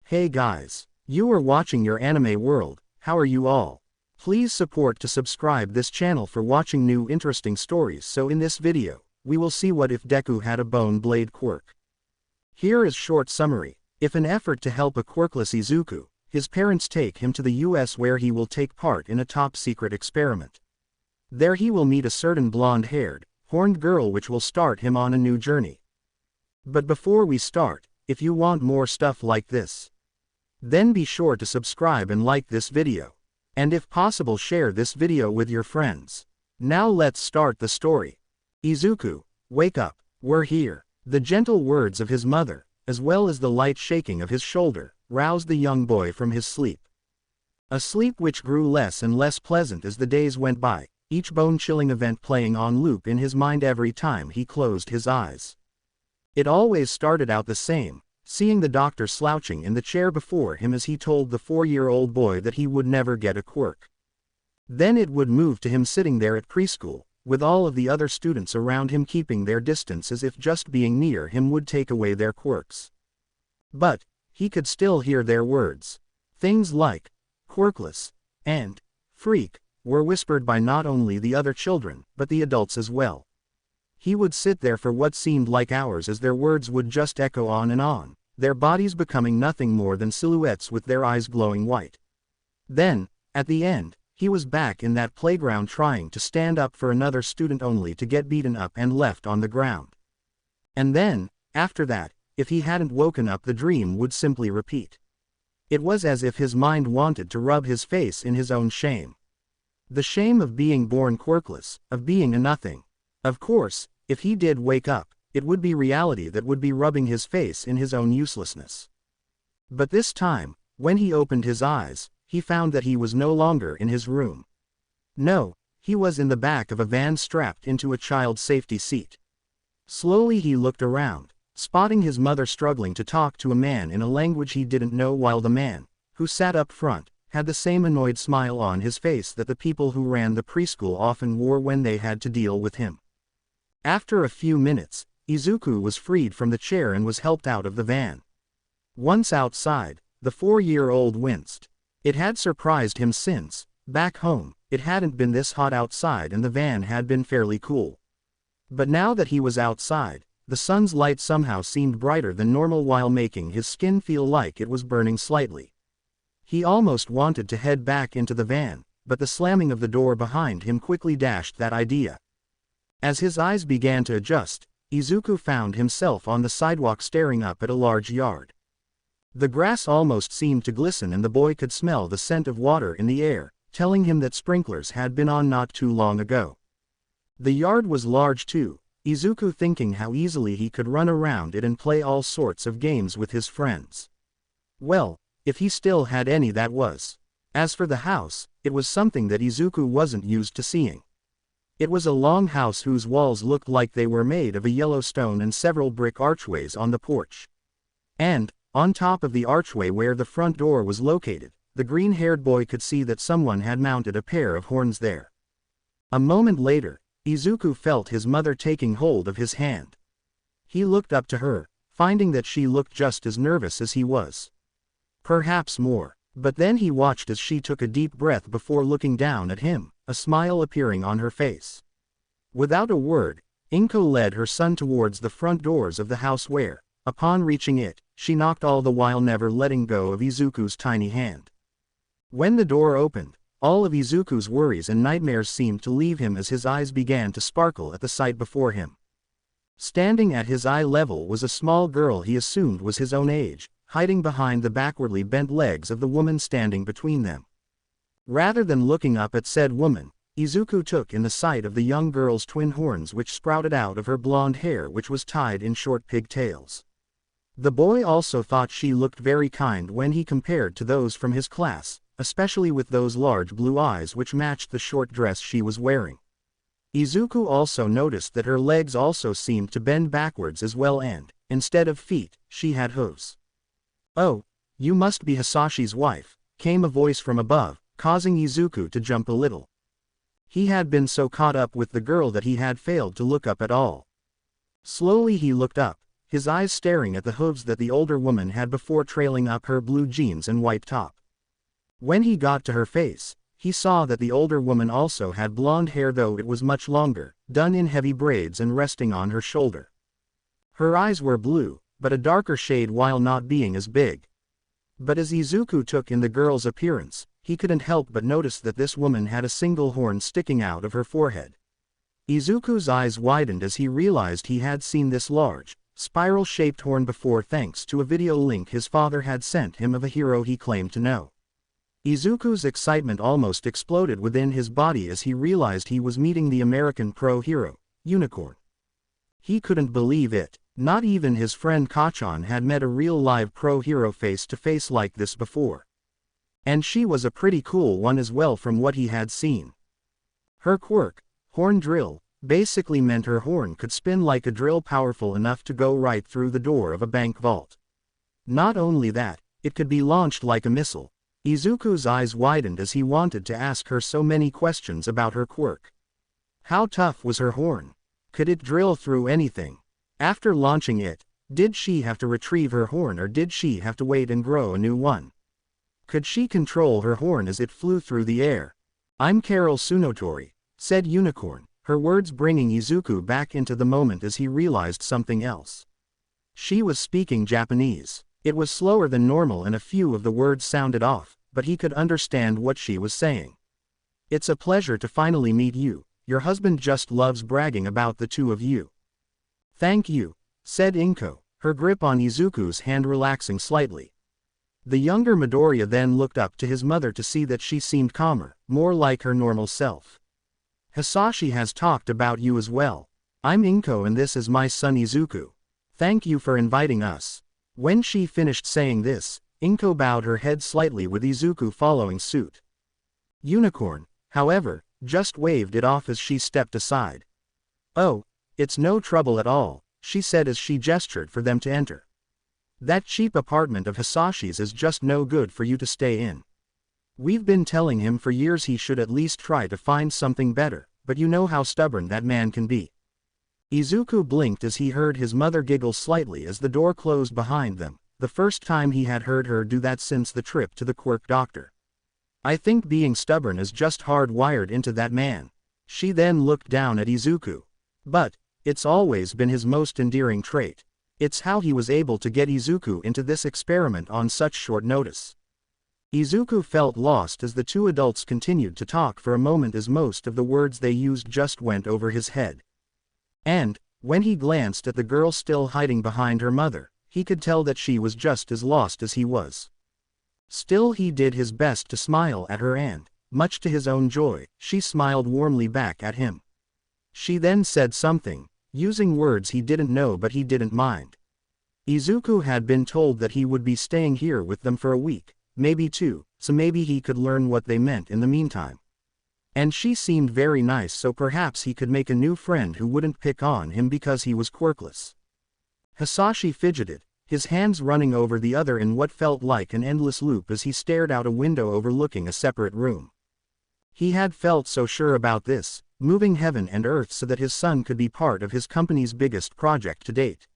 Hey guys, you are watching your anime world. How are you all? Please support to subscribe this channel for watching new interesting stories. So in this video, we will see what if Deku had a bone blade quirk. Here is short summary. If an effort to help a quirkless Izuku, his parents take him to the US where he will take part in a top secret experiment. There he will meet a certain blonde-haired, horned girl which will start him on a new journey. But before we start, if you want more stuff like this, then be sure to subscribe and like this video. And if possible share this video with your friends. Now let's start the story. Izuku, wake up, we're here. The gentle words of his mother, as well as the light shaking of his shoulder, roused the young boy from his sleep. A sleep which grew less and less pleasant as the days went by, each bone-chilling event playing on loop in his mind every time he closed his eyes. It always started out the same, seeing the doctor slouching in the chair before him as he told the 4-year-old boy that he would never get a quirk. Then it would move to him sitting there at preschool, with all of the other students around him keeping their distance as if just being near him would take away their quirks. But he could still hear their words. Things like quirkless and freak were whispered by not only the other children, but the adults as well. He would sit there for what seemed like hours as their words would just echo on, their bodies becoming nothing more than silhouettes with their eyes glowing white. Then, at the end, he was back in that playground trying to stand up for another student only to get beaten up and left on the ground. And then, after that, if he hadn't woken up, the dream would simply repeat. It was as if his mind wanted to rub his face in his own shame. The shame of being born quirkless, of being a nothing. Of course, if he did wake up, it would be reality that would be rubbing his face in his own uselessness. But this time, when he opened his eyes, he found that he was no longer in his room. No, he was in the back of a van strapped into a child's safety seat. Slowly he looked around, spotting his mother struggling to talk to a man in a language he didn't know, while the man, who sat up front, had the same annoyed smile on his face that the people who ran the preschool often wore when they had to deal with him. After a few minutes, Izuku was freed from the chair and was helped out of the van. Once outside, the 4-year-old winced. It had surprised him since, back home, it hadn't been this hot outside and the van had been fairly cool. But now that he was outside, the sun's light somehow seemed brighter than normal while making his skin feel like it was burning slightly. He almost wanted to head back into the van, but the slamming of the door behind him quickly dashed that idea. As his eyes began to adjust, Izuku found himself on the sidewalk staring up at a large yard. The grass almost seemed to glisten and the boy could smell the scent of water in the air, telling him that sprinklers had been on not too long ago. The yard was large too, Izuku thinking how easily he could run around it and play all sorts of games with his friends. Well, if he still had any, that was. As for the house, it was something that Izuku wasn't used to seeing. It was a long house whose walls looked like they were made of a yellow stone and several brick archways on the porch. And, on top of the archway where the front door was located, the green-haired boy could see that someone had mounted a pair of horns there. A moment later, Izuku felt his mother taking hold of his hand. He looked up to her, finding that she looked just as nervous as he was. Perhaps more, but then he watched as she took a deep breath before looking down at him, a smile appearing on her face. Without a word, Inko led her son towards the front doors of the house where, upon reaching it, she knocked, all the while never letting go of Izuku's tiny hand. When the door opened, all of Izuku's worries and nightmares seemed to leave him as his eyes began to sparkle at the sight before him. Standing at his eye level was a small girl he assumed was his own age, hiding behind the backwardly bent legs of the woman standing between them. Rather than looking up at said woman, Izuku took in the sight of the young girl's twin horns which sprouted out of her blonde hair, which was tied in short pigtails. The boy also thought she looked very kind when he compared to those from his class, especially with those large blue eyes which matched the short dress she was wearing. Izuku also noticed that her legs also seemed to bend backwards as well, and, instead of feet, she had hooves. "Oh, you must be Hisashi's wife," came a voice from above, causing Izuku to jump a little. He had been so caught up with the girl that he had failed to look up at all. Slowly he looked up, his eyes staring at the hooves that the older woman had before trailing up her blue jeans and white top. When he got to her face, he saw that the older woman also had blonde hair, though it was much longer, done in heavy braids and resting on her shoulder. Her eyes were blue, but a darker shade while not being as big. But as Izuku took in the girl's appearance, he couldn't help but notice that this woman had a single horn sticking out of her forehead. Izuku's eyes widened as he realized he had seen this large, spiral-shaped horn before thanks to a video link his father had sent him of a hero he claimed to know. Izuku's excitement almost exploded within his body as he realized he was meeting the American pro hero, Unicorn. He couldn't believe it. Not even his friend Kachan had met a real live pro hero face to face like this before. And she was a pretty cool one as well from what he had seen. Her quirk, horn drill, basically meant her horn could spin like a drill, powerful enough to go right through the door of a bank vault. Not only that, it could be launched like a missile. Izuku's eyes widened as he wanted to ask her so many questions about her quirk. How tough was her horn? Could it drill through anything? After launching it, did she have to retrieve her horn, or did she have to wait and grow a new one? Could she control her horn as it flew through the air? "I'm Carol Tsunotori," said Unicorn, her words bringing Izuku back into the moment as he realized something else. She was speaking Japanese. It was slower than normal and a few of the words sounded off, but he could understand what she was saying. "It's a pleasure to finally meet you. Your husband just loves bragging about the two of you." "Thank you," said Inko, her grip on Izuku's hand relaxing slightly. The younger Midoriya then looked up to his mother to see that she seemed calmer, more like her normal self. "Hisashi has talked about you as well. I'm Inko and this is my son Izuku. Thank you for inviting us." When she finished saying this, Inko bowed her head slightly with Izuku following suit. Unicorn, however, just waved it off as she stepped aside. "Oh, it's no trouble at all," she said as she gestured for them to enter. "That cheap apartment of Hisashi's is just no good for you to stay in. We've been telling him for years he should at least try to find something better, but you know how stubborn that man can be." Izuku blinked as he heard his mother giggle slightly as the door closed behind them, the first time he had heard her do that since the trip to the Quirk doctor. "I think being stubborn is just hardwired into that man." She then looked down at Izuku. "But it's always been his most endearing trait. It's how he was able to get Izuku into this experiment on such short notice." Izuku felt lost as the two adults continued to talk for a moment as most of the words they used just went over his head. And, when he glanced at the girl still hiding behind her mother, he could tell that she was just as lost as he was. Still he did his best to smile at her and, much to his own joy, she smiled warmly back at him. She then said something, using words he didn't know but he didn't mind. Izuku had been told that he would be staying here with them for a week, maybe two, so maybe he could learn what they meant in the meantime. And she seemed very nice, so perhaps he could make a new friend who wouldn't pick on him because he was quirkless. Hisashi fidgeted, his hands running over the other in what felt like an endless loop as he stared out a window overlooking a separate room. He had felt so sure about this, moving heaven and earth so that his son could be part of his company's biggest project to date.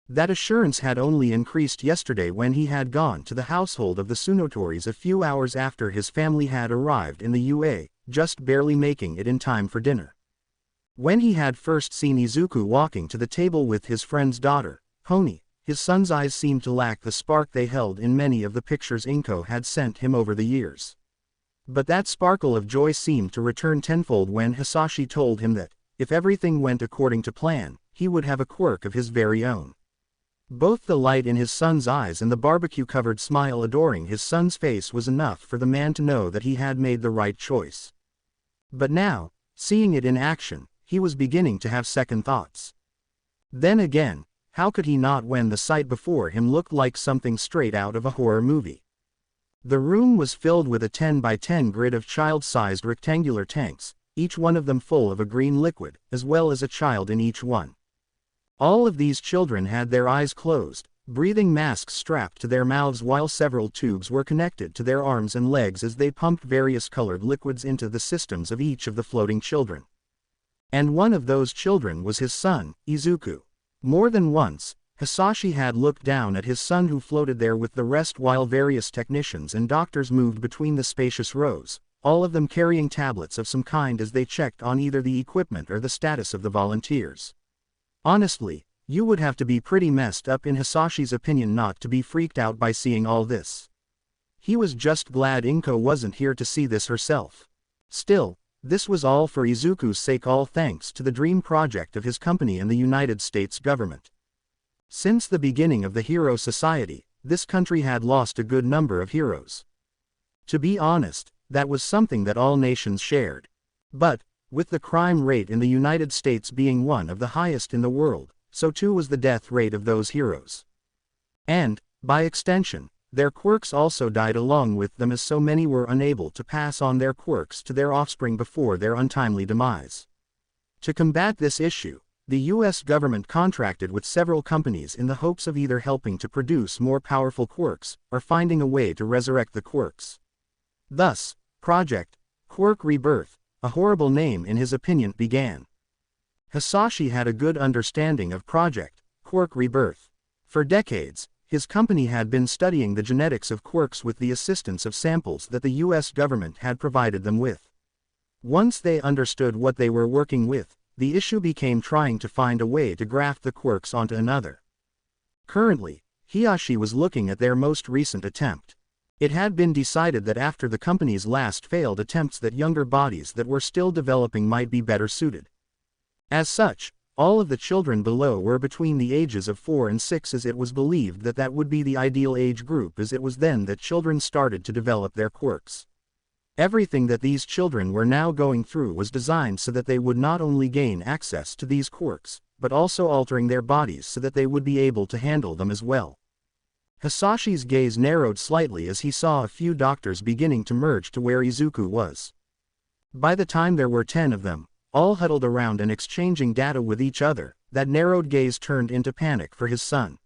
That assurance had only increased yesterday when he had gone to the household of the Tsunotoris a few hours after his family had arrived in the UA, just barely making it in time for dinner. When he had first seen Izuku walking to the table with his friend's daughter, Pony, his son's eyes seemed to lack the spark they held in many of the pictures Inko had sent him over the years. But that sparkle of joy seemed to return tenfold when Hisashi told him that, if everything went according to plan, he would have a quirk of his very own. Both the light in his son's eyes and the barbecue-covered smile adoring his son's face was enough for the man to know that he had made the right choice. But now, seeing it in action, he was beginning to have second thoughts. Then again, how could he not when the sight before him looked like something straight out of a horror movie? The room was filled with a 10 by 10 grid of child-sized rectangular tanks, each one of them full of a green liquid, as well as a child in each one. All of these children had their eyes closed, breathing masks strapped to their mouths while several tubes were connected to their arms and legs as they pumped various colored liquids into the systems of each of the floating children. And one of those children was his son, Izuku. More than once, Hisashi had looked down at his son who floated there with the rest while various technicians and doctors moved between the spacious rows, all of them carrying tablets of some kind as they checked on either the equipment or the status of the volunteers. Honestly, you would have to be pretty messed up in Hisashi's opinion not to be freaked out by seeing all this. He was just glad Inko wasn't here to see this herself. Still, this was all for Izuku's sake, all thanks to the dream project of his company and the United States government. Since the beginning of the Hero Society, this country had lost a good number of heroes. To be honest, that was something that all nations shared. But, with the crime rate in the United States being one of the highest in the world, so too was the death rate of those heroes. And, by extension, their quirks also died along with them, as so many were unable to pass on their quirks to their offspring before their untimely demise. To combat this issue, the U.S. government contracted with several companies in the hopes of either helping to produce more powerful quirks, or finding a way to resurrect the quirks. Thus, Project Quirk Rebirth, a horrible name in his opinion, began. Hisashi had a good understanding of Project Quirk Rebirth. For decades, his company had been studying the genetics of quirks with the assistance of samples that the U.S. government had provided them with. Once they understood what they were working with, the issue became trying to find a way to graft the quirks onto another. Currently, Hisashi was looking at their most recent attempt. It had been decided that after the company's last failed attempts that younger bodies that were still developing might be better suited. As such, all of the children below were between the ages of 4 and 6, as it was believed that that would be the ideal age group, as it was then that children started to develop their quirks. Everything that these children were now going through was designed so that they would not only gain access to these quirks, but also altering their bodies so that they would be able to handle them as well. Hisashi's gaze narrowed slightly as he saw a few doctors beginning to merge to where Izuku was. By the time there were 10 of them, all huddled around and exchanging data with each other, that narrowed gaze turned into panic for his son.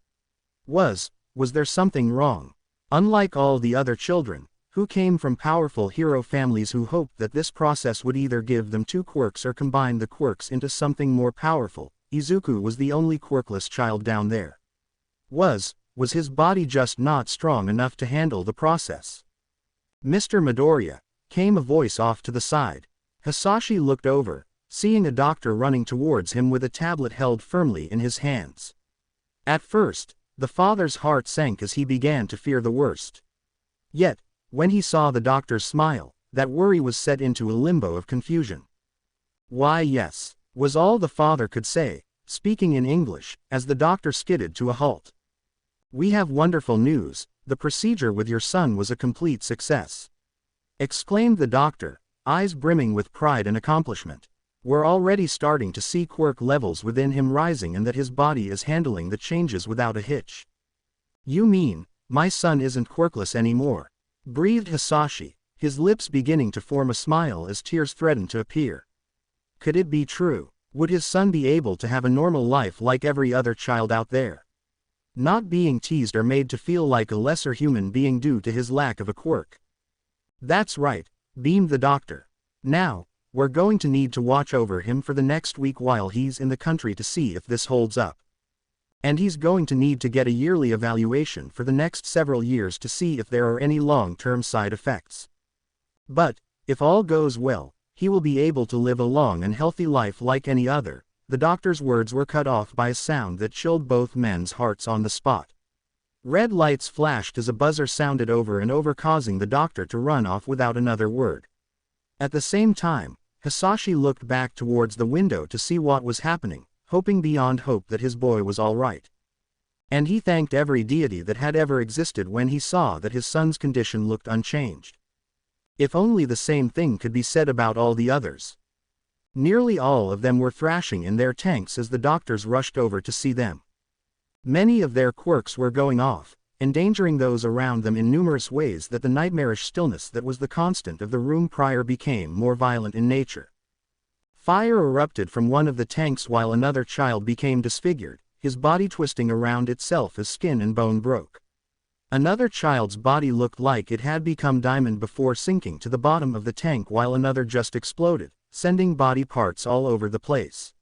Was there something wrong? Unlike all the other children, who came from powerful hero families who hoped that this process would either give them 2 quirks or combine the quirks into something more powerful, Izuku was the only quirkless child down there. Was his body just not strong enough to handle the process? Mr. Midoriya, came a voice off to the side. Hisashi looked over, seeing a doctor running towards him with a tablet held firmly in his hands. At first, the father's heart sank as he began to fear the worst. Yet, when he saw the doctor's smile, that worry was set into a limbo of confusion. "Why, yes," was all the father could say, speaking in English, as the doctor skidded to a halt. "We have wonderful news, the procedure with your son was a complete success," exclaimed the doctor, eyes brimming with pride and accomplishment. "We're already starting to see quirk levels within him rising and that his body is handling the changes without a hitch." "You mean, my son isn't quirkless anymore?" breathed Hisashi, his lips beginning to form a smile as tears threatened to appear. Could it be true? Would his son be able to have a normal life like every other child out there? Not being teased or made to feel like a lesser human being due to his lack of a quirk. "That's right," beamed the doctor. "Now, we're going to need to watch over him for the next week while he's in the country to see if this holds up. And he's going to need to get a yearly evaluation for the next several years to see if there are any long-term side effects. But, if all goes well, he will be able to live a long and healthy life like any other." The doctor's words were cut off by a sound that chilled both men's hearts on the spot. Red lights flashed as a buzzer sounded over and over, causing the doctor to run off without another word. At the same time, Hisashi looked back towards the window to see what was happening, hoping beyond hope that his boy was all right. And he thanked every deity that had ever existed when he saw that his son's condition looked unchanged. If only the same thing could be said about all the others. Nearly all of them were thrashing in their tanks as the doctors rushed over to see them. Many of their quirks were going off, endangering those around them in numerous ways that the nightmarish stillness that was the constant of the room prior became more violent in nature. Fire erupted from one of the tanks while another child became disfigured, his body twisting around itself as skin and bone broke. Another child's body looked like it had become diamond before sinking to the bottom of the tank while another just exploded, sending body parts all over the place.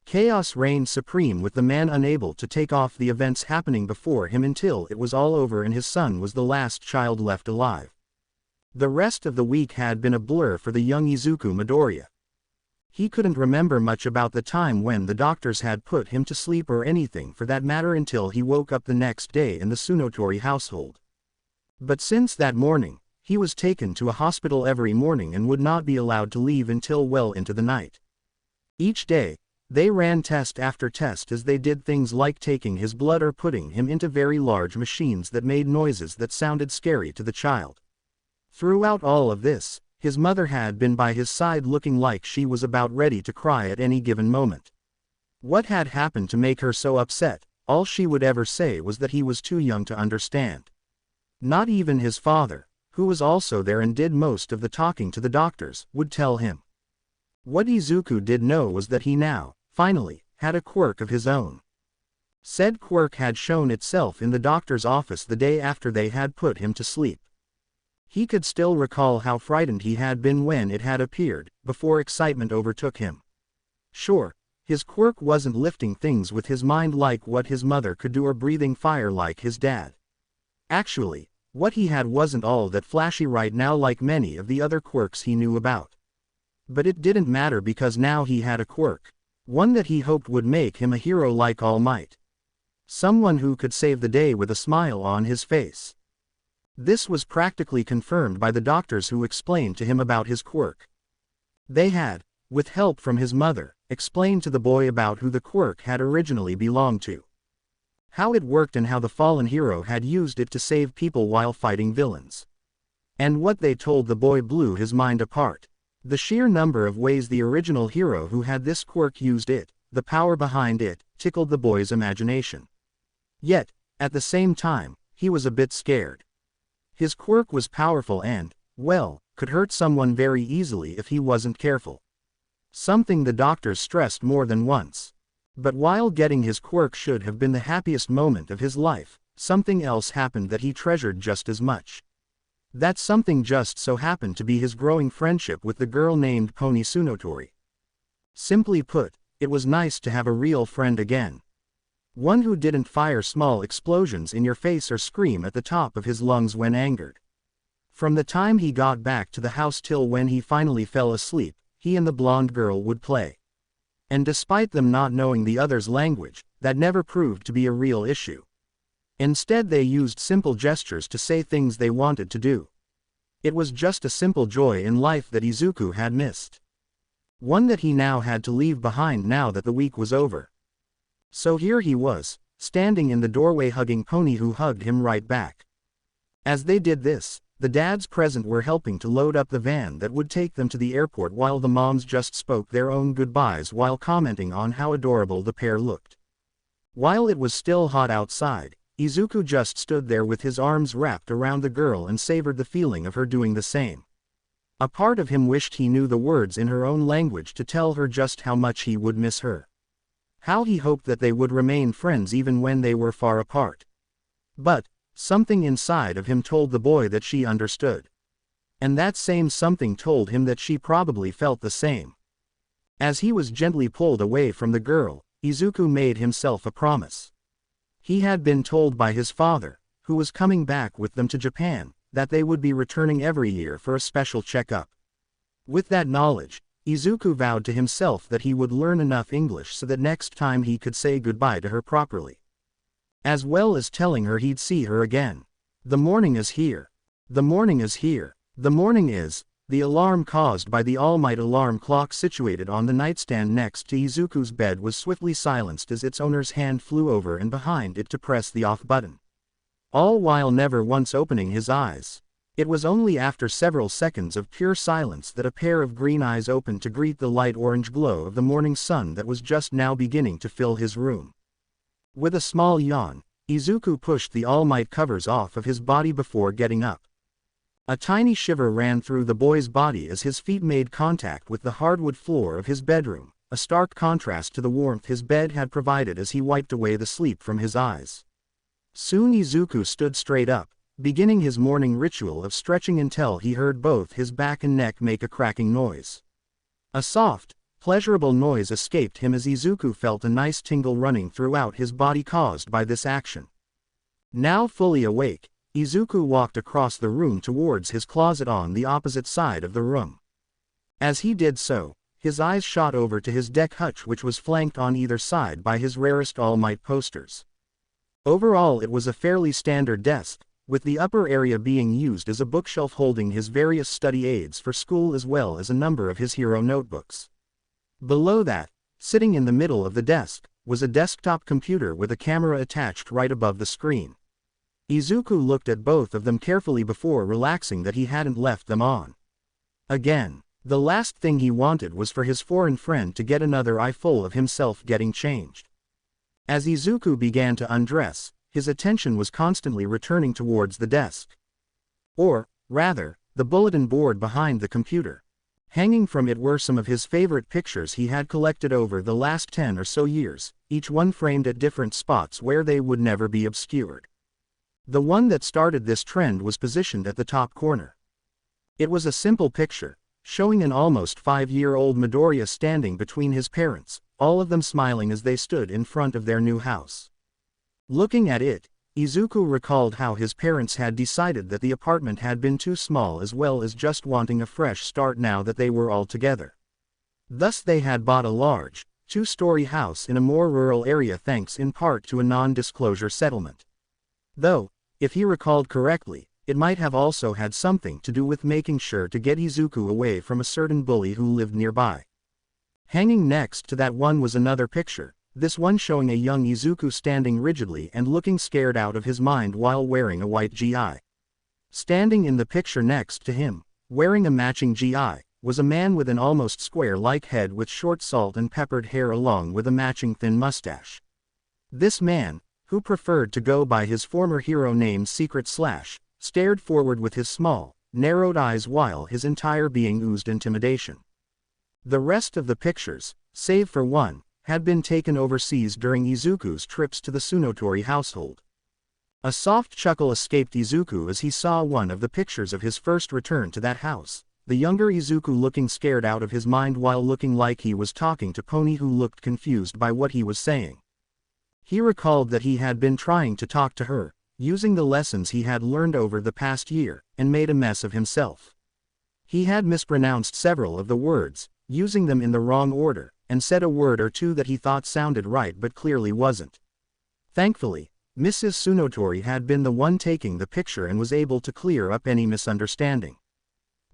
Chaos reigned supreme with the man unable to take off the events happening before him until it was all over and his son was the last child left alive. The rest of the week had been a blur for the young Izuku Midoriya. He couldn't remember much about the time when the doctors had put him to sleep or anything for that matter until he woke up the next day in the Tsunotori household. But since that morning, he was taken to a hospital every morning and would not be allowed to leave until well into the night. Each day, they ran test after test as they did things like taking his blood or putting him into very large machines that made noises that sounded scary to the child. Throughout all of this, his mother had been by his side looking like she was about ready to cry at any given moment. What had happened to make her so upset? All she would ever say was that he was too young to understand. Not even his father, who was also there and did most of the talking to the doctors, would tell him. What Izuku did know was that he now, finally, had a quirk of his own. Said quirk had shown itself in the doctor's office the day after they had put him to sleep. He could still recall how frightened he had been when it had appeared, before excitement overtook him. Sure, his quirk wasn't lifting things with his mind like what his mother could do or breathing fire like his dad. Actually, what he had wasn't all that flashy right now like many of the other quirks he knew about. But it didn't matter because now he had a quirk. One that he hoped would make him a hero like All Might. Someone who could save the day with a smile on his face. This was practically confirmed by the doctors who explained to him about his quirk. They had, with help from his mother, explained to the boy about who the quirk had originally belonged to. How it worked and how the fallen hero had used it to save people while fighting villains. And what they told the boy blew his mind apart. The sheer number of ways the original hero who had this quirk used it, the power behind it, tickled the boy's imagination. Yet, at the same time, he was a bit scared. His quirk was powerful and, well, could hurt someone very easily if he wasn't careful. Something the doctors stressed more than once. But while getting his quirk should have been the happiest moment of his life, something else happened that he treasured just as much. That something just so happened to be his growing friendship with the girl named Pony Tsunotori. Simply put, it was nice to have a real friend again. One who didn't fire small explosions in your face or scream at the top of his lungs when angered. From the time he got back to the house till when he finally fell asleep, he and the blonde girl would play. And despite them not knowing the other's language, that never proved to be a real issue. Instead they used simple gestures to say things they wanted to do. It was just a simple joy in life that Izuku had missed. One that he now had to leave behind now that the week was over. So here he was, standing in the doorway hugging Pony who hugged him right back. As they did this, the dads present were helping to load up the van that would take them to the airport while the moms just spoke their own goodbyes while commenting on how adorable the pair looked. While it was still hot outside, Izuku just stood there with his arms wrapped around the girl and savored the feeling of her doing the same. A part of him wished he knew the words in her own language to tell her just how much he would miss her. How he hoped that they would remain friends even when they were far apart. But, something inside of him told the boy that she understood. And that same something told him that she probably felt the same. As he was gently pulled away from the girl, Izuku made himself a promise. He had been told by his father, who was coming back with them to Japan, that they would be returning every year for a special checkup. With that knowledge, Izuku vowed to himself that he would learn enough English so that next time he could say goodbye to her properly. As well as telling her he'd see her again. The morning is here. The morning is here. The morning is. The alarm caused by the All Might alarm clock situated on the nightstand next to Izuku's bed was swiftly silenced as its owner's hand flew over and behind it to press the off button. All while never once opening his eyes. It was only after several seconds of pure silence that a pair of green eyes opened to greet the light orange glow of the morning sun that was just now beginning to fill his room. With a small yawn, Izuku pushed the All Might covers off of his body before getting up. A tiny shiver ran through the boy's body as his feet made contact with the hardwood floor of his bedroom, a stark contrast to the warmth his bed had provided as he wiped away the sleep from his eyes. Soon Izuku stood straight up, beginning his morning ritual of stretching until he heard both his back and neck make a cracking noise. A soft, Pleasurable noise escaped him as Izuku felt a nice tingle running throughout his body caused by this action. Now fully awake, Izuku walked across the room towards his closet on the opposite side of the room. As he did so, his eyes shot over to his deck hutch, which was flanked on either side by his rarest All Might posters. Overall it was a fairly standard desk, with the upper area being used as a bookshelf holding his various study aids for school as well as a number of his hero notebooks. Below that, sitting in the middle of the desk, was a desktop computer with a camera attached right above the screen. Izuku looked at both of them carefully before relaxing that he hadn't left them on. Again, the last thing he wanted was for his foreign friend to get another eye full of himself getting changed. As Izuku began to undress, his attention was constantly returning towards the desk. Or, rather, the bulletin board behind the computer. Hanging from it were some of his favorite pictures he had collected over the last 10 or so years, each one framed at different spots where they would never be obscured. The one that started this trend was positioned at the top corner. It was a simple picture, showing an almost 5-year-old Midoriya standing between his parents, all of them smiling as they stood in front of their new house. Looking at it, Izuku recalled how his parents had decided that the apartment had been too small as well as just wanting a fresh start now that they were all together. Thus they had bought a large, 2-story house in a more rural area thanks in part to a non-disclosure settlement. Though, if he recalled correctly, it might have also had something to do with making sure to get Izuku away from a certain bully who lived nearby. Hanging next to that one was another picture, this one showing a young Izuku standing rigidly and looking scared out of his mind while wearing a white GI. Standing in the picture next to him, wearing a matching GI, was a man with an almost square-like head with short salt and peppered hair along with a matching thin mustache. This man, who preferred to go by his former hero name Secret Slash, stared forward with his small, narrowed eyes while his entire being oozed intimidation. The rest of the pictures, save for one, had been taken overseas during Izuku's trips to the Tsunotori household. A soft chuckle escaped Izuku as he saw one of the pictures of his first return to that house, the younger Izuku looking scared out of his mind while looking like he was talking to Pony, who looked confused by what he was saying. He recalled that he had been trying to talk to her, using the lessons he had learned over the past year, and made a mess of himself. He had mispronounced several of the words, using them in the wrong order, and said a word or two that he thought sounded right but clearly wasn't. Thankfully, Mrs. Tsunotori had been the one taking the picture and was able to clear up any misunderstanding.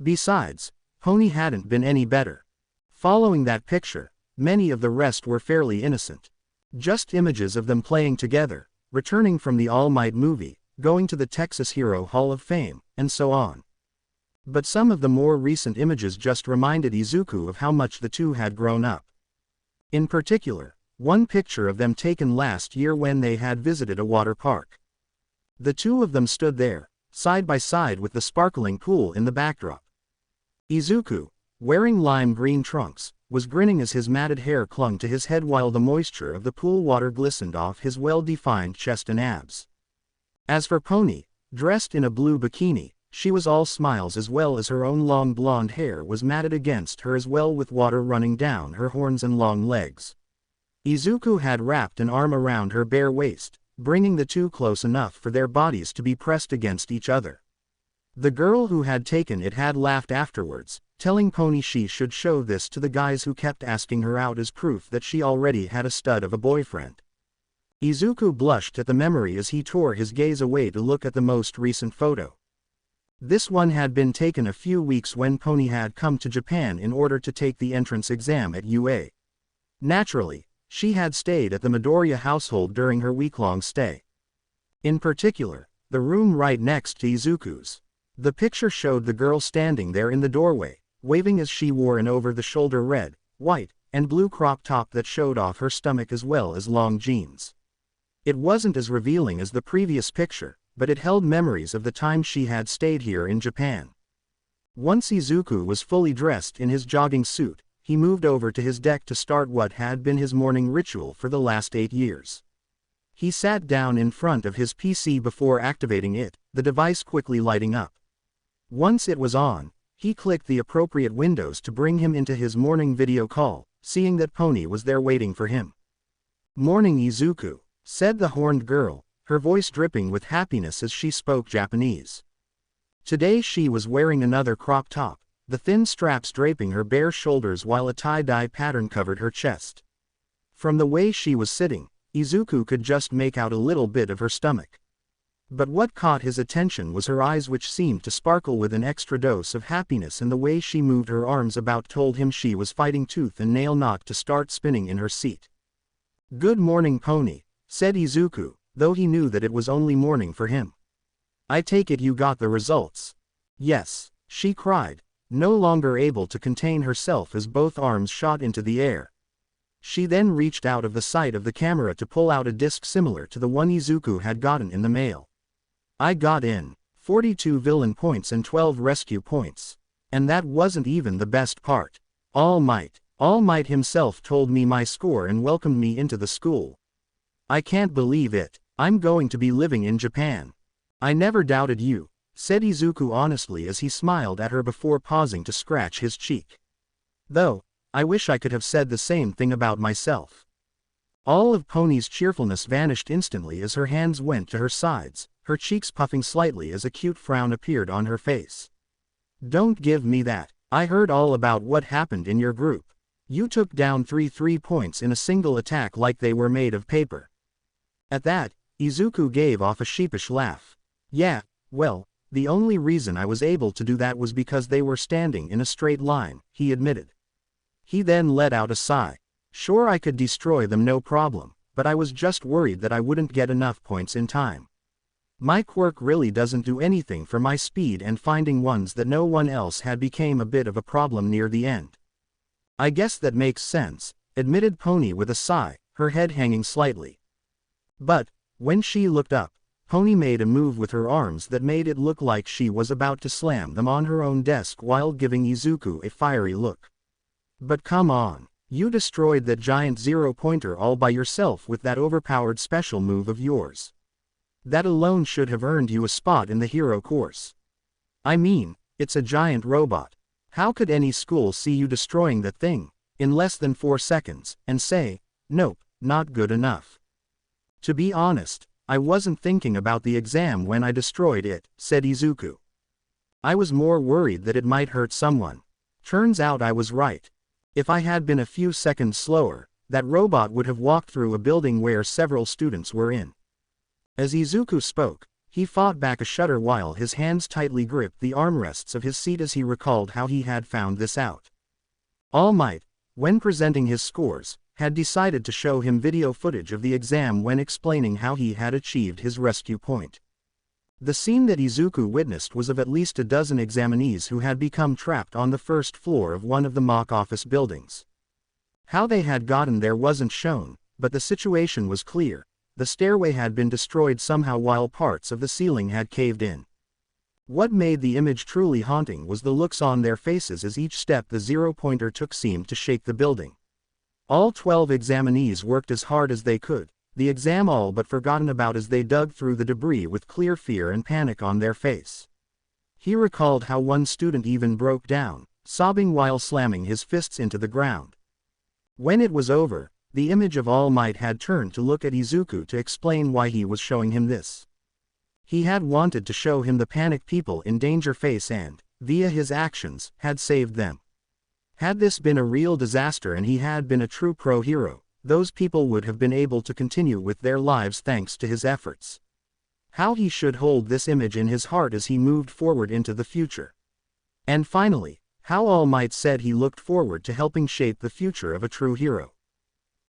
Besides, Pony hadn't been any better. Following that picture, many of the rest were fairly innocent. Just images of them playing together, returning from the All Might movie, going to the Texas Hero Hall of Fame, and so on. But some of the more recent images just reminded Izuku of how much the two had grown up. In particular, one picture of them taken last year when they had visited a water park. The two of them stood there, side by side with the sparkling pool in the backdrop. Izuku, wearing lime green trunks, was grinning as his matted hair clung to his head while the moisture of the pool water glistened off his well-defined chest and abs. As for Pony, dressed in a blue bikini, she was all smiles as well as her own long blonde hair was matted against her as well with water running down her horns and long legs. Izuku had wrapped an arm around her bare waist, bringing the two close enough for their bodies to be pressed against each other. The girl who had taken it had laughed afterwards, telling Pony she should show this to the guys who kept asking her out as proof that she already had a stud of a boyfriend. Izuku blushed at the memory as he tore his gaze away to look at the most recent photo. This one had been taken a few weeks when Pony had come to Japan in order to take the entrance exam at UA. Naturally, she had stayed at the Midoriya household during her week-long stay. In particular, the room right next to Izuku's. The picture showed the girl standing there in the doorway, waving as she wore an over-the-shoulder red, white, and blue crop top that showed off her stomach as well as long jeans. It wasn't as revealing as the previous picture, but it held memories of the time she had stayed here in Japan. Once Izuku was fully dressed in his jogging suit, he moved over to his deck to start what had been his morning ritual for the last 8 years. He sat down in front of his PC before activating it, the device quickly lighting up. Once it was on, he clicked the appropriate windows to bring him into his morning video call, seeing that Pony was there waiting for him. "Morning, Izuku," said the horned girl, her voice dripping with happiness as she spoke Japanese. Today she was wearing another crop top, the thin straps draping her bare shoulders while a tie-dye pattern covered her chest. From the way she was sitting, Izuku could just make out a little bit of her stomach. But what caught his attention was her eyes, which seemed to sparkle with an extra dose of happiness, and the way she moved her arms about told him she was fighting tooth and nail not to start spinning in her seat. "Good morning, Pony," said Izuku, though he knew that it was only morning for him. "I take it you got the results." "Yes," she cried, no longer able to contain herself as both arms shot into the air. She then reached out of the sight of the camera to pull out a disc similar to the one Izuku had gotten in the mail. "I got in 42 villain points and 12 rescue points. And that wasn't even the best part. All Might himself told me my score and welcomed me into the school. I can't believe it. I'm going to be living in Japan." "I never doubted you," said Izuku honestly as he smiled at her before pausing to scratch his cheek. "Though, I wish I could have said the same thing about myself." All of Pony's cheerfulness vanished instantly as her hands went to her sides, her cheeks puffing slightly as a cute frown appeared on her face. "Don't give me that. I heard all about what happened in your group. You took down 3 points in a single attack like they were made of paper." At that, Izuku gave off a sheepish laugh. "Yeah, well, the only reason I was able to do that was because they were standing in a straight line," he admitted. He then let out a sigh. "Sure, I could destroy them no problem, but I was just worried that I wouldn't get enough points in time. My quirk really doesn't do anything for my speed, and finding ones that no one else had became a bit of a problem near the end." "I guess that makes sense," admitted Pony with a sigh, her head hanging slightly. But, when she looked up, Pony made a move with her arms that made it look like she was about to slam them on her own desk while giving Izuku a fiery look. "But come on, you destroyed that giant zero-pointer all by yourself with that overpowered special move of yours. That alone should have earned you a spot in the hero course. I mean, it's a giant robot. How could any school see you destroying that thing in less than 4 seconds, and say, nope, not good enough?" "To be honest, I wasn't thinking about the exam when I destroyed it," said Izuku. "I was more worried that it might hurt someone. Turns out I was right. If I had been a few seconds slower, that robot would have walked through a building where several students were in." As Izuku spoke, he fought back a shudder while his hands tightly gripped the armrests of his seat as he recalled how he had found this out. All Might, when presenting his scores, had decided to show him video footage of the exam when explaining how he had achieved his rescue point. The scene that Izuku witnessed was of at least a dozen examinees who had become trapped on the first floor of one of the mock office buildings. How they had gotten there wasn't shown, but the situation was clear. The stairway had been destroyed somehow while parts of the ceiling had caved in. What made the image truly haunting was the looks on their faces as each step the zero-pointer took seemed to shake the building. All 12 examinees worked as hard as they could, the exam all but forgotten about as they dug through the debris with clear fear and panic on their face. He recalled how one student even broke down, sobbing while slamming his fists into the ground. When it was over, the image of All Might had turned to look at Izuku to explain why he was showing him this. He had wanted to show him the panicked people in danger face and, via his actions, had saved them. Had this been a real disaster and he had been a true pro-hero, those people would have been able to continue with their lives thanks to his efforts. How he should hold this image in his heart as he moved forward into the future. And finally, how All Might said he looked forward to helping shape the future of a true hero.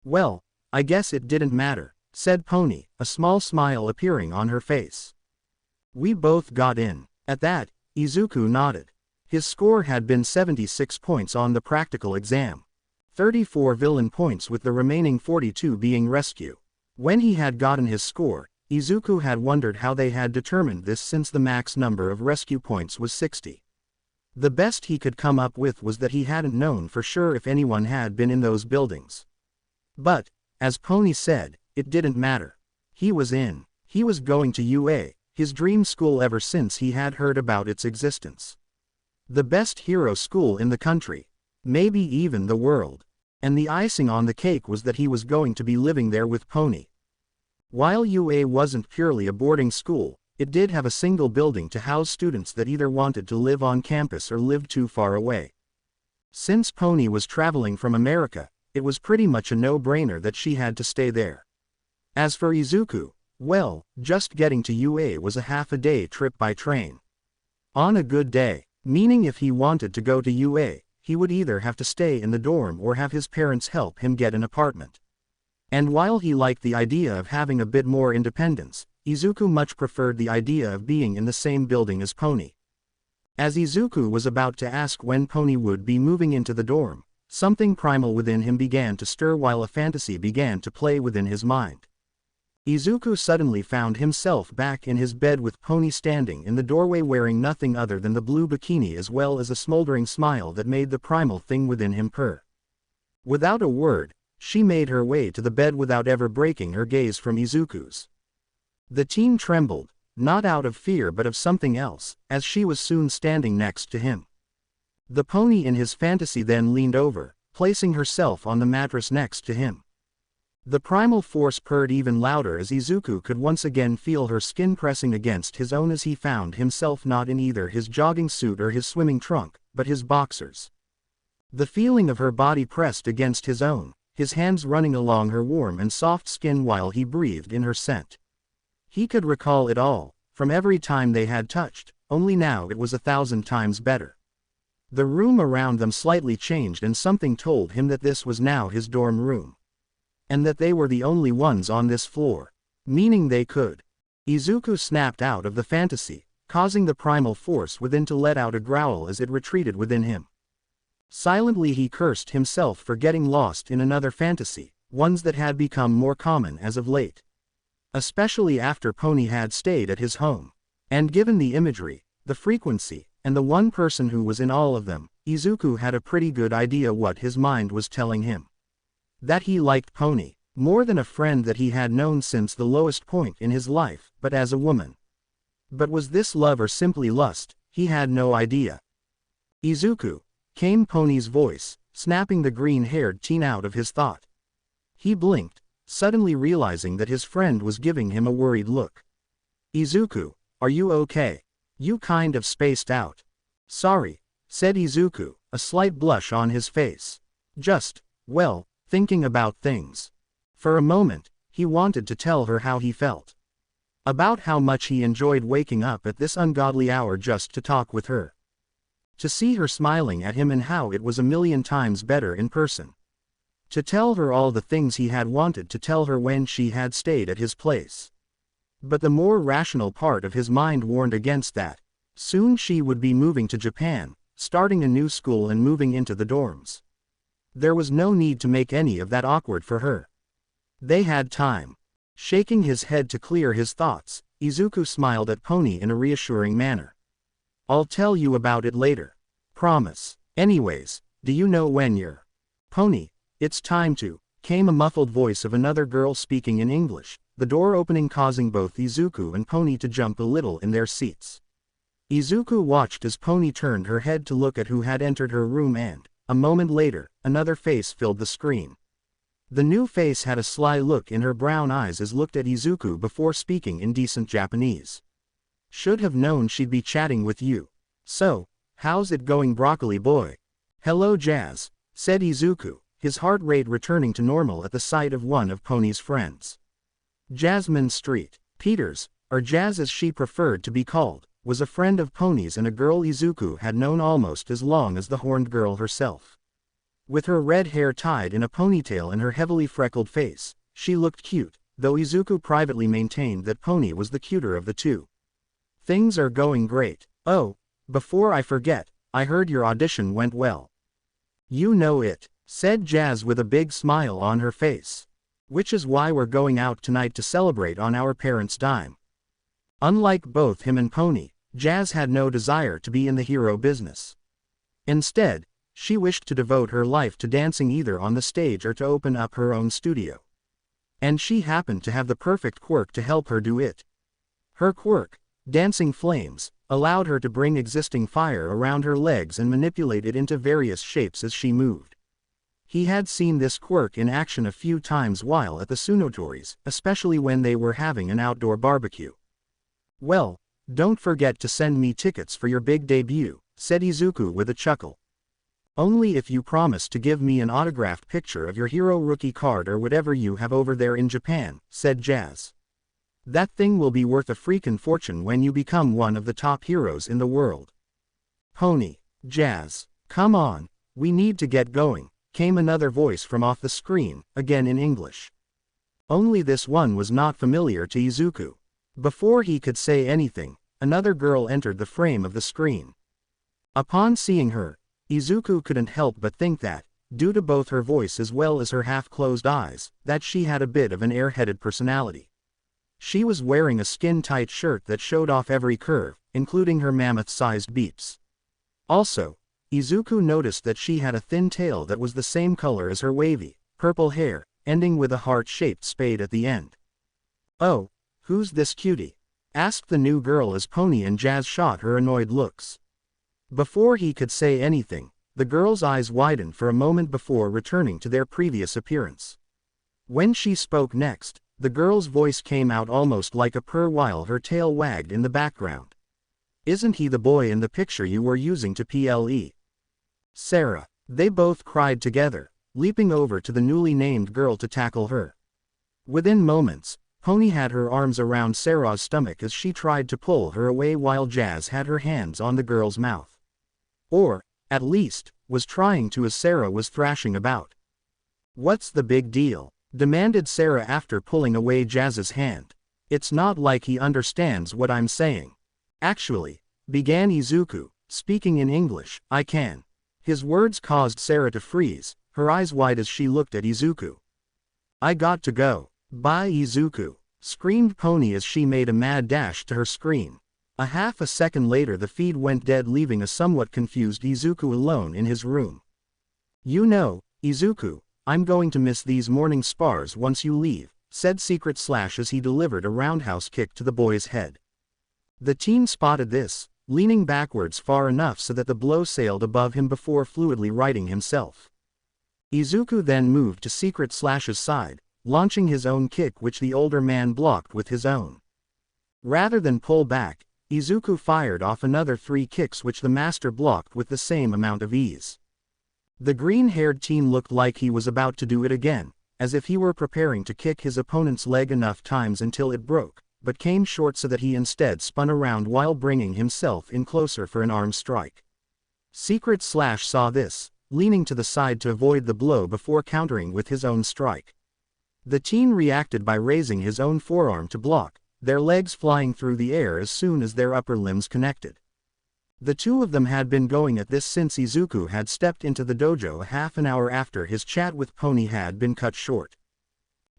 "Well, I guess it didn't matter," said Pony, a small smile appearing on her face. "We both got in." At that, Izuku nodded. His score had been 76 points on the practical exam. 34 villain points with the remaining 42 being rescue. When he had gotten his score, Izuku had wondered how they had determined this since the max number of rescue points was 60. The best he could come up with was that he hadn't known for sure if anyone had been in those buildings. But, as Pony said, it didn't matter. He was in. He was going to UA, his dream school ever since he had heard about its existence. The best hero school in the country. Maybe even the world. And the icing on the cake was that he was going to be living there with Pony. While UA wasn't purely a boarding school, it did have a single building to house students that either wanted to live on campus or lived too far away. Since Pony was traveling from America, it was pretty much a no-brainer that she had to stay there. As for Izuku, well, just getting to UA was a half-a-day trip by train. On a good day, meaning if he wanted to go to UA, he would either have to stay in the dorm or have his parents help him get an apartment. And while he liked the idea of having a bit more independence, Izuku much preferred the idea of being in the same building as Pony. As Izuku was about to ask when Pony would be moving into the dorm, something primal within him began to stir while a fantasy began to play within his mind. Izuku suddenly found himself back in his bed with Pony standing in the doorway wearing nothing other than the blue bikini as well as a smoldering smile that made the primal thing within him purr. Without a word, she made her way to the bed without ever breaking her gaze from Izuku's. The teen trembled, not out of fear but of something else, as she was soon standing next to him. The Pony in his fantasy then leaned over, placing herself on the mattress next to him. The primal force purred even louder as Izuku could once again feel her skin pressing against his own as he found himself not in either his jogging suit or his swimming trunk, but his boxers. The feeling of her body pressed against his own, his hands running along her warm and soft skin while he breathed in her scent. He could recall it all, from every time they had touched, only now it was 1,000 times better. The room around them slightly changed and something told him that this was now his dorm room. And that they were the only ones on this floor. Meaning they could. Izuku snapped out of the fantasy, causing the primal force within to let out a growl as it retreated within him. Silently he cursed himself for getting lost in another fantasy, ones that had become more common as of late. Especially after Pony had stayed at his home. And given the imagery, the frequency, and the one person who was in all of them, Izuku had a pretty good idea what his mind was telling him. That he liked Pony, more than a friend that he had known since the lowest point in his life, but as a woman. But was this love or simply lust? He had no idea. Izuku, came Pony's voice, snapping the green-haired teen out of his thought. He blinked, suddenly realizing that his friend was giving him a worried look. Izuku, are you okay? You kind of spaced out. Sorry, said Izuku, a slight blush on his face. Just, well, thinking about things. For a moment, he wanted to tell her how he felt. About how much he enjoyed waking up at this ungodly hour just to talk with her. To see her smiling at him and how it was 1,000,000 times better in person. To tell her all the things he had wanted to tell her when she had stayed at his place. But the more rational part of his mind warned against that. Soon she would be moving to Japan, starting a new school and moving into the dorms. There was no need to make any of that awkward for her. They had time. Shaking his head to clear his thoughts, Izuku smiled at Pony in a reassuring manner. I'll tell you about it later. Promise. Anyways, do you know when you're? Pony, it's time to, came a muffled voice of another girl speaking in English, the door opening causing both Izuku and Pony to jump a little in their seats. Izuku watched as Pony turned her head to look at who had entered her room and, a moment later, another face filled the screen. The new face had a sly look in her brown eyes as looked at Izuku before speaking in decent Japanese. Should have known she'd be chatting with you. So, how's it going, broccoli boy? Hello Jazz, said Izuku, his heart rate returning to normal at the sight of one of Pony's friends. Jasmine Street, Peters, or Jazz as she preferred to be called, was a friend of Pony's and a girl Izuku had known almost as long as the horned girl herself. With her red hair tied in a ponytail and her heavily freckled face, she looked cute, though Izuku privately maintained that Pony was the cuter of the two. Things are going great. Oh, before I forget, I heard your audition went well. You know it, said Jazz with a big smile on her face. Which is why we're going out tonight to celebrate on our parents' dime. Unlike both him and Pony, Jazz had no desire to be in the hero business. Instead, she wished to devote her life to dancing either on the stage or to open up her own studio. And she happened to have the perfect quirk to help her do it. Her quirk, Dancing Flames, allowed her to bring existing fire around her legs and manipulate it into various shapes as she moved. He had seen this quirk in action a few times while at the Tsunotoris, especially when they were having an outdoor barbecue. "Well, don't forget to send me tickets for your big debut," said Izuku with a chuckle. "Only if you promise to give me an autographed picture of your hero rookie card or whatever you have over there in Japan," said Jazz. "That thing will be worth a freakin' fortune when you become one of the top heroes in the world." "Pony, Jazz, come on, we need to get going," came another voice from off the screen, again in English. Only this one was not familiar to Izuku. Before he could say anything, another girl entered the frame of the screen. Upon seeing her, Izuku couldn't help but think that, due to both her voice as well as her half-closed eyes, that she had a bit of an airheaded personality. She was wearing a skin-tight shirt that showed off every curve, including her mammoth-sized beeps. Also, Izuku noticed that she had a thin tail that was the same color as her wavy, purple hair, ending with a heart-shaped spade at the end. "Oh, who's this cutie?" asked the new girl as Pony and Jazz shot her annoyed looks. Before he could say anything, the girl's eyes widened for a moment before returning to their previous appearance. When she spoke next, the girl's voice came out almost like a purr while her tail wagged in the background. "Isn't he the boy in the picture you were using to PLE? Sarah," they both cried together, leaping over to the newly named girl to tackle her. Within moments, Pony had her arms around Sarah's stomach as she tried to pull her away while Jazz had her hands on the girl's mouth. Or, at least, was trying to as Sarah was thrashing about. "What's the big deal?" demanded Sarah after pulling away Jazz's hand. "It's not like he understands what I'm saying." "Actually," began Izuku, speaking in English, "I can." His words caused Sarah to freeze, her eyes wide as she looked at Izuku. "I got to go. Bye Izuku," screamed Pony as she made a mad dash to her screen. A half a second later the feed went dead, leaving a somewhat confused Izuku alone in his room. "You know, Izuku, I'm going to miss these morning spars once you leave," said Secret Slash as he delivered a roundhouse kick to the boy's head. The teen spotted this, leaning backwards far enough so that the blow sailed above him before fluidly righting himself. Izuku then moved to Secret Slash's side, launching his own kick which the older man blocked with his own. Rather than pull back, Izuku fired off another 3 kicks which the master blocked with the same amount of ease. The green-haired teen looked like he was about to do it again, as if he were preparing to kick his opponent's leg enough times until it broke, but came short so that he instead spun around while bringing himself in closer for an arm strike. Secret Slash saw this, leaning to the side to avoid the blow before countering with his own strike. The teen reacted by raising his own forearm to block, their legs flying through the air as soon as their upper limbs connected. The two of them had been going at this since Izuku had stepped into the dojo a half an hour after his chat with Pony had been cut short.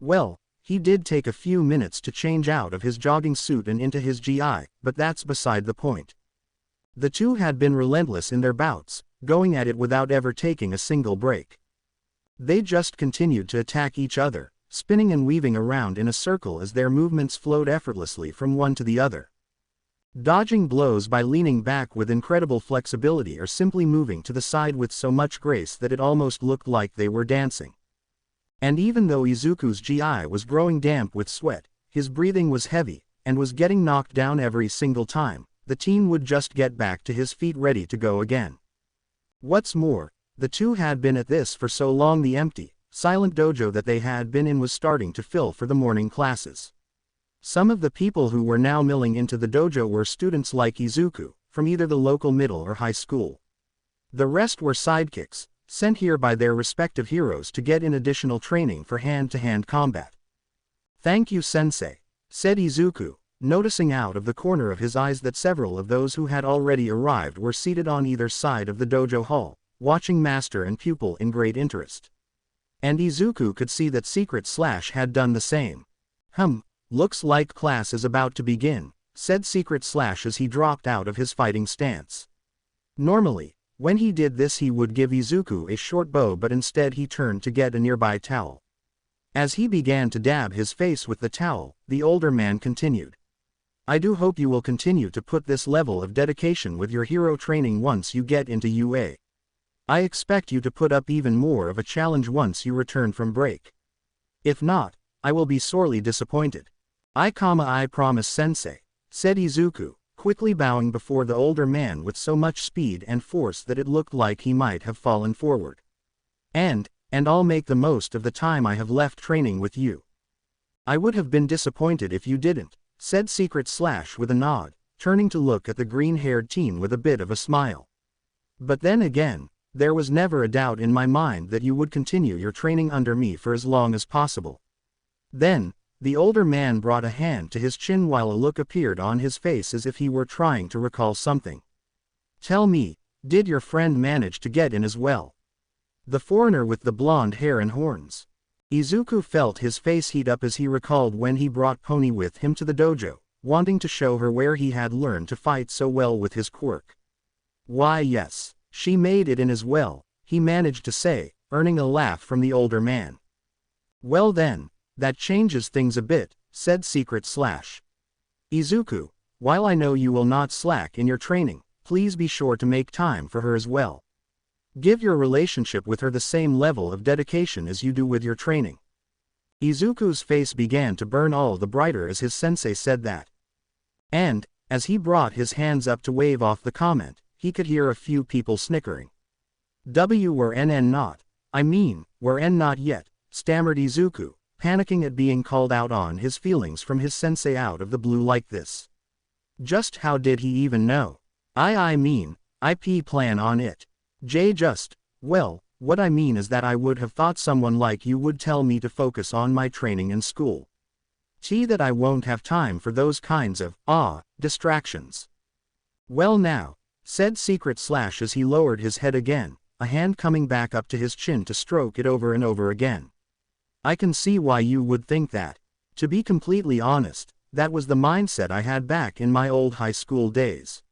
Well, he did take a few minutes to change out of his jogging suit and into his GI, but that's beside the point. The two had been relentless in their bouts, going at it without ever taking a single break. They just continued to attack each other, spinning and weaving around in a circle as their movements flowed effortlessly from one to the other. Dodging blows by leaning back with incredible flexibility or simply moving to the side with so much grace that it almost looked like they were dancing. And even though Izuku's GI was growing damp with sweat, his breathing was heavy, and was getting knocked down every single time, the teen would just get back to his feet ready to go again. What's more, the two had been at this for so long the empty, silent dojo that they had been in was starting to fill for the morning classes. Some of the people who were now milling into the dojo were students like Izuku, from either the local middle or high school. The rest were sidekicks, sent here by their respective heroes to get in additional training for hand-to-hand combat. "Thank you sensei," said Izuku, noticing out of the corner of his eyes that several of those who had already arrived were seated on either side of the dojo hall, watching master and pupil in great interest. And Izuku could see that Secret Slash had done the same. Looks like class is about to begin," said Secret Slash as he dropped out of his fighting stance. Normally, when he did this he would give Izuku a short bow, but instead he turned to get a nearby towel. As he began to dab his face with the towel, the older man continued. "I do hope you will continue to put this level of dedication with your hero training once you get into UA. I expect you to put up even more of a challenge once you return from break. If not, I will be sorely disappointed. I promise sensei, said Izuku, quickly bowing before the older man with so much speed and force that it looked like he might have fallen forward. And I'll make the most of the time I have left training with you. I would have been disappointed if you didn't, said Secret Slash with a nod, turning to look at the green-haired teen with a bit of a smile. But then again, there was never a doubt in my mind that you would continue your training under me for as long as possible. Then, the older man brought a hand to his chin while a look appeared on his face as if he were trying to recall something. Tell me, did your friend manage to get in as well? The foreigner with the blonde hair and horns. Izuku felt his face heat up as he recalled when he brought Pony with him to the dojo, wanting to show her where he had learned to fight so well with his quirk. Why yes, she made it in as well, he managed to say, earning a laugh from the older man. Well then, that changes things a bit, said Secret Slash. Izuku, while I know you will not slack in your training, please be sure to make time for her as well. Give your relationship with her the same level of dedication as you do with your training. Izuku's face began to burn all the brighter as his sensei said that. And, as he brought his hands up to wave off the comment, he could hear a few people snickering. Were NN not? I mean, were N not yet, stammered Izuku, panicking at being called out on his feelings from his sensei out of the blue like this. Just how did he even know? I mean, plan on it. Well, what I mean is that I would have thought someone like you would tell me to focus on my training and school. That I won't have time for those kinds of, distractions. Well now, said Secret Slash as he lowered his head again, a hand coming back up to his chin to stroke it over and over again. I can see why you would think that. To be completely honest, that was the mindset I had back in my old high school days.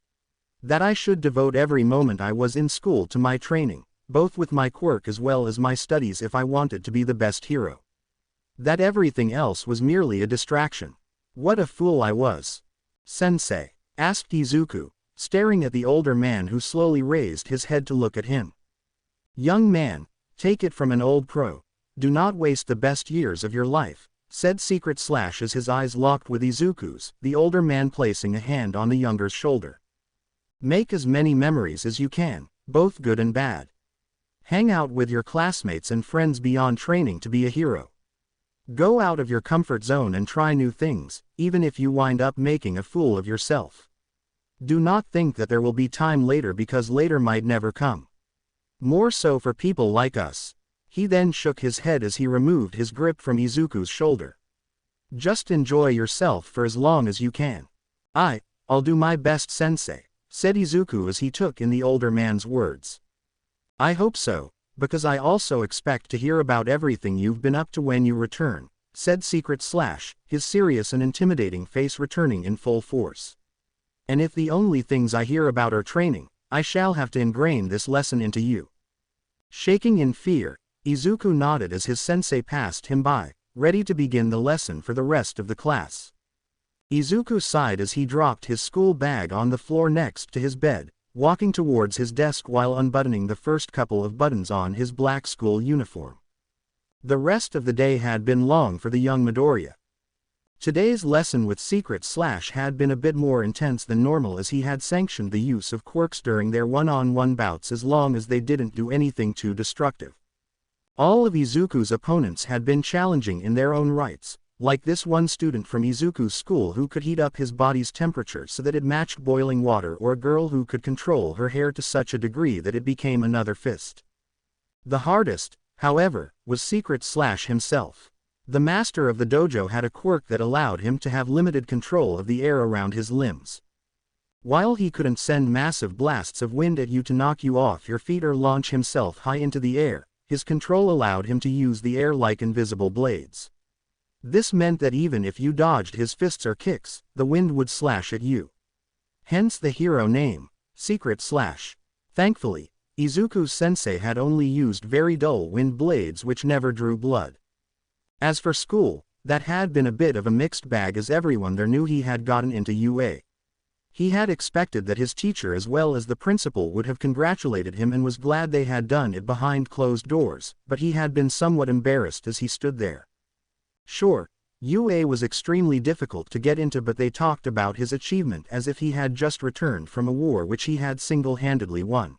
That I should devote every moment I was in school to my training, both with my quirk as well as my studies if I wanted to be the best hero. That everything else was merely a distraction. What a fool I was. Sensei, asked Izuku, staring at the older man who slowly raised his head to look at him. Young man, take it from an old pro. Do not waste the best years of your life, said Secret Slash as his eyes locked with Izuku's, the older man placing a hand on the younger's shoulder. Make as many memories as you can, both good and bad. Hang out with your classmates and friends beyond training to be a hero. Go out of your comfort zone and try new things, even if you wind up making a fool of yourself. Do not think that there will be time later because later might never come. More so for people like us. He then shook his head as he removed his grip from Izuku's shoulder. Just enjoy yourself for as long as you can. I'll do my best, sensei, said Izuku as he took in the older man's words. I hope so, because I also expect to hear about everything you've been up to when you return, said Secret Slash, his serious and intimidating face returning in full force. And if the only things I hear about are training, I shall have to ingrain this lesson into you. Shaking in fear, Izuku nodded as his sensei passed him by, ready to begin the lesson for the rest of the class. Izuku sighed as he dropped his school bag on the floor next to his bed, walking towards his desk while unbuttoning the first couple of buttons on his black school uniform. The rest of the day had been long for the young Midoriya. Today's lesson with Secret Slash had been a bit more intense than normal as he had sanctioned the use of quirks during their one-on-one bouts as long as they didn't do anything too destructive. All of Izuku's opponents had been challenging in their own rights, like this one student from Izuku's school who could heat up his body's temperature so that it matched boiling water, or a girl who could control her hair to such a degree that it became another fist. The hardest, however, was Secret Slash himself. The master of the dojo had a quirk that allowed him to have limited control of the air around his limbs. While he couldn't send massive blasts of wind at you to knock you off your feet or launch himself high into the air, his control allowed him to use the air like invisible blades. This meant that even if you dodged his fists or kicks, the wind would slash at you. Hence the hero name, Secret Slash. Thankfully, Izuku's sensei had only used very dull wind blades which never drew blood. As for school, that had been a bit of a mixed bag as everyone there knew he had gotten into UA. He had expected that his teacher as well as the principal would have congratulated him and was glad they had done it behind closed doors, but he had been somewhat embarrassed as he stood there. Sure, UA was extremely difficult to get into, but they talked about his achievement as if he had just returned from a war which he had single-handedly won.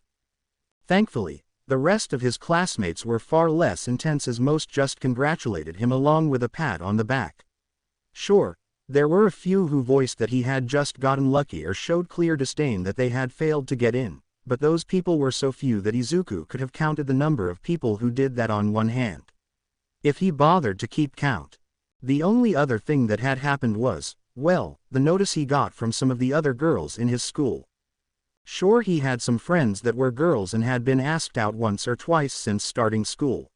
Thankfully, the rest of his classmates were far less intense, as most just congratulated him along with a pat on the back. Sure, there were a few who voiced that he had just gotten lucky or showed clear disdain that they had failed to get in, but those people were so few that Izuku could have counted the number of people who did that on one hand, if he bothered to keep count. The only other thing that had happened was, well, the notice he got from some of the other girls in his school. Sure, he had some friends that were girls and had been asked out once or twice since starting school.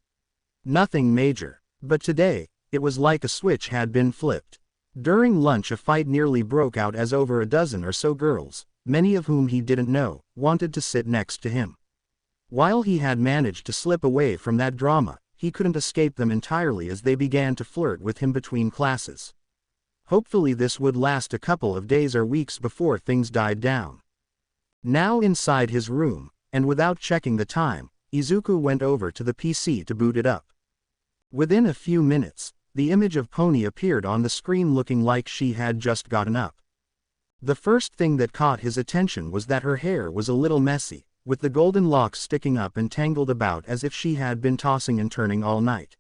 Nothing major, but today, it was like a switch had been flipped. During lunch a fight nearly broke out as over a dozen or so girls, many of whom he didn't know, wanted to sit next to him. While he had managed to slip away from that drama, he couldn't escape them entirely as they began to flirt with him between classes. Hopefully this would last a couple of days or weeks before things died down. Now inside his room, and without checking the time, Izuku went over to the PC to boot it up. Within a few minutes, the image of Pony appeared on the screen looking like she had just gotten up. The first thing that caught his attention was that her hair was a little messy, with the golden locks sticking up and tangled about as if she had been tossing and turning all night.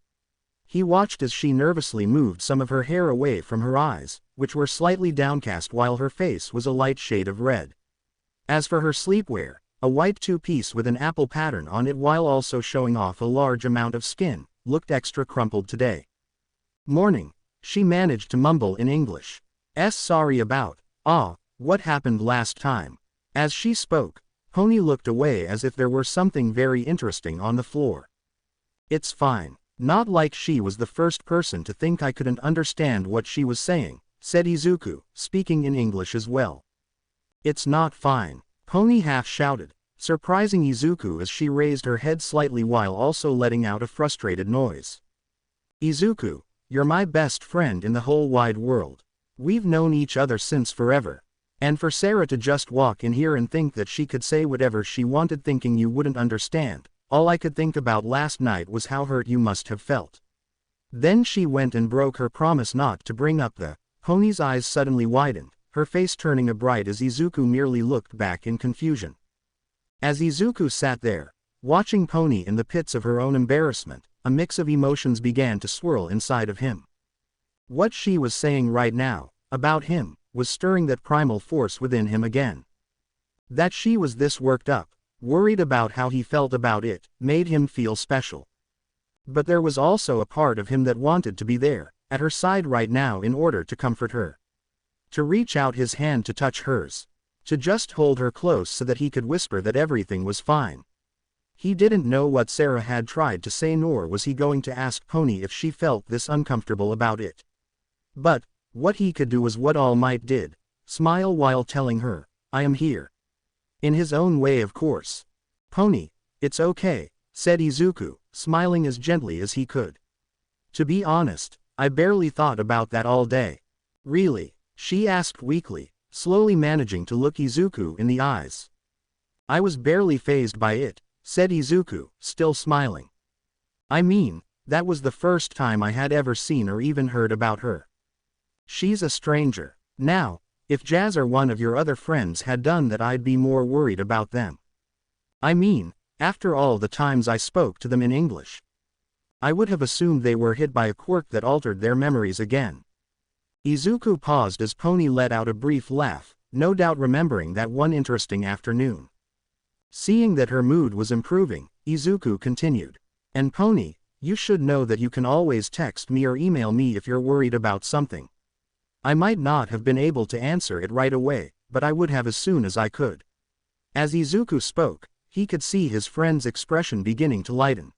He watched as she nervously moved some of her hair away from her eyes, which were slightly downcast, while her face was a light shade of red. As for her sleepwear, a white two-piece with an apple pattern on it while also showing off a large amount of skin, looked extra crumpled today. "Morning," she managed to mumble in English. Sorry about, what happened last time." As she spoke, Pony looked away as if there were something very interesting on the floor. "It's fine." Not like she was the first person to think I couldn't understand what she was saying, said Izuku, speaking in English as well. "It's not fine," Pony half shouted, surprising Izuku as she raised her head slightly while also letting out a frustrated noise. "Izuku, you're my best friend in the whole wide world. We've known each other since forever. And for Sarah to just walk in here and think that she could say whatever she wanted thinking you wouldn't understand, all I could think about last night was how hurt you must have felt." Then she went and broke her promise not to bring up the. Pony's eyes suddenly widened, her face turning a bright as Izuku merely looked back in confusion. As Izuku sat there, watching Pony in the pits of her own embarrassment, a mix of emotions began to swirl inside of him. What she was saying right now, about him, was stirring that primal force within him again. That she was this worked up, worried about how he felt about it, made him feel special. But there was also a part of him that wanted to be there, at her side right now in order to comfort her. To reach out his hand to touch hers. To just hold her close so that he could whisper that everything was fine. He didn't know what Sarah had tried to say, nor was he going to ask Pony if she felt this uncomfortable about it. But what he could do was what All Might did, smile while telling her, "I am here." In his own way, of course. "Pony, it's okay," said Izuku, smiling as gently as he could. "To be honest, I barely thought about that all day." "Really?" she asked weakly, slowly managing to look Izuku in the eyes. "I was barely fazed by it," said Izuku, still smiling. "I mean, that was the first time I had ever seen or even heard about her. She's a stranger. Now, if Jazz or one of your other friends had done that, I'd be more worried about them. I mean, after all the times I spoke to them in English, I would have assumed they were hit by a quirk that altered their memories again." Izuku paused as Pony let out a brief laugh, no doubt remembering that one interesting afternoon. Seeing that her mood was improving, Izuku continued. "And Pony, you should know that you can always text me or email me if you're worried about something. I might not have been able to answer it right away, but I would have as soon as I could." As Izuku spoke, he could see his friend's expression beginning to lighten.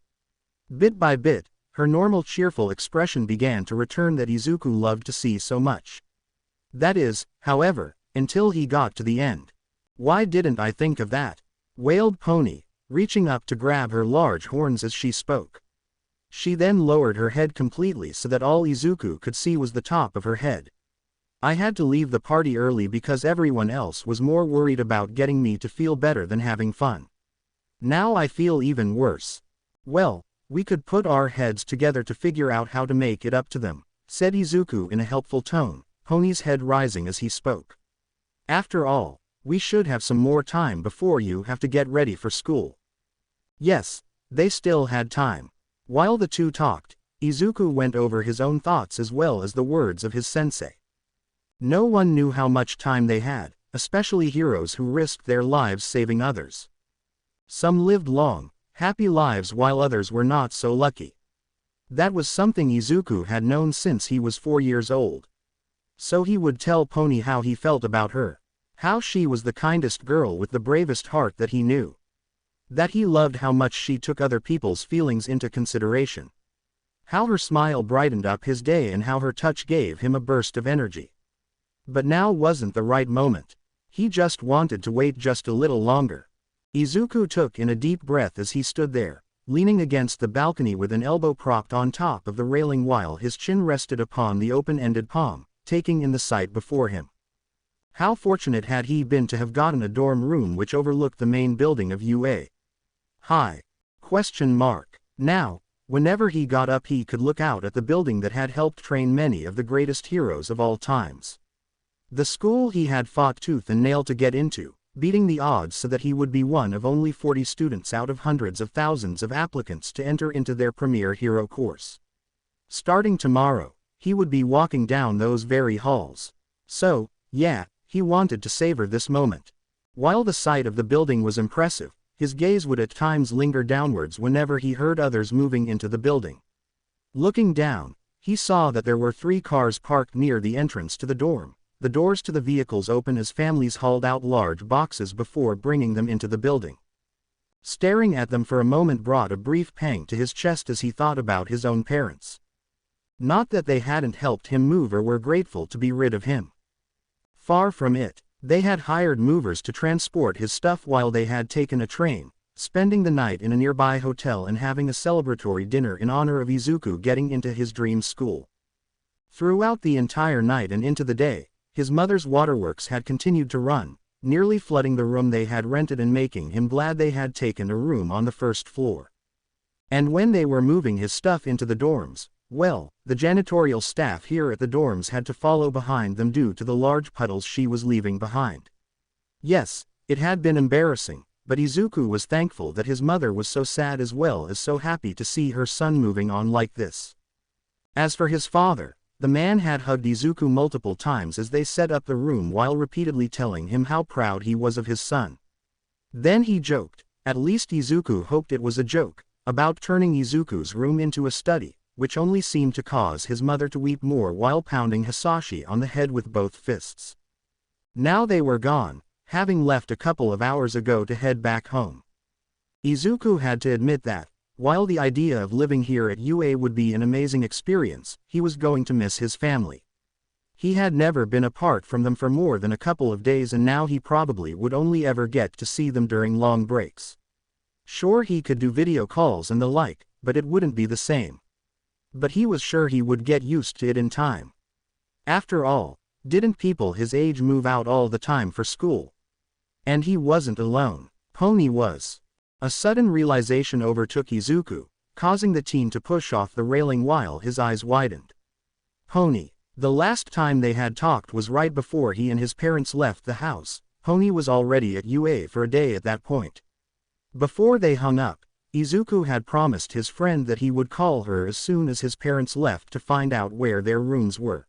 Bit by bit, her normal cheerful expression began to return that Izuku loved to see so much. That is, however, until he got to the end. "Why didn't I think of that?" wailed Pony, reaching up to grab her large horns as she spoke. She then lowered her head completely so that all Izuku could see was the top of her head. I had to leave the party early because everyone else was more worried about getting me to feel better than having fun. Now I feel even worse. Well, we could put our heads together to figure out how to make it up to them, said Izuku in a helpful tone, Pony's head rising as he spoke. After all, we should have some more time before you have to get ready for school. Yes, they still had time. While the two talked, Izuku went over his own thoughts as well as the words of his sensei. No one knew how much time they had, especially heroes who risked their lives saving others. Some lived long, happy lives while others were not so lucky. That was something Izuku had known since he was 4 years old. So he would tell Pony how he felt about her, how she was the kindest girl with the bravest heart that he knew. That he loved how much she took other people's feelings into consideration. How her smile brightened up his day and how her touch gave him a burst of energy. But now wasn't the right moment. He just wanted to wait just a little longer. Izuku took in a deep breath as he stood there, leaning against the balcony with an elbow propped on top of the railing while his chin rested upon the open-ended palm, taking in the sight before him. How fortunate had he been to have gotten a dorm room which overlooked the main building of UA. Hi. ? Now, whenever he got up he could look out at the building that had helped train many of the greatest heroes of all times. The school he had fought tooth and nail to get into, beating the odds so that he would be one of only 40 students out of hundreds of thousands of applicants to enter into their premier hero course. Starting tomorrow, he would be walking down those very halls. So, yeah, he wanted to savor this moment. While the sight of the building was impressive, his gaze would at times linger downwards whenever he heard others moving into the building. Looking down, he saw that there were 3 cars parked near the entrance to the dorm. The doors to the vehicles open as families hauled out large boxes before bringing them into the building. Staring at them for a moment brought a brief pang to his chest as he thought about his own parents. Not that they hadn't helped him move or were grateful to be rid of him. Far from it, they had hired movers to transport his stuff while they had taken a train, spending the night in a nearby hotel and having a celebratory dinner in honor of Izuku getting into his dream school. Throughout the entire night and into the day, his mother's waterworks had continued to run, nearly flooding the room they had rented and making him glad they had taken a room on the first floor. And when they were moving his stuff into the dorms, well, the janitorial staff here at the dorms had to follow behind them due to the large puddles she was leaving behind. Yes, it had been embarrassing, but Izuku was thankful that his mother was so sad as well as so happy to see her son moving on like this. As for his father, the man had hugged Izuku multiple times as they set up the room while repeatedly telling him how proud he was of his son. Then he joked, at least Izuku hoped it was a joke, about turning Izuku's room into a study, which only seemed to cause his mother to weep more while pounding Hisashi on the head with both fists. Now they were gone, having left a couple of hours ago to head back home. Izuku had to admit that, while the idea of living here at UA would be an amazing experience, he was going to miss his family. He had never been apart from them for more than a couple of days and now he probably would only ever get to see them during long breaks. Sure, he could do video calls and the like, but it wouldn't be the same. But he was sure he would get used to it in time. After all, didn't people his age move out all the time for school? And he wasn't alone. Pony was. A sudden realization overtook Izuku, causing the teen to push off the railing while his eyes widened. Pony. The last time they had talked was right before he and his parents left the house. Pony was already at UA for a day at that point. Before they hung up, Izuku had promised his friend that he would call her as soon as his parents left to find out where their rooms were.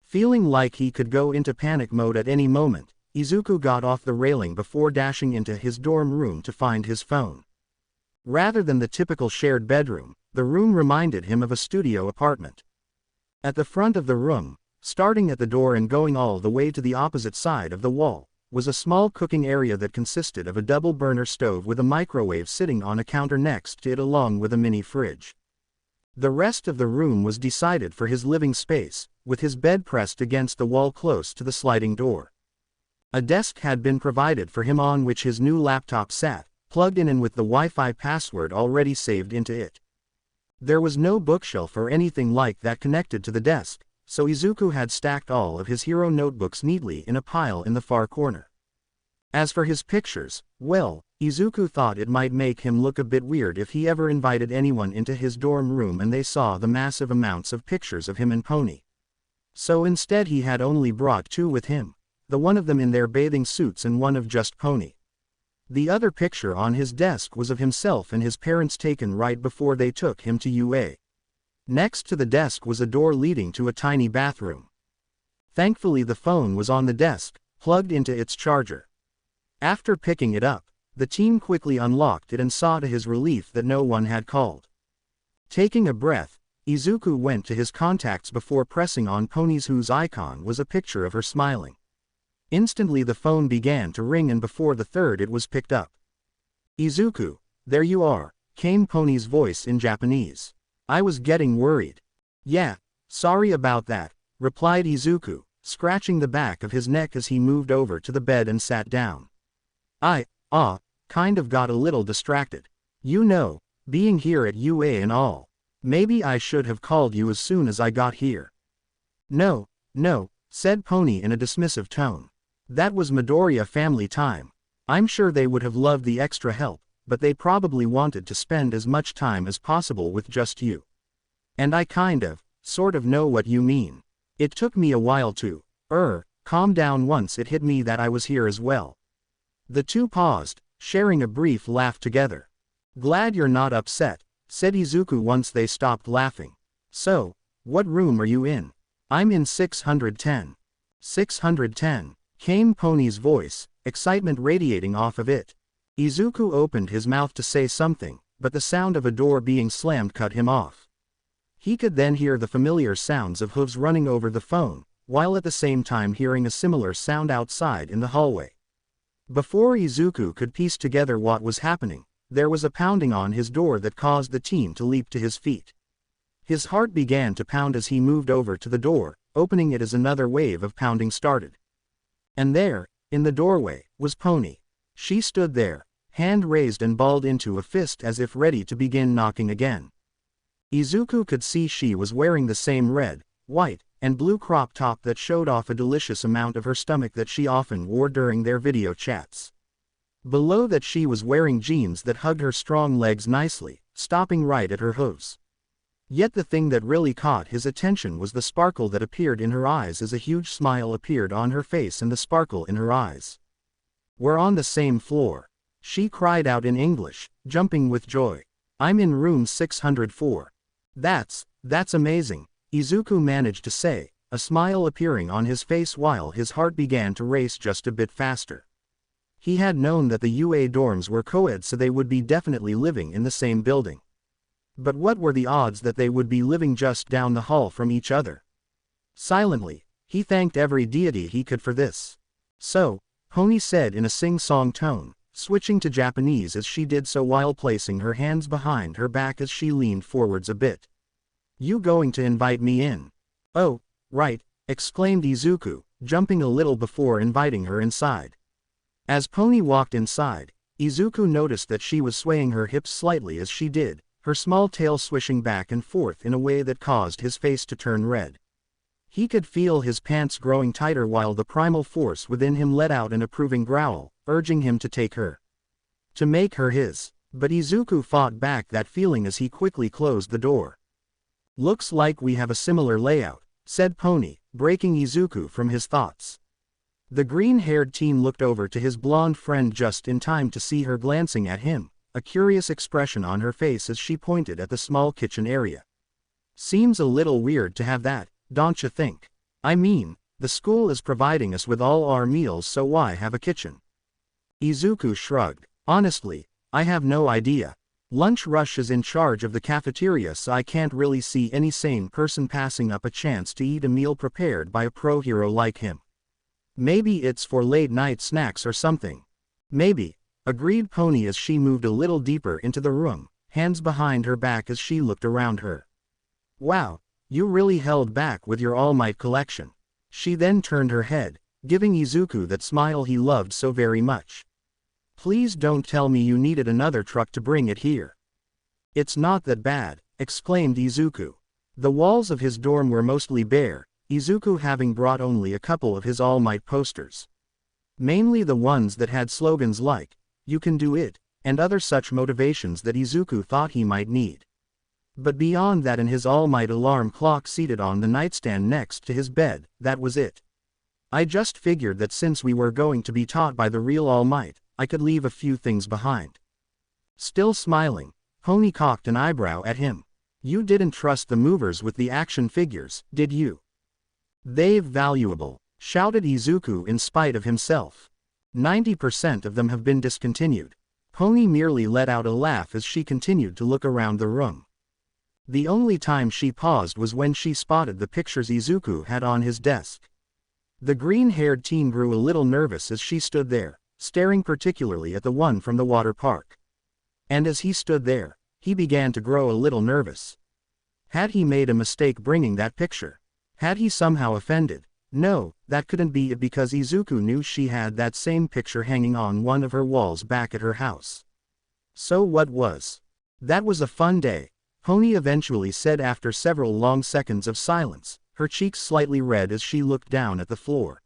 Feeling like he could go into panic mode at any moment, Izuku got off the railing before dashing into his dorm room to find his phone. Rather than the typical shared bedroom, the room reminded him of a studio apartment. At the front of the room, starting at the door and going all the way to the opposite side of the wall, was a small cooking area that consisted of a double-burner stove with a microwave sitting on a counter next to it along with a mini fridge. The rest of the room was decided for his living space, with his bed pressed against the wall close to the sliding door. A desk had been provided for him on which his new laptop sat, plugged in and with the Wi-Fi password already saved into it. There was no bookshelf or anything like that connected to the desk, so Izuku had stacked all of his hero notebooks neatly in a pile in the far corner. As for his pictures, well, Izuku thought it might make him look a bit weird if he ever invited anyone into his dorm room and they saw the massive amounts of pictures of him and Pony. So instead he had only brought 2 with him, the one of them in their bathing suits and one of just Pony. The other picture on his desk was of himself and his parents taken right before they took him to UA. Next to the desk was a door leading to a tiny bathroom. Thankfully the phone was on the desk, plugged into its charger. After picking it up, the team quickly unlocked it and saw to his relief that no one had called. Taking a breath, Izuku went to his contacts before pressing on Pony's whose icon was a picture of her smiling. Instantly the phone began to ring and before the third it was picked up. "Izuku, there you are," came Pony's voice in Japanese. "I was getting worried." "Yeah, sorry about that," replied Izuku, scratching the back of his neck as he moved over to the bed and sat down. Kind of got a little distracted. You know, being here at UA and all. Maybe I should have called you as soon as I got here." No, said Pony in a dismissive tone. "That was Midoriya family time. I'm sure they would have loved the extra help, but they probably wanted to spend as much time as possible with just you. And I sort of know what you mean. It took me a while to, calm down once it hit me that I was here as well." The two paused, sharing a brief laugh together. "Glad you're not upset," said Izuku once they stopped laughing. "So, what room are you in?" "I'm in 610. 610, came Pony's voice, excitement radiating off of it. Izuku opened his mouth to say something, but the sound of a door being slammed cut him off. He could then hear the familiar sounds of hooves running over the phone, while at the same time hearing a similar sound outside in the hallway. Before Izuku could piece together what was happening, there was a pounding on his door that caused the team to leap to his feet. His heart began to pound as he moved over to the door, opening it as another wave of pounding started. And there, in the doorway, was Pony. She stood there, hand raised and balled into a fist as if ready to begin knocking again. Izuku could see she was wearing the same red, white, and blue crop top that showed off a delicious amount of her stomach that she often wore during their video chats. Below that she was wearing jeans that hugged her strong legs nicely, stopping right at her hooves. Yet the thing that really caught his attention was the sparkle that appeared in her eyes as a huge smile appeared on her face and the sparkle in her eyes. "We're on the same floor," she cried out in English, jumping with joy. "I'm in room 604. That's amazing," Izuku managed to say, a smile appearing on his face while his heart began to race just a bit faster. He had known that the UA dorms were co-ed, so they would be definitely living in the same building. But what were the odds that they would be living just down the hall from each other? Silently, he thanked every deity he could for this. "So," Pony said in a sing-song tone, switching to Japanese as she did so while placing her hands behind her back as she leaned forwards a bit. "You going to invite me in?" "Oh, right," exclaimed Izuku, jumping a little before inviting her inside. As Pony walked inside, Izuku noticed that she was swaying her hips slightly as she did, her small tail swishing back and forth in a way that caused his face to turn red. He could feel his pants growing tighter while the primal force within him let out an approving growl, urging him to take her. To make her his. But Izuku fought back that feeling as he quickly closed the door. "Looks like we have a similar layout," said Pony, breaking Izuku from his thoughts. The green-haired teen looked over to his blonde friend just in time to see her glancing at him, a curious expression on her face as she pointed at the small kitchen area. "Seems a little weird to have that, don't you think? I mean, the school is providing us with all our meals, so why have a kitchen?" Izuku shrugged. "Honestly, I have no idea. Lunch Rush is in charge of the cafeteria, so I can't really see any sane person passing up a chance to eat a meal prepared by a pro hero like him. Maybe it's for late-night snacks or something." "Maybe," agreed Pony as she moved a little deeper into the room, hands behind her back as she looked around her. "Wow, you really held back with your All Might collection." She then turned her head, giving Izuku that smile he loved so very much. "Please don't tell me you needed another truck to bring it here." "It's not that bad," exclaimed Izuku. The walls of his dorm were mostly bare, Izuku having brought only a couple of his All Might posters. Mainly the ones that had slogans like, "You can do it," and other such motivations that Izuku thought he might need. But beyond that and his All Might alarm clock seated on the nightstand next to his bed, that was it. I just figured that since we were going to be taught by the real All Might, I could leave a few things behind. Still smiling, Pony cocked an eyebrow at him. You didn't trust the movers with the action figures, did you? They're valuable, shouted Izuku in spite of himself. 90% of them have been discontinued. Pony merely let out a laugh as she continued to look around the room. The only time she paused was when she spotted the pictures Izuku had on his desk. The green-haired teen grew a little nervous as she stood there, staring particularly at the one from the water park. And as he stood there, he began to grow a little nervous. Had he made a mistake bringing that picture? Had he somehow offended? No, that couldn't be it because Izuku knew she had that same picture hanging on one of her walls back at her house. So what was? That was a fun day, Pony eventually said after several long seconds of silence, her cheeks slightly red as she looked down at the floor.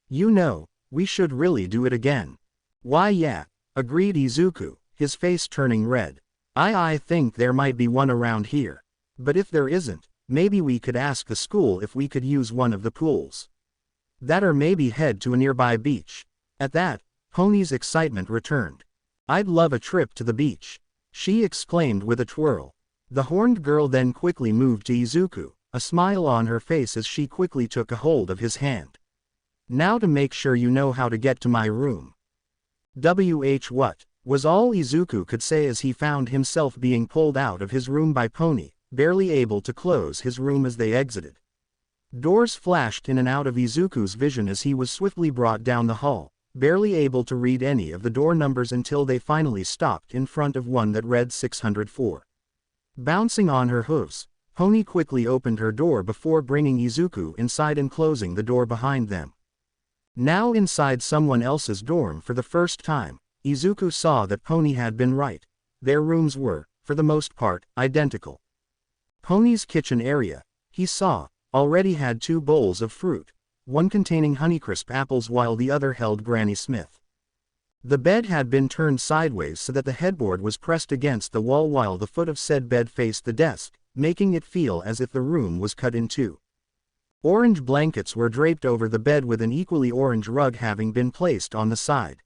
You know, we should really do it again. Why yeah, agreed Izuku, his face turning red. I think there might be one around here. But if there isn't, maybe we could ask the school if we could use one of the pools. That or maybe head to a nearby beach. At that, Pony's excitement returned. I'd love a trip to the beach, she exclaimed with a twirl. The horned girl then quickly moved to Izuku, a smile on her face as she quickly took a hold of his hand. Now to make sure you know how to get to my room. What? Was all Izuku could say as he found himself being pulled out of his room by Pony, barely able to close his room as they exited. Doors flashed in and out of Izuku's vision as he was swiftly brought down the hall, barely able to read any of the door numbers until they finally stopped in front of one that read 604. Bouncing on her hooves, Pony quickly opened her door before bringing Izuku inside and closing the door behind them. Now inside someone else's dorm for the first time, Izuku saw that Pony had been right. Their rooms were, for the most part, identical. Pony's kitchen area, he saw, already had 2 bowls of fruit, one containing Honeycrisp apples while the other held Granny Smith. The bed had been turned sideways so that the headboard was pressed against the wall while the foot of said bed faced the desk, making it feel as if the room was cut in 2. Orange blankets were draped over the bed with an equally orange rug having been placed on the side.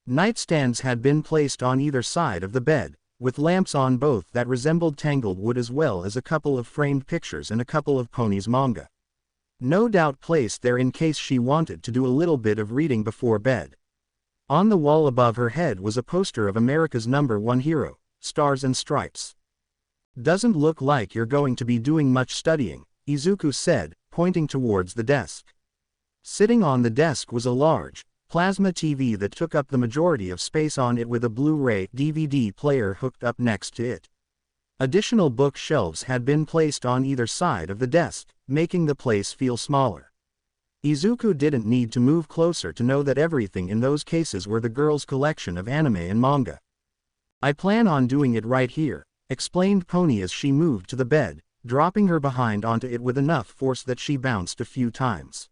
Nightstands had been placed on either side of the bed, with lamps on both that resembled tangled wood as well as a couple of framed pictures and a couple of Pony's manga. No doubt placed there in case she wanted to do a little bit of reading before bed. On the wall above her head was a poster of America's #1 hero, Stars and Stripes. Doesn't look like you're going to be doing much studying, Izuku said, pointing towards the desk. Sitting on the desk was a large, plasma TV that took up the majority of space on it with a Blu-ray DVD player hooked up next to it. Additional bookshelves had been placed on either side of the desk, making the place feel smaller. Izuku didn't need to move closer to know that everything in those cases were the girl's collection of anime and manga. I plan on doing it right here, explained Pony as she moved to the bed, dropping her behind onto it with enough force that she bounced a few times.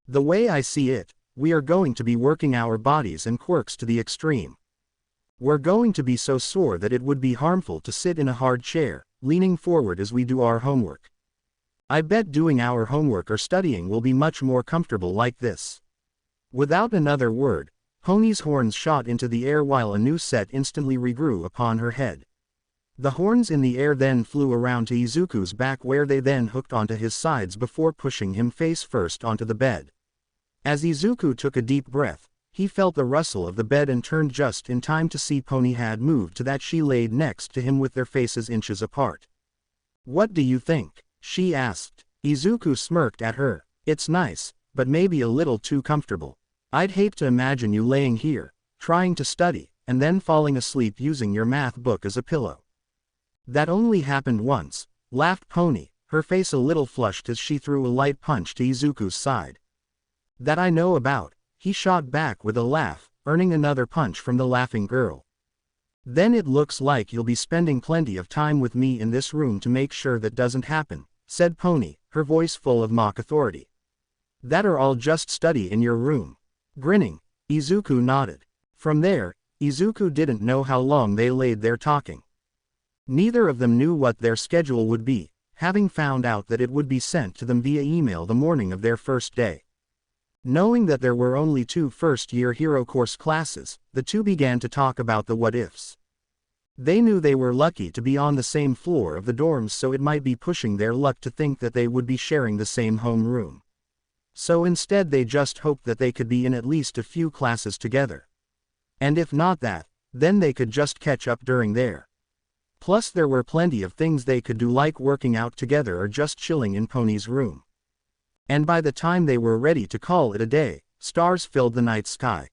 The way I see it, we are going to be working our bodies and quirks to the extreme. We're going to be so sore that it would be harmful to sit in a hard chair, leaning forward as we do our homework. I bet doing our homework or studying will be much more comfortable like this. Without another word, Pony's horns shot into the air while a new set instantly regrew upon her head. The horns in the air then flew around to Izuku's back where they then hooked onto his sides before pushing him face first onto the bed. As Izuku took a deep breath, he felt the rustle of the bed and turned just in time to see Pony had moved to that she laid next to him with their faces inches apart. What do you think? She asked. Izuku smirked at her. It's nice, but maybe a little too comfortable. I'd hate to imagine you laying here, trying to study, and then falling asleep using your math book as a pillow. That only happened once, laughed Pony, her face a little flushed as she threw a light punch to Izuku's side. That I know about, he shot back with a laugh, earning another punch from the laughing girl. Then it looks like you'll be spending plenty of time with me in this room to make sure that doesn't happen, said Pony, her voice full of mock authority. "That are all just study in your room." Grinning, Izuku nodded. From there, Izuku didn't know how long they laid there talking. Neither of them knew what their schedule would be, having found out that it would be sent to them via email the morning of their first day. Knowing that there were only 2 first-year hero course classes, the two began to talk about the what-ifs. They knew they were lucky to be on the same floor of the dorms, so it might be pushing their luck to think that they would be sharing the same home room. So instead they just hoped that they could be in at least a few classes together. And if not that, then they could just catch up during there. Plus there were plenty of things they could do, like working out together or just chilling in Pony's room. And by the time they were ready to call it a day, stars filled the night sky.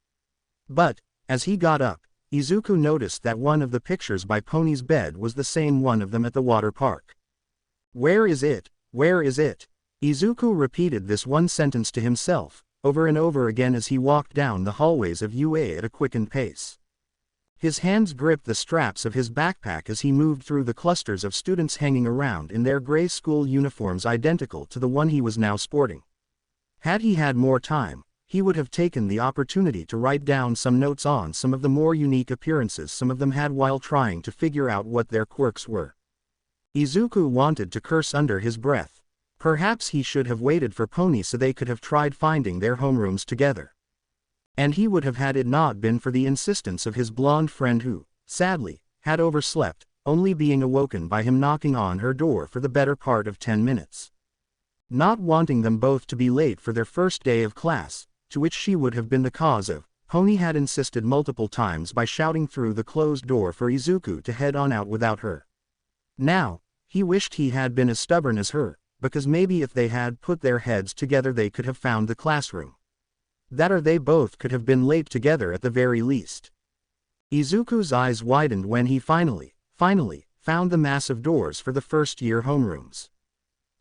But, as he got up, Izuku noticed that one of the pictures by Pony's bed was the same one of them at the water park. "Where is it? Where is it?" Izuku repeated this one sentence to himself, over and over again as he walked down the hallways of UA at a quickened pace. His hands gripped the straps of his backpack as he moved through the clusters of students hanging around in their gray school uniforms identical to the one he was now sporting. Had he had more time, he would have taken the opportunity to write down some notes on some of the more unique appearances some of them had while trying to figure out what their quirks were. Izuku wanted to curse under his breath. Perhaps he should have waited for Pony so they could have tried finding their homerooms together. And he would have had it not been for the insistence of his blonde friend who, sadly, had overslept, only being awoken by him knocking on her door for the better part of 10 minutes. Not wanting them both to be late for their first day of class, to which she would have been the cause of, Pony had insisted multiple times by shouting through the closed door for Izuku to head on out without her. Now, he wished he had been as stubborn as her, because maybe if they had put their heads together they could have found the classroom. That or they both could have been late together at the very least. Izuku's eyes widened when he finally found the massive doors for the first-year homerooms.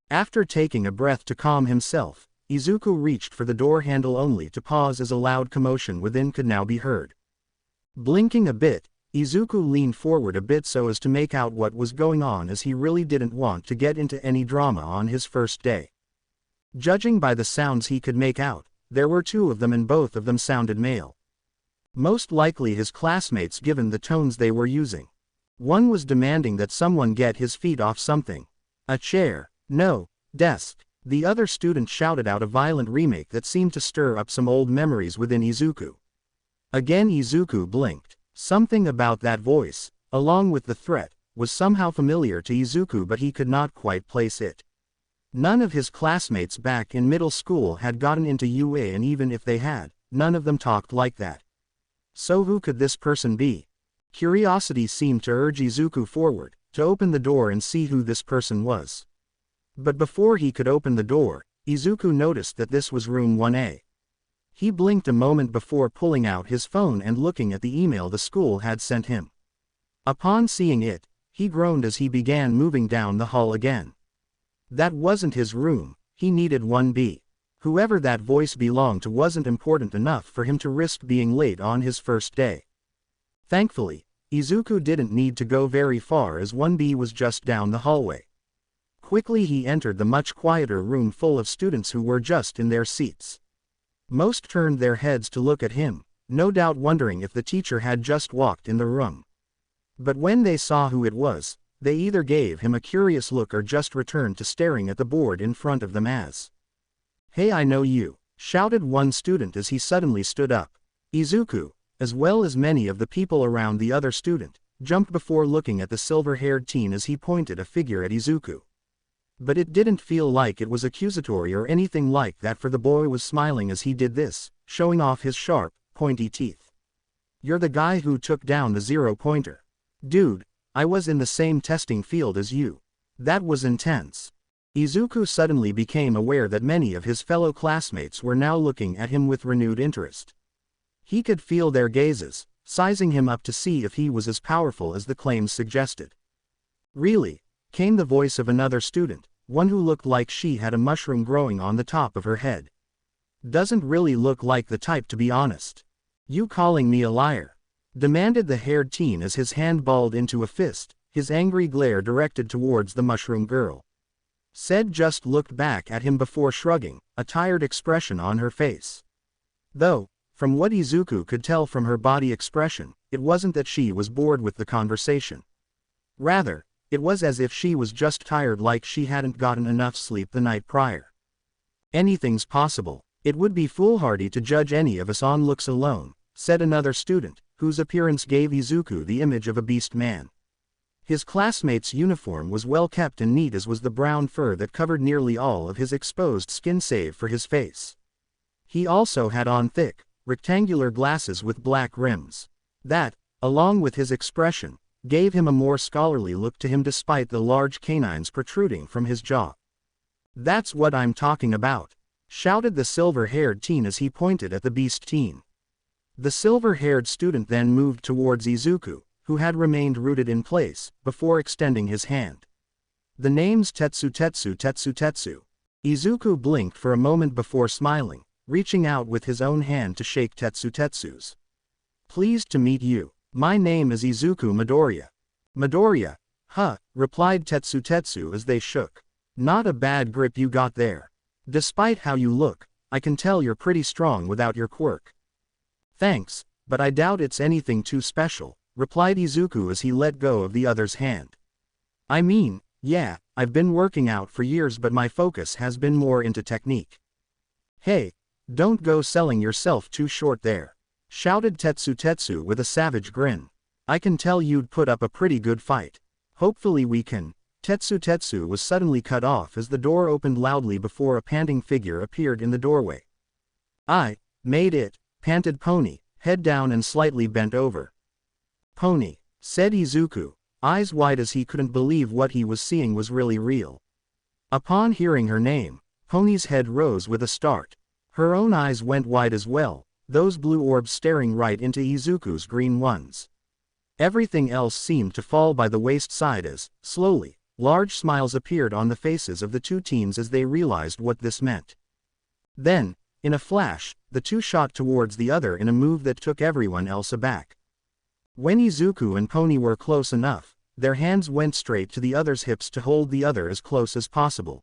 After taking a breath to calm himself, Izuku reached for the door handle only to pause as a loud commotion within could now be heard. Blinking a bit, Izuku leaned forward a bit so as to make out what was going on, as he really didn't want to get into any drama on his first day. Judging by the sounds he could make out, there were 2 of them and both of them sounded male. Most likely his classmates given the tones they were using. One was demanding that someone get his feet off something. A chair. No. Desk. The other student shouted out a violent remake that seemed to stir up some old memories within Izuku. Again Izuku blinked. Something about that voice, along with the threat, was somehow familiar to Izuku, but he could not quite place it. None of his classmates back in middle school had gotten into UA, and even if they had, none of them talked like that. So who could this person be? Curiosity seemed to urge Izuku forward, to open the door and see who this person was. But before he could open the door, Izuku noticed that this was room 1A. He blinked a moment before pulling out his phone and looking at the email the school had sent him. Upon seeing it, he groaned as he began moving down the hall again. That wasn't his room, he needed 1B. Whoever that voice belonged to wasn't important enough for him to risk being late on his first day. Thankfully, Izuku didn't need to go very far, as 1B was just down the hallway. Quickly he entered the much quieter room full of students who were just in their seats. Most turned their heads to look at him, no doubt wondering if the teacher had just walked in the room. But when they saw who it was, they either gave him a curious look or just returned to staring at the board in front of them as. "Hey, I know you," shouted one student as he suddenly stood up. Izuku, as well as many of the people around the other student, jumped before looking at the silver-haired teen as he pointed a figure at Izuku. But it didn't feel like it was accusatory or anything like that, for the boy was smiling as he did this, showing off his sharp, pointy teeth. "You're the guy who took down the 0-pointer. Dude, I was in the same testing field as you. That was intense." Izuku suddenly became aware that many of his fellow classmates were now looking at him with renewed interest. He could feel their gazes, sizing him up to see if he was as powerful as the claims suggested. "Really?" came the voice of another student, one who looked like she had a mushroom growing on the top of her head. "Doesn't really look like the type, to be honest." "You calling me a liar?" demanded the haired teen as his hand balled into a fist, his angry glare directed towards the mushroom girl. said just looked back at him before shrugging, a tired expression on her face. Though, from what Izuku could tell from her body expression, it wasn't that she was bored with the conversation. Rather, it was as if she was just tired, like she hadn't gotten enough sleep the night prior. Anything's possible. It would be foolhardy to judge any of us on looks alone, said another student, whose appearance gave Izuku the image of a beast man. His classmate's uniform was well kept and neat, as was the brown fur that covered nearly all of his exposed skin save for his face. He also had on thick, rectangular glasses with black rims. That, along with his expression, gave him a more scholarly look to him despite the large canines protruding from his jaw. "That's what I'm talking about," shouted the silver-haired teen as he pointed at the beast teen. The silver-haired student then moved towards Izuku, who had remained rooted in place, before extending his hand. "The name's Tetsu Tetsu Tetsu Tetsu." Izuku blinked for a moment before smiling, reaching out with his own hand to shake Tetsu Tetsu's. "Pleased to meet you. My name is Izuku Midoriya." "Midoriya? Huh," replied Tetsu Tetsu as they shook. "Not a bad grip you got there. Despite how you look, I can tell you're pretty strong without your quirk." "Thanks, but I doubt it's anything too special," replied Izuku as he let go of the other's hand. "I mean, yeah, I've been working out for years, but my focus has been more into technique." "Hey, don't go selling yourself too short there," shouted Tetsu Tetsu with a savage grin. "I can tell you'd put up a pretty good fight. Hopefully we can." Tetsu Tetsu was suddenly cut off as the door opened loudly before a panting figure appeared in the doorway. "I made it," panted Pony, head down and slightly bent over. "Pony," said Izuku, eyes wide as he couldn't believe what he was seeing was really real. Upon hearing her name, Pony's head rose with a start. Her own eyes went wide as well, those blue orbs staring right into Izuku's green ones. Everything else seemed to fall by the wayside as, slowly, large smiles appeared on the faces of the two teens as they realized what this meant. Then, in a flash, the two shot towards the other in a move that took everyone else aback. When Izuku and Pony were close enough, their hands went straight to the other's hips to hold the other as close as possible.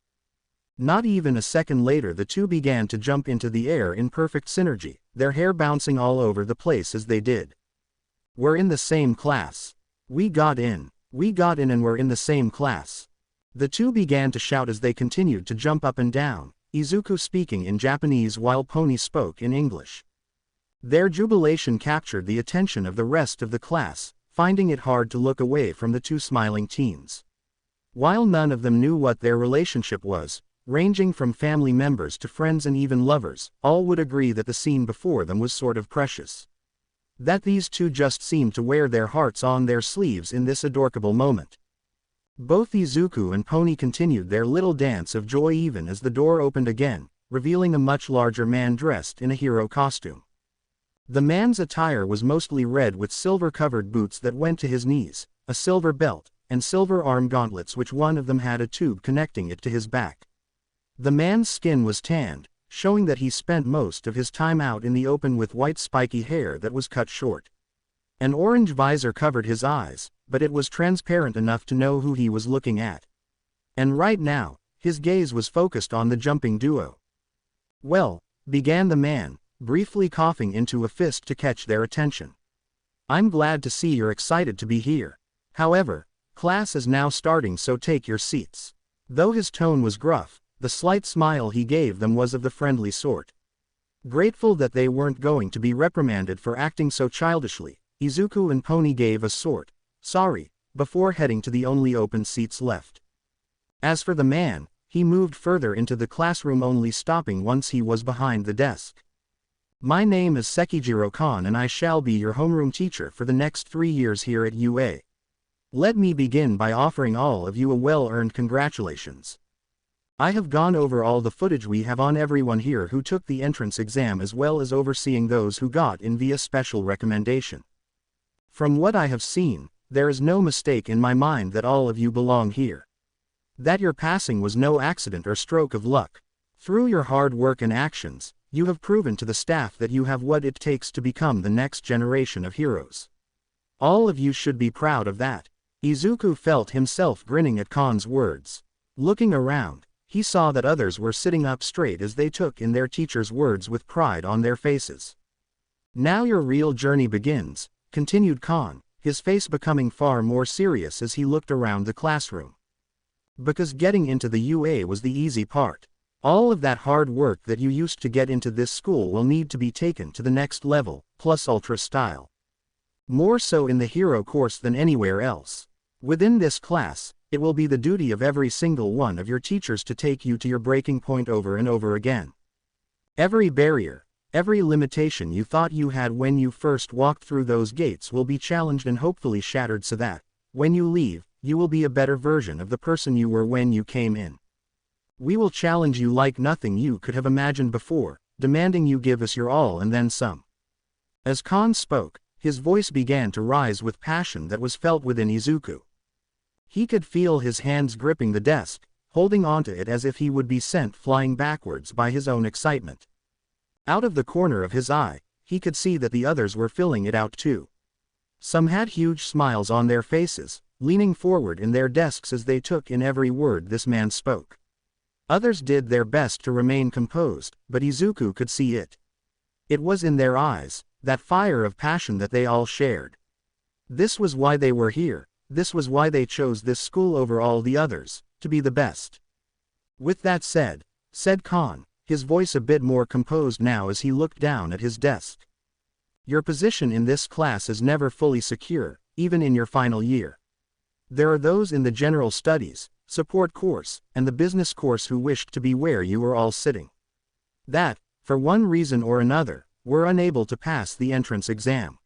Not even a second later the two began to jump into the air in perfect synergy, their hair bouncing all over the place as they did. "We're in the same class. We got in and we're in the same class." The two began to shout as they continued to jump up and down, Izuku speaking in Japanese while Pony spoke in English. Their jubilation captured the attention of the rest of the class, finding it hard to look away from the two smiling teens. While none of them knew what their relationship was, ranging from family members to friends and even lovers, all would agree that the scene before them was sort of precious. That these two just seemed to wear their hearts on their sleeves in this adorable moment. Both Izuku and Pony continued their little dance of joy even as the door opened again, revealing a much larger man dressed in a hero costume. The man's attire was mostly red with silver-covered boots that went to his knees, a silver belt, and silver arm gauntlets, which one of them had a tube connecting it to his back. The man's skin was tanned, showing that he spent most of his time out in the open with white spiky hair that was cut short. An orange visor covered his eyes, but it was transparent enough to know who he was looking at. And right now, his gaze was focused on the jumping duo. "Well," began the man, briefly coughing into a fist to catch their attention. "I'm glad to see you're excited to be here. However, class is now starting, so take your seats." Though his tone was gruff, the slight smile he gave them was of the friendly sort. Grateful that they weren't going to be reprimanded for acting so childishly, Izuku and Pony gave a sorry, before heading to the only open seats left. As for the man, he moved further into the classroom, only stopping once he was behind the desk. "My name is Sekijiro-kan and I shall be your homeroom teacher for the next 3 years here at UA. Let me begin by offering all of you a well-earned congratulations. I have gone over all the footage we have on everyone here who took the entrance exam, as well as overseeing those who got in via special recommendation. From what I have seen, there is no mistake in my mind that all of you belong here. That your passing was no accident or stroke of luck. Through your hard work and actions, you have proven to the staff that you have what it takes to become the next generation of heroes. All of you should be proud of that." Izuku felt himself grinning at Khan's words. Looking around, he saw that others were sitting up straight as they took in their teacher's words with pride on their faces. "Now your real journey begins," continued Khan, his face becoming far more serious as he looked around the classroom. "Because getting into the UA was the easy part. All of that hard work that you used to get into this school will need to be taken to the next level, plus ultra style. More so in the hero course than anywhere else. Within this class, it will be the duty of every single one of your teachers to take you to your breaking point over and over again. Every barrier, every limitation you thought you had when you first walked through those gates will be challenged and hopefully shattered so that, when you leave, you will be a better version of the person you were when you came in. We will challenge you like nothing you could have imagined before, demanding you give us your all and then some." As Khan spoke, his voice began to rise with passion that was felt within Izuku. He could feel his hands gripping the desk, holding onto it as if he would be sent flying backwards by his own excitement. Out of the corner of his eye, he could see that the others were filling it out too. Some had huge smiles on their faces, leaning forward in their desks as they took in every word this man spoke. Others did their best to remain composed, but Izuku could see it. It was in their eyes, that fire of passion that they all shared. This was why they were here, this was why they chose this school over all the others, to be the best. "With that said," said Khan, his voice a bit more composed now as he looked down at his desk. "Your position in this class is never fully secure, even in your final year. There are those in the general studies, support course, and the business course who wished to be where you were all sitting. That, for one reason or another, were unable to pass the entrance exam.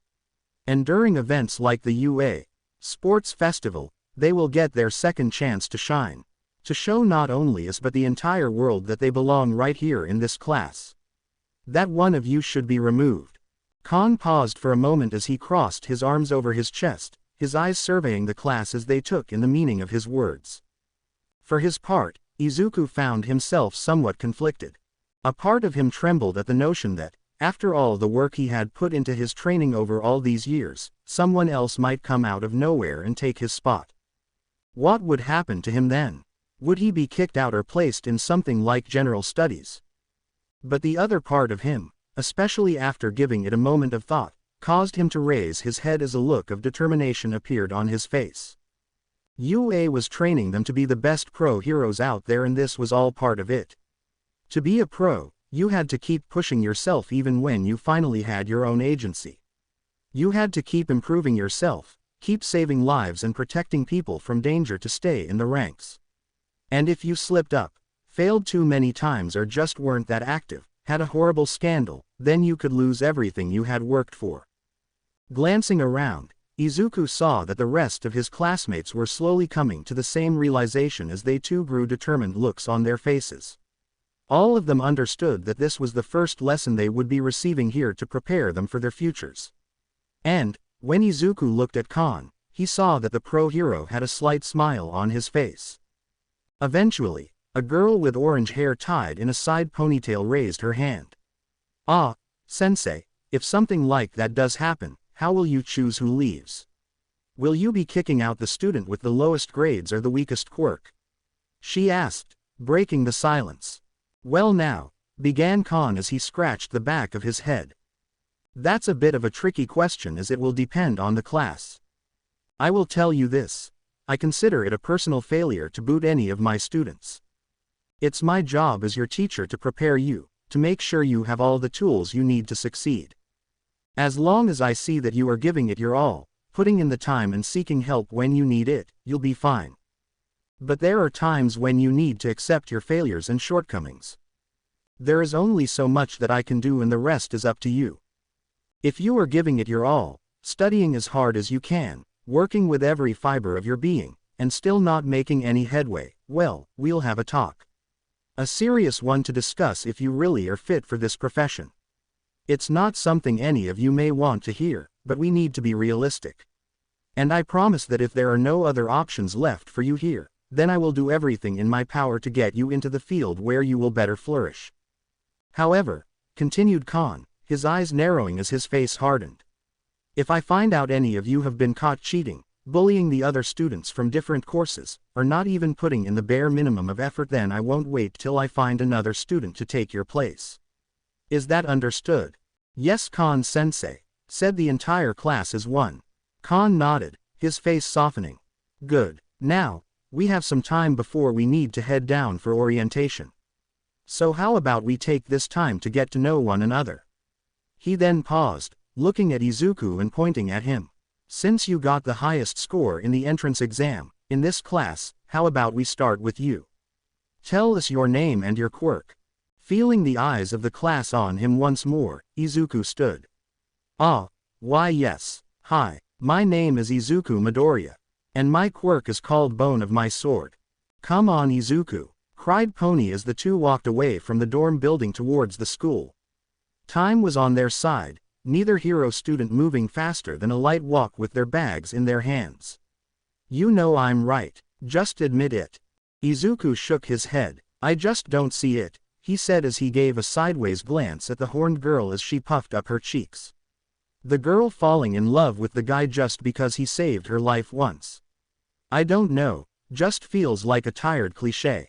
And during events like the UA Sports Festival, they will get their second chance to shine, to show not only us but the entire world that they belong right here in this class. That one of you should be removed." Khan paused for a moment as he crossed his arms over his chest, his eyes surveying the class as they took in the meaning of his words. For his part, Izuku found himself somewhat conflicted. A part of him trembled at the notion that, after all the work he had put into his training over all these years, someone else might come out of nowhere and take his spot. What would happen to him then? Would he be kicked out or placed in something like general studies? But the other part of him, especially after giving it a moment of thought, caused him to raise his head as a look of determination appeared on his face. UA was training them to be the best pro heroes out there, and this was all part of it. To be a pro, you had to keep pushing yourself even when you finally had your own agency. You had to keep improving yourself, keep saving lives and protecting people from danger to stay in the ranks. And if you slipped up, failed too many times or just weren't that active, had a horrible scandal, then you could lose everything you had worked for. Glancing around, Izuku saw that the rest of his classmates were slowly coming to the same realization as they too grew determined looks on their faces. All of them understood that this was the first lesson they would be receiving here to prepare them for their futures. And, when Izuku looked at Khan, he saw that the pro hero had a slight smile on his face. Eventually, a girl with orange hair tied in a side ponytail raised her hand. "Ah, sensei, if something like that does happen, how will you choose who leaves? Will you be kicking out the student with the lowest grades or the weakest quirk?" she asked, breaking the silence. "Well now," began Khan as he scratched the back of his head. "That's a bit of a tricky question as it will depend on the class. I will tell you this. I consider it a personal failure to boot any of my students. It's my job as your teacher to prepare you, to make sure you have all the tools you need to succeed. As long as I see that you are giving it your all, putting in the time and seeking help when you need it, you'll be fine. But there are times when you need to accept your failures and shortcomings. There is only so much that I can do and the rest is up to you. If you are giving it your all, studying as hard as you can, working with every fiber of your being, and still not making any headway, well, we'll have a talk. A serious one to discuss if you really are fit for this profession. It's not something any of you may want to hear, but we need to be realistic. And I promise that if there are no other options left for you here, then I will do everything in my power to get you into the field where you will better flourish. However," continued Khan, his eyes narrowing as his face hardened, "if I find out any of you have been caught cheating, bullying the other students from different courses, or not even putting in the bare minimum of effort, then I won't wait till I find another student to take your place. Is that understood? Yes, Kan-sensei, said the entire class as one. Kan nodded, his face softening. Good. Now, we have some time before we need to head down for orientation. So how about we take this time to get to know one another? He then paused, looking at Izuku and pointing at him. Since you got the highest score in the entrance exam, in this class, how about we start with you? Tell us your name and your quirk. Feeling the eyes of the class on him once more, Izuku stood. Ah, why yes. Hi, my name is Izuku Midoriya, and my quirk is called Bone of My Sword. Come on, Izuku, cried Pony as the two walked away from the dorm building towards the school. Time was on their side, neither hero student moving faster than a light walk with their bags in their hands. You know I'm right, just admit it. Izuku shook his head. I just don't see it, he said as he gave a sideways glance at the horned girl as she puffed up her cheeks. The girl falling in love with the guy just because he saved her life once. I don't know, just feels like a tired cliché.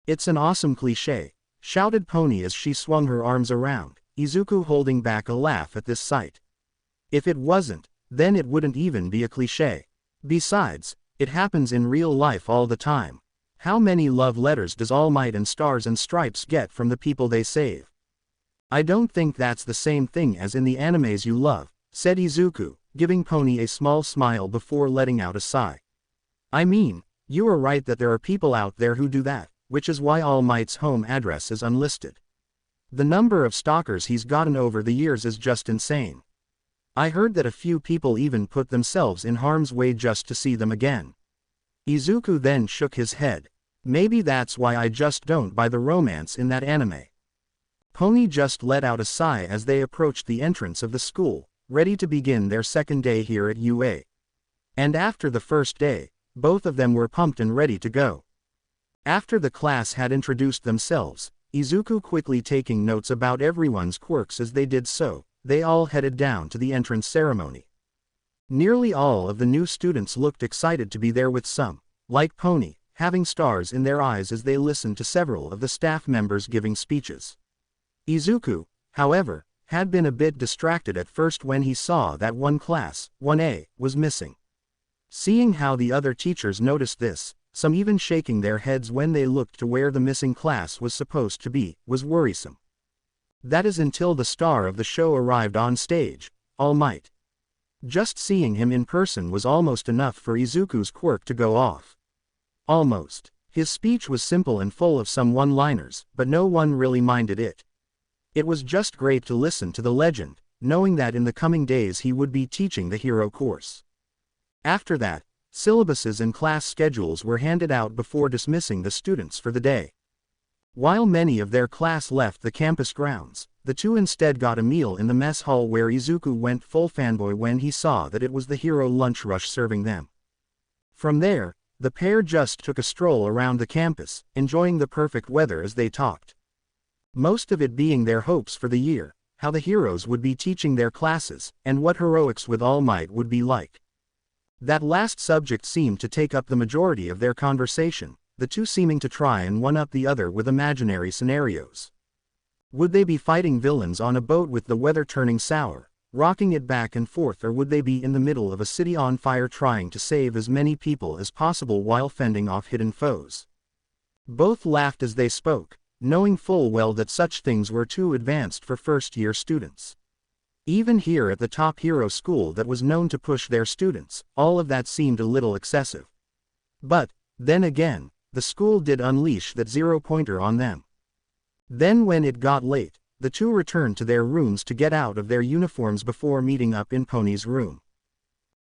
It's an awesome cliché, shouted Pony as she swung her arms around, Izuku holding back a laugh at this sight. If it wasn't, then it wouldn't even be a cliché. Besides, it happens in real life all the time. How many love letters does All Might and Stars and Stripes get from the people they save? I don't think that's the same thing as in the animes you love, said Izuku, giving Pony a small smile before letting out a sigh. I mean, you are right that there are people out there who do that, which is why All Might's home address is unlisted. The number of stalkers he's gotten over the years is just insane. I heard that a few people even put themselves in harm's way just to see them again. Izuku then shook his head. Maybe that's why I just don't buy the romance in that anime. Pony just let out a sigh as they approached the entrance of the school, ready to begin their second day here at UA. And after the first day, both of them were pumped and ready to go. After the class had introduced themselves, Izuku quickly taking notes about everyone's quirks as they did so, they all headed down to the entrance ceremony. Nearly all of the new students looked excited to be there, with some, like Pony, having stars in their eyes as they listened to several of the staff members giving speeches. Izuku, however, had been a bit distracted at first when he saw that one class, 1A, was missing. Seeing how the other teachers noticed this, some even shaking their heads when they looked to where the missing class was supposed to be, was worrisome. That is until the star of the show arrived on stage, All Might. Just seeing him in person was almost enough for Izuku's quirk to go off. Almost. His speech was simple and full of some one-liners, but no one really minded it. It was just great to listen to the legend, knowing that in the coming days he would be teaching the hero course. After that, syllabuses and class schedules were handed out before dismissing the students for the day. While many of their class left the campus grounds, the two instead got a meal in the mess hall where Izuku went full fanboy when he saw that it was the hero lunch rush serving them. From there, the pair just took a stroll around the campus, enjoying the perfect weather as they talked. Most of it being their hopes for the year, how the heroes would be teaching their classes, and what heroics with All Might would be like. That last subject seemed to take up the majority of their conversation, the two seeming to try and one-up the other with imaginary scenarios. Would they be fighting villains on a boat with the weather turning sour, rocking it back and forth, or would they be in the middle of a city on fire trying to save as many people as possible while fending off hidden foes? Both laughed as they spoke, knowing full well that such things were too advanced for first-year students. Even here at the top hero school that was known to push their students, all of that seemed a little excessive. But, then again, the school did unleash that zero-pointer on them. Then when it got late, the two returned to their rooms to get out of their uniforms before meeting up in Pony's room.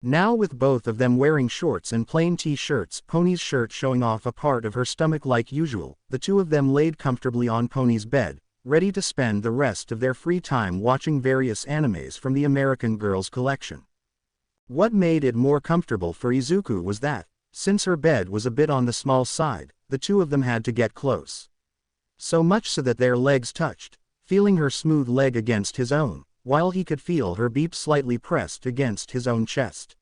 Now with both of them wearing shorts and plain t-shirts, Pony's shirt showing off a part of her stomach like usual, the two of them laid comfortably on Pony's bed, ready to spend the rest of their free time watching various animes from the American Girls collection. What made it more comfortable for Izuku was that, since her bed was a bit on the small side, the two of them had to get close. So much so that their legs touched, feeling her smooth leg against his own, while he could feel her beep slightly pressed against his own chest.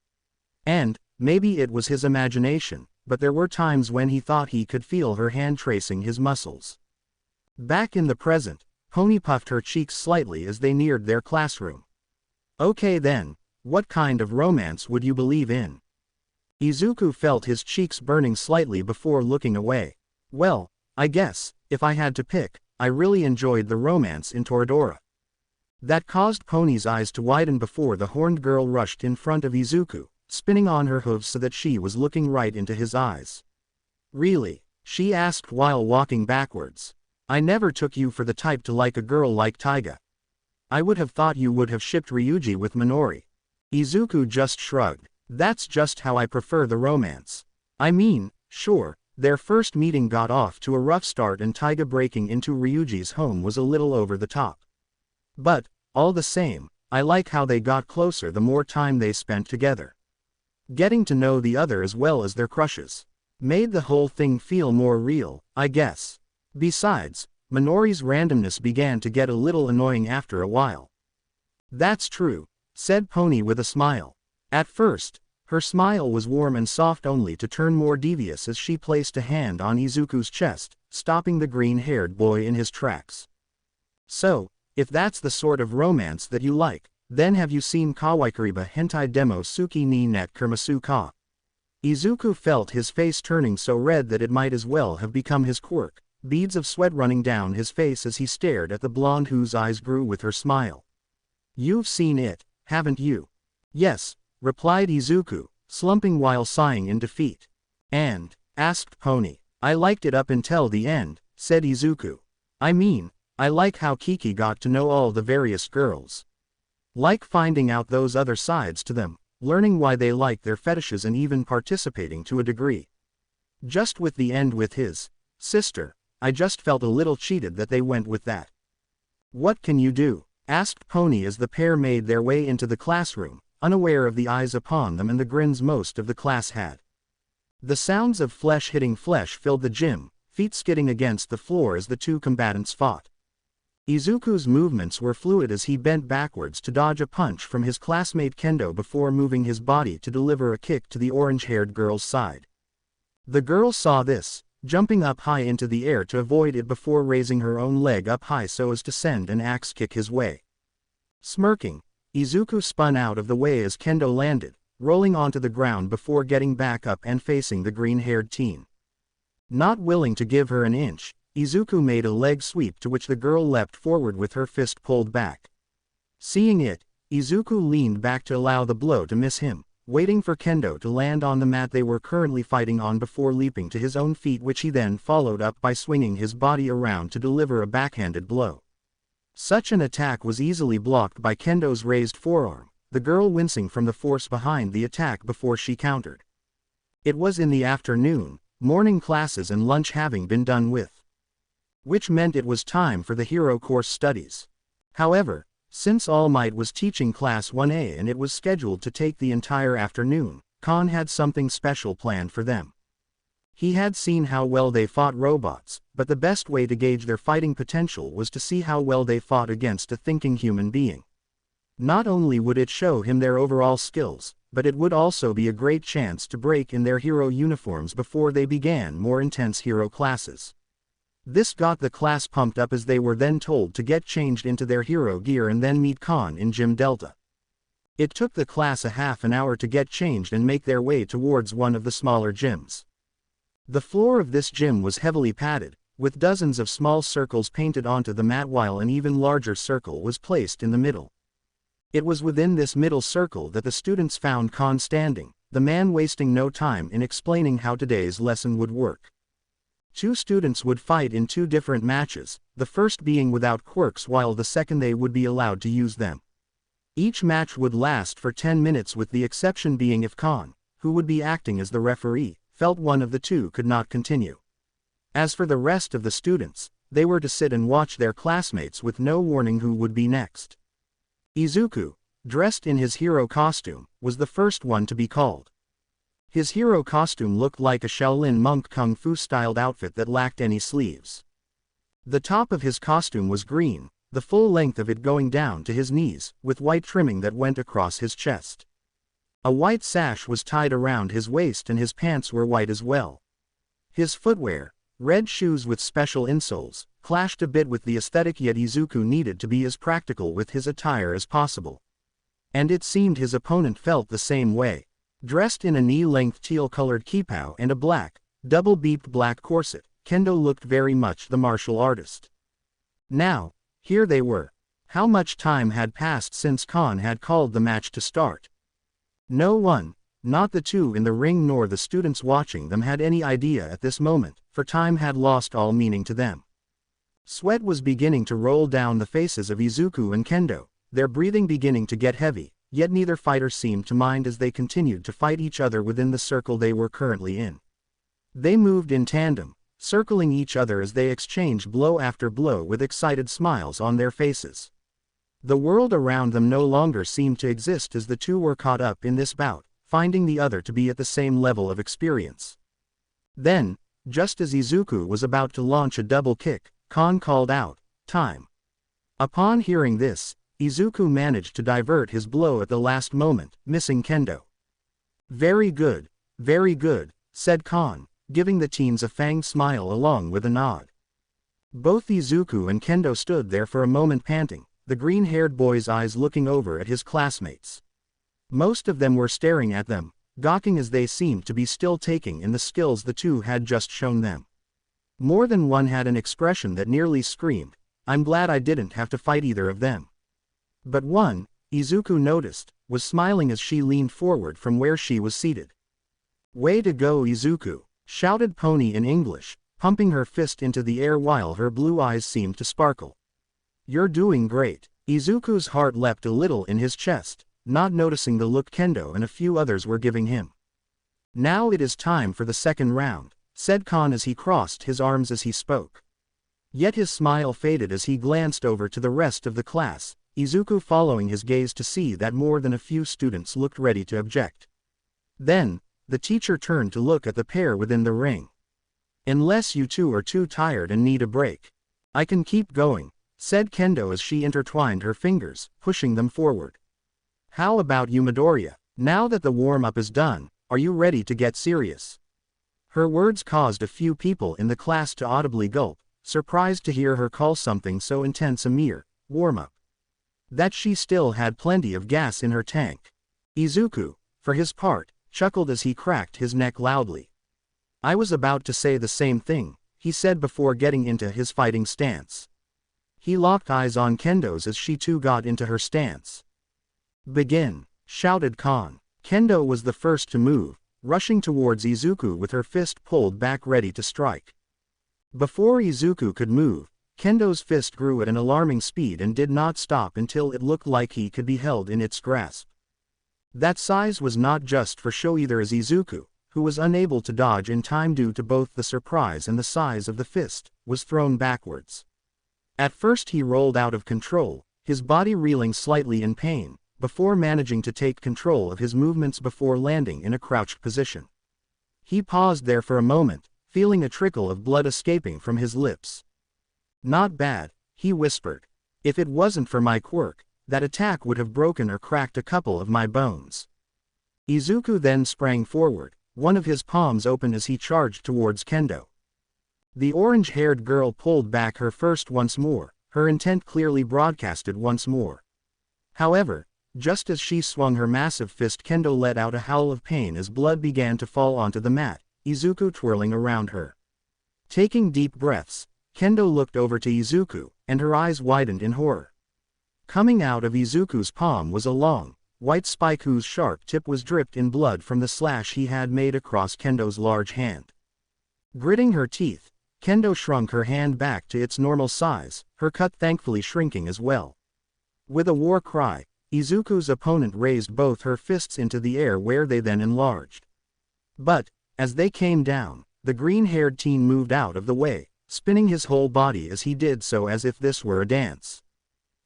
And, Maybe it was his imagination, but there were times when he thought he could feel her hand tracing his muscles. Back in the present, Pony puffed her cheeks slightly as they neared their classroom. Okay then, what kind of romance would you believe in? Izuku felt his cheeks burning slightly before looking away. Well, I guess, if I had to pick, I really enjoyed the romance in Toradora. That caused Pony's eyes to widen before the horned girl rushed in front of Izuku, spinning on her hooves so that she was looking right into his eyes. Really? She asked while walking backwards. I never took you for the type to like a girl like Taiga. I would have thought you would have shipped Ryuji with Minori. Izuku just shrugged. That's just how I prefer the romance. I mean, sure, their first meeting got off to a rough start and Taiga breaking into Ryuji's home was a little over the top. But, all the same, I like how they got closer the more time they spent together. Getting to know the other as well as their crushes made the whole thing feel more real, I guess. Besides, Minori's randomness began to get a little annoying after a while. That's true, said Pony with a smile. At first, her smile was warm and soft only to turn more devious as she placed a hand on Izuku's chest, stopping the green-haired boy in his tracks. So, if that's the sort of romance that you like, then have you seen Kawaikariba Hentai Demo Suki ni net Kurmasu ka? Izuku felt his face turning so red that it might as well have become his quirk, beads of sweat running down his face as he stared at the blonde whose eyes grew with her smile. You've seen it, haven't you? Yes, replied Izuku, slumping while sighing in defeat. And, asked Pony. I liked it up until the end, said Izuku. I mean, I like how Kiki got to know all the various girls. Like finding out those other sides to them, learning why they like their fetishes and even participating to a degree. Just with the end with his sister, I just felt a little cheated that they went with that. What can you do? Asked Pony as the pair made their way into the classroom, unaware of the eyes upon them and the grins most of the class had. The sounds of flesh hitting flesh filled the gym, feet skidding against the floor as the two combatants fought. Izuku's movements were fluid as he bent backwards to dodge a punch from his classmate Kendo before moving his body to deliver a kick to the orange-haired girl's side. The girl saw this, jumping up high into the air to avoid it before raising her own leg up high so as to send an axe kick his way. Smirking, Izuku spun out of the way as Kendo landed, rolling onto the ground before getting back up and facing the green-haired teen. Not willing to give her an inch, Izuku made a leg sweep to which the girl leapt forward with her fist pulled back. Seeing it, Izuku leaned back to allow the blow to miss him, waiting for Kendo to land on the mat they were currently fighting on before leaping to his own feet, which he then followed up by swinging his body around to deliver a backhanded blow. Such an attack was easily blocked by Kendo's raised forearm, the girl wincing from the force behind the attack before she countered. It was in the afternoon, morning classes and lunch having been done with, which meant it was time for the hero course studies. However, since All Might was teaching Class 1A and it was scheduled to take the entire afternoon, Khan had something special planned for them. He had seen how well they fought robots, but the best way to gauge their fighting potential was to see how well they fought against a thinking human being. Not only would it show him their overall skills, but it would also be a great chance to break in their hero uniforms before they began more intense hero classes. This got the class pumped up as they were then told to get changed into their hero gear and then meet Khan in Gym Delta. It took the class a half an hour to get changed and make their way towards one of the smaller gyms. The floor of this gym was heavily padded, with dozens of small circles painted onto the mat while an even larger circle was placed in the middle. It was within this middle circle that the students found Khan standing, the man wasting no time in explaining how today's lesson would work. 2 students would fight in 2 different matches, the first being without quirks while the second they would be allowed to use them. Each match would last for 10 minutes with the exception being if Khan, who would be acting as the referee, felt one of the 2 could not continue. As for the rest of the students, they were to sit and watch their classmates with no warning who would be next. Izuku, dressed in his hero costume, was the first one to be called. His hero costume looked like a Shaolin monk kung fu-styled outfit that lacked any sleeves. The top of his costume was green, the full length of it going down to his knees, with white trimming that went across his chest. A white sash was tied around his waist and his pants were white as well. His footwear, red shoes with special insoles, clashed a bit with the aesthetic, yet Izuku needed to be as practical with his attire as possible. And it seemed his opponent felt the same way. Dressed in a knee-length teal-colored kippah and a black, double-beeped black corset, Kendo looked very much the martial artist. Now, here they were. How much time had passed since Khan had called the match to start? No one, not the two in the ring nor the students watching them, had any idea at this moment, for time had lost all meaning to them. Sweat was beginning to roll down the faces of Izuku and Kendo, their breathing beginning to get heavy, yet neither fighter seemed to mind as they continued to fight each other within the circle they were currently in. They moved in tandem, circling each other as they exchanged blow after blow with excited smiles on their faces. The world around them no longer seemed to exist as the two were caught up in this bout, finding the other to be at the same level of experience. Then, just as Izuku was about to launch a double kick, Khan called out, "Time." Upon hearing this, Izuku managed to divert his blow at the last moment, missing Kendo. Very good," said Khan, giving the teens a fanged smile along with a nod. Both Izuku and Kendo stood there for a moment panting, the green-haired boy's eyes looking over at his classmates. Most of them were staring at them, gawking as they seemed to be still taking in the skills the two had just shown them. More than one had an expression that nearly screamed, "I'm glad I didn't have to fight either of them." But one, Izuku noticed, was smiling as she leaned forward from where she was seated. "Way to go, Izuku," shouted Pony in English, pumping her fist into the air while her blue eyes seemed to sparkle. "You're doing great." Izuku's heart leapt a little in his chest, not noticing the look Kendo and a few others were giving him. "Now it is time for the second round," said Khan as he crossed his arms as he spoke. Yet his smile faded as he glanced over to the rest of the class, Izuku following his gaze to see that more than a few students looked ready to object. Then, the teacher turned to look at the pair within the ring. "Unless you two are too tired and need a break, I can keep going," said Kendo as she intertwined her fingers, pushing them forward. "How about you, Midoriya? Now that the warm-up is done, are you ready to get serious?" Her words caused a few people in the class to audibly gulp, surprised to hear her call something so intense a mere warm-up. That she still had plenty of gas in her tank. Izuku, for his part, chuckled as he cracked his neck loudly. "I was about to say the same thing," he said before getting into his fighting stance. He locked eyes on Kendo's as she too got into her stance. "Begin," shouted Khan. Kendo was the first to move, rushing towards Izuku with her fist pulled back ready to strike. Before Izuku could move, Kendo's fist grew at an alarming speed and did not stop until it looked like he could be held in its grasp. That size was not just for show either, as Izuku, who was unable to dodge in time due to both the surprise and the size of the fist, was thrown backwards. At first he rolled out of control, his body reeling slightly in pain, before managing to take control of his movements before landing in a crouched position. He paused there for a moment, feeling a trickle of blood escaping from his lips. "Not bad," he whispered. "If it wasn't for my quirk, that attack would have broken or cracked a couple of my bones." Izuku then sprang forward, one of his palms open as he charged towards Kendo. The orange-haired girl pulled back her fist once more, her intent clearly broadcasted once more. However, just as she swung her massive fist, Kendo let out a howl of pain as blood began to fall onto the mat, Izuku twirling around her. Taking deep breaths, Kendo looked over to Izuku, and her eyes widened in horror. Coming out of Izuku's palm was a long, white spike whose sharp tip was dripped in blood from the slash he had made across Kendo's large hand. Gritting her teeth, Kendo shrunk her hand back to its normal size, her cut thankfully shrinking as well. With a war cry, Izuku's opponent raised both her fists into the air where they then enlarged. But, as they came down, the green-haired teen moved out of the way, spinning his whole body as he did so as if this were a dance.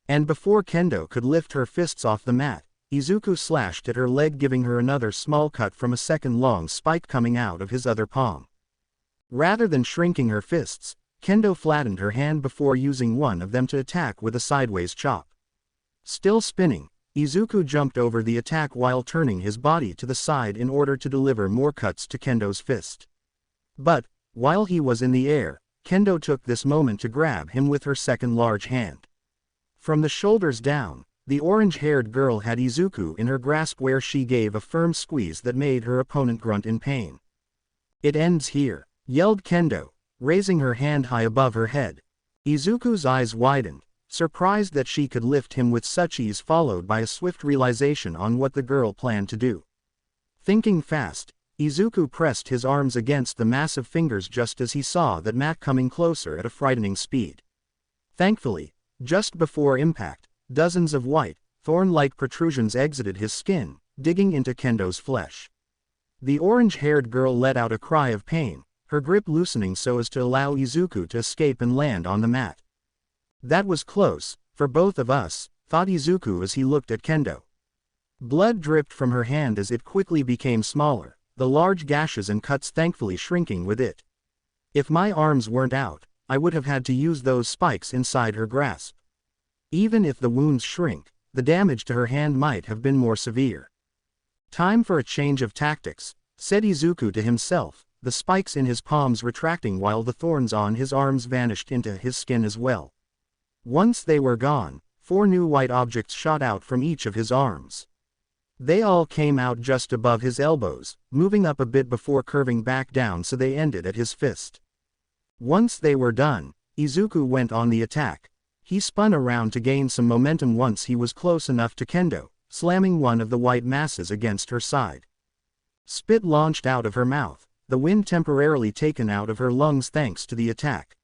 And before Kendo could lift her fists off the mat, Izuku slashed at her leg, giving her another small cut from a second-long spike coming out of his other palm. Rather than shrinking her fists, Kendo flattened her hand before using one of them to attack with a sideways chop. Still spinning, Izuku jumped over the attack while turning his body to the side in order to deliver more cuts to Kendo's fist. But, while he was in the air, Kendo took this moment to grab him with her second large hand. From the shoulders down, the orange-haired girl had Izuku in her grasp where she gave a firm squeeze that made her opponent grunt in pain. "It ends here," yelled Kendo, raising her hand high above her head. Izuku's eyes widened, surprised that she could lift him with such ease, followed by a swift realization on what the girl planned to do. Thinking fast, Izuku pressed his arms against the massive fingers just as he saw that mat coming closer at a frightening speed. Thankfully, just before impact, dozens of white, thorn-like protrusions exited his skin, digging into Kendo's flesh. The orange-haired girl let out a cry of pain, her grip loosening so as to allow Izuku to escape and land on the mat. "That was close, for both of us," thought Izuku as he looked at Kendo. Blood dripped from her hand as it quickly became smaller, the large gashes and cuts thankfully shrinking with it. If my arms weren't out, I would have had to use those spikes inside her grasp. Even if the wounds shrink, the damage to her hand might have been more severe. "Time for a change of tactics," said Izuku to himself, the spikes in his palms retracting while the thorns on his arms vanished into his skin as well. Once they were gone, 4 new white objects shot out from each of his arms. They all came out just above his elbows, moving up a bit before curving back down so they ended at his fist. Once they were done, Izuku went on the attack. He spun around to gain some momentum once he was close enough to Kendo, slamming one of the white masses against her side. Spit launched out of her mouth, the wind temporarily taken out of her lungs thanks to the attack.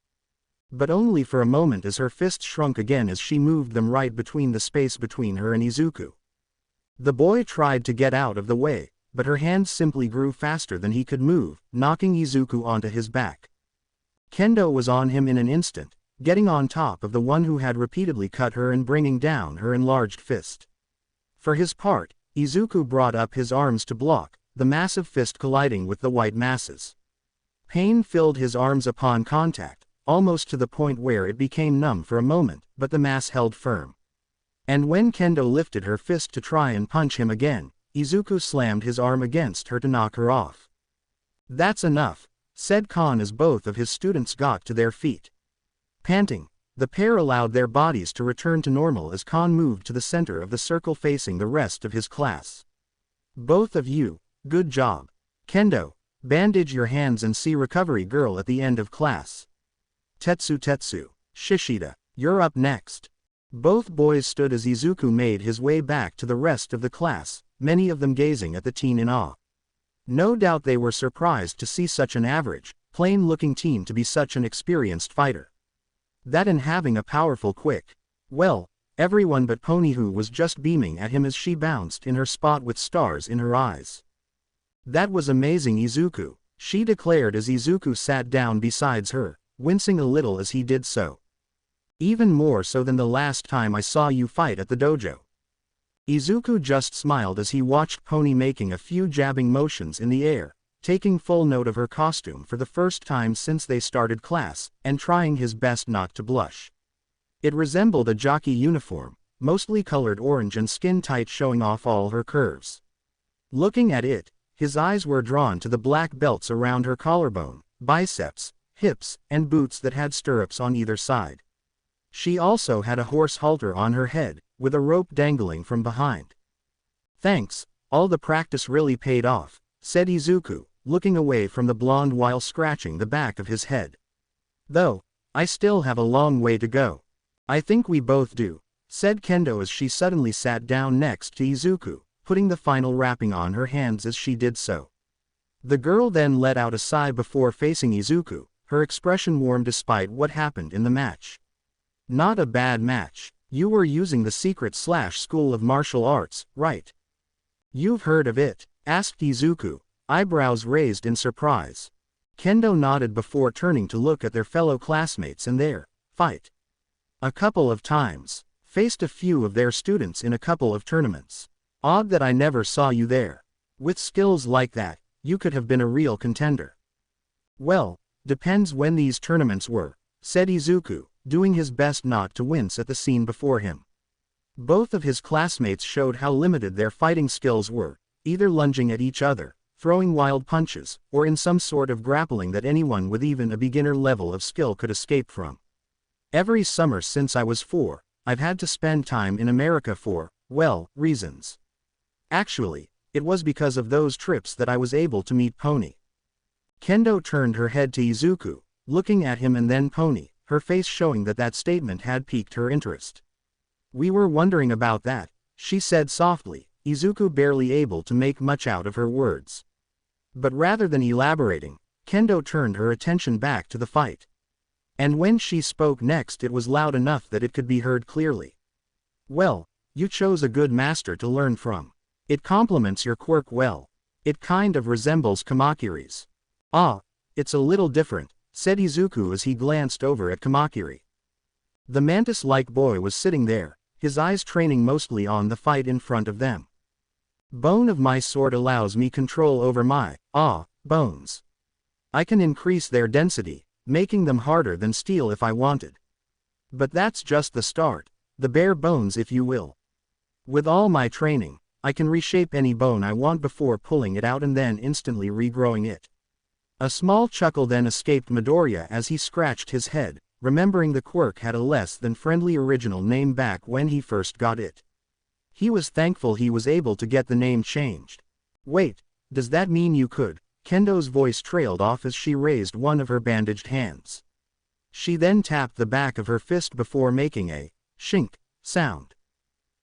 But only for a moment as her fist shrunk again as she moved them right between the space between her and Izuku. The boy tried to get out of the way, but her hands simply grew faster than he could move, knocking Izuku onto his back. Kendo was on him in an instant, getting on top of the one who had repeatedly cut her and bringing down her enlarged fist. For his part, Izuku brought up his arms to block, the massive fist colliding with the white masses. Pain filled his arms upon contact, almost to the point where it became numb for a moment, but the mass held firm. And when Kendo lifted her fist to try and punch him again, Izuku slammed his arm against her to knock her off. "That's enough," said Khan as both of his students got to their feet. Panting, the pair allowed their bodies to return to normal as Khan moved to the center of the circle facing the rest of his class. "Both of you, good job. Kendo, bandage your hands and see recovery girl at the end of class. Tetsu, Shishida, you're up next." Both boys stood as Izuku made his way back to the rest of the class, many of them gazing at the teen in awe. No doubt they were surprised to see such an average, plain-looking teen to be such an experienced fighter. That and having a powerful quick. Well, everyone but Ponyhu was just beaming at him as she bounced in her spot with stars in her eyes. "That was amazing, Izuku," she declared as Izuku sat down beside her, wincing a little as he did so. "Even more so than the last time I saw you fight at the dojo." Izuku just smiled as he watched Pony making a few jabbing motions in the air, taking full note of her costume for the first time since they started class, and trying his best not to blush. It resembled a jockey uniform, mostly colored orange and skin-tight, showing off all her curves. Looking at it, his eyes were drawn to the black belts around her collarbone, biceps, hips, and boots that had stirrups on either side. She also had a horse halter on her head, with a rope dangling from behind. "Thanks, all the practice really paid off," said Izuku, looking away from the blonde while scratching the back of his head. "Though, I still have a long way to go." "I think we both do," said Kendo as she suddenly sat down next to Izuku, putting the final wrapping on her hands as she did so. The girl then let out a sigh before facing Izuku, her expression warm despite what happened in the match. "Not a bad match. You were using the secret/school of martial arts, right?" "You've heard of it?" asked Izuku, eyebrows raised in surprise. Kendo nodded before turning to look at their fellow classmates and their fight. "A couple of times. Faced a few of their students in a couple of tournaments. Odd that I never saw you there. With skills like that, you could have been a real contender." "Well, depends when these tournaments were," said Izuku, doing his best not to wince at the scene before him. Both of his classmates showed how limited their fighting skills were, either lunging at each other, throwing wild punches, or in some sort of grappling that anyone with even a beginner level of skill could escape from. Every summer since I was 4, I've had to spend time in America for, well, reasons. Actually, it was because of those trips that I was able to meet Pony. Kendo turned her head to Izuku, looking at him and then Pony, her face showing that that statement had piqued her interest. We were wondering about that, she said softly, Izuku barely able to make much out of her words. But rather than elaborating, Kendo turned her attention back to the fight. And when she spoke next it was loud enough that it could be heard clearly. Well, you chose a good master to learn from. It complements your quirk well. It kind of resembles Kamakiri's. Ah, it's a little different, said Izuku as he glanced over at Kamakiri. The mantis-like boy was sitting there, his eyes training mostly on the fight in front of them. Bone of my sword allows me control over my, bones. I can increase their density, making them harder than steel if I wanted. But that's just the start, the bare bones if you will. With all my training, I can reshape any bone I want before pulling it out and then instantly regrowing it. A small chuckle then escaped Midoriya as he scratched his head, remembering the quirk had a less than friendly original name back when he first got it. He was thankful he was able to get the name changed. Wait, does that mean you could? Kendo's voice trailed off as she raised one of her bandaged hands. She then tapped the back of her fist before making a shink sound.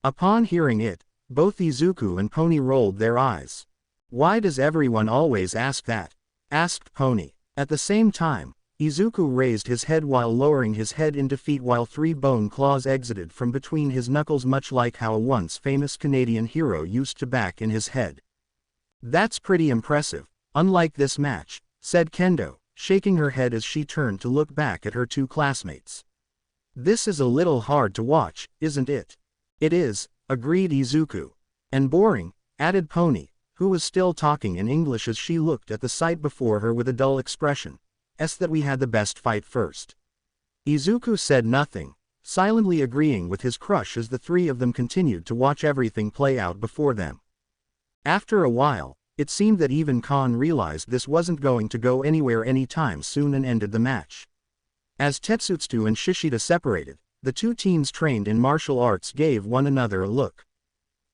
Upon hearing it, both Izuku and Pony rolled their eyes. Why does everyone always ask that? Asked Pony. At the same time, Izuku raised his head while lowering his head in defeat while 3 bone claws exited from between his knuckles much like how a once famous Canadian hero used to back in his head. That's pretty impressive, unlike this match, said Kendo, shaking her head as she turned to look back at her 2 classmates. This is a little hard to watch, isn't it? It is, agreed Izuku. And boring, added Pony, who was still talking in English as she looked at the sight before her with a dull expression. That we had the best fight first. Izuku said nothing, silently agreeing with his crush as the 3 of them continued to watch everything play out before them. After a while, it seemed that even Khan realized this wasn't going to go anywhere anytime soon and ended the match. As Tetsutsu and Shishida separated, the 2 teens trained in martial arts gave one another a look.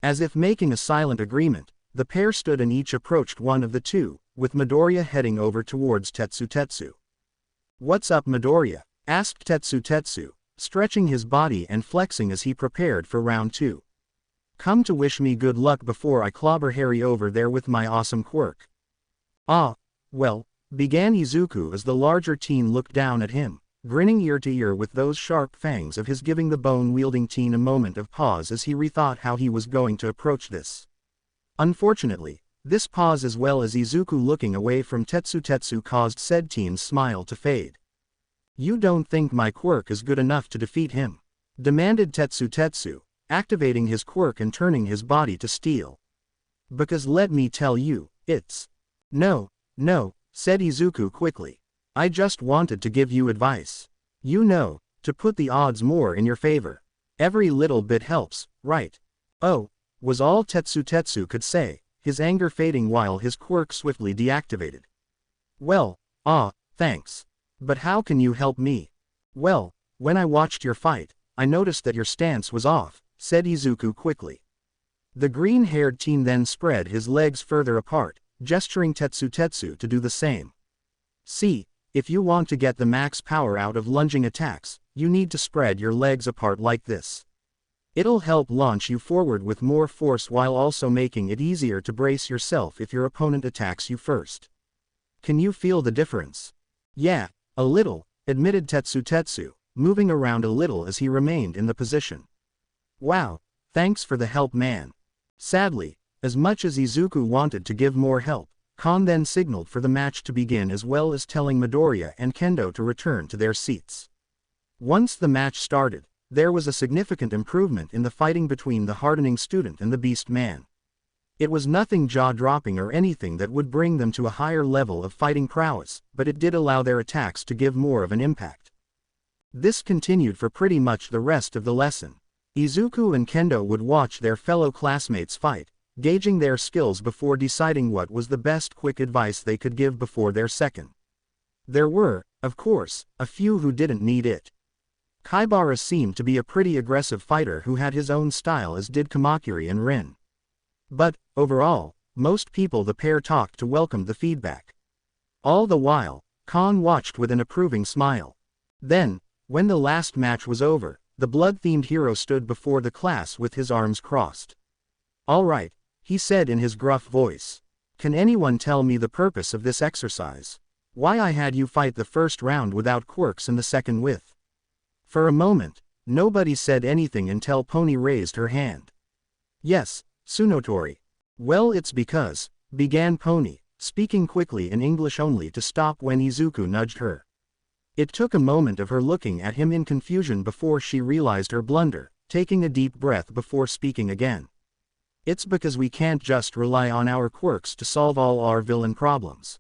As if making a silent agreement, the pair stood and each approached one of the 2, with Midoriya heading over towards Tetsu. What's up Midoriya? Asked Tetsu, stretching his body and flexing as he prepared for round 2. Come to wish me good luck before I clobber Harry over there with my awesome quirk. Ah, well, began Izuku as the larger teen looked down at him, grinning ear to ear with those sharp fangs of his, giving the bone-wielding teen a moment of pause as he rethought how he was going to approach this. Unfortunately, this pause as well as Izuku looking away from Tetsu caused said teen's smile to fade. You don't think my quirk is good enough to defeat him? Demanded Tetsu, activating his quirk and turning his body to steel. Because let me tell you, it's... No, said Izuku quickly. I just wanted to give you advice. You know, to put the odds more in your favor. Every little bit helps, right? Oh, was all Tetsu could say, his anger fading while his quirk swiftly deactivated. Well, thanks. But how can you help me? Well, when I watched your fight, I noticed that your stance was off, said Izuku quickly. The green-haired teen then spread his legs further apart, gesturing Tetsu to do the same. See, if you want to get the max power out of lunging attacks, you need to spread your legs apart like this. It'll help launch you forward with more force while also making it easier to brace yourself if your opponent attacks you first. Can you feel the difference? Yeah, a little, admitted Tetsu, moving around a little as he remained in the position. Wow, thanks for the help man. Sadly, as much as Izuku wanted to give more help, Khan then signaled for the match to begin as well as telling Midoriya and Kendo to return to their seats. Once the match started, there was a significant improvement in the fighting between the hardening student and the beast man. It was nothing jaw-dropping or anything that would bring them to a higher level of fighting prowess, but it did allow their attacks to give more of an impact. This continued for pretty much the rest of the lesson. Izuku and Kendo would watch their fellow classmates fight, gauging their skills before deciding what was the best quick advice they could give before their second. There were, of course, a few who didn't need it. Kaibara seemed to be a pretty aggressive fighter who had his own style, as did Kamakiri and Rin. But, overall, most people the pair talked to welcome the feedback. All the while, Kon watched with an approving smile. Then, when the last match was over, the blood-themed hero stood before the class with his arms crossed. "All right," he said in his gruff voice. "Can anyone tell me the purpose of this exercise? Why I had you fight the first round without quirks and the second with?" For a moment, nobody said anything until Pony raised her hand. "Yes, Tsunotori. Well, it's because," began Pony, speaking quickly in English only to stop when Izuku nudged her. It took a moment of her looking at him in confusion before she realized her blunder, taking a deep breath before speaking again. "It's because we can't just rely on our quirks to solve all our villain problems.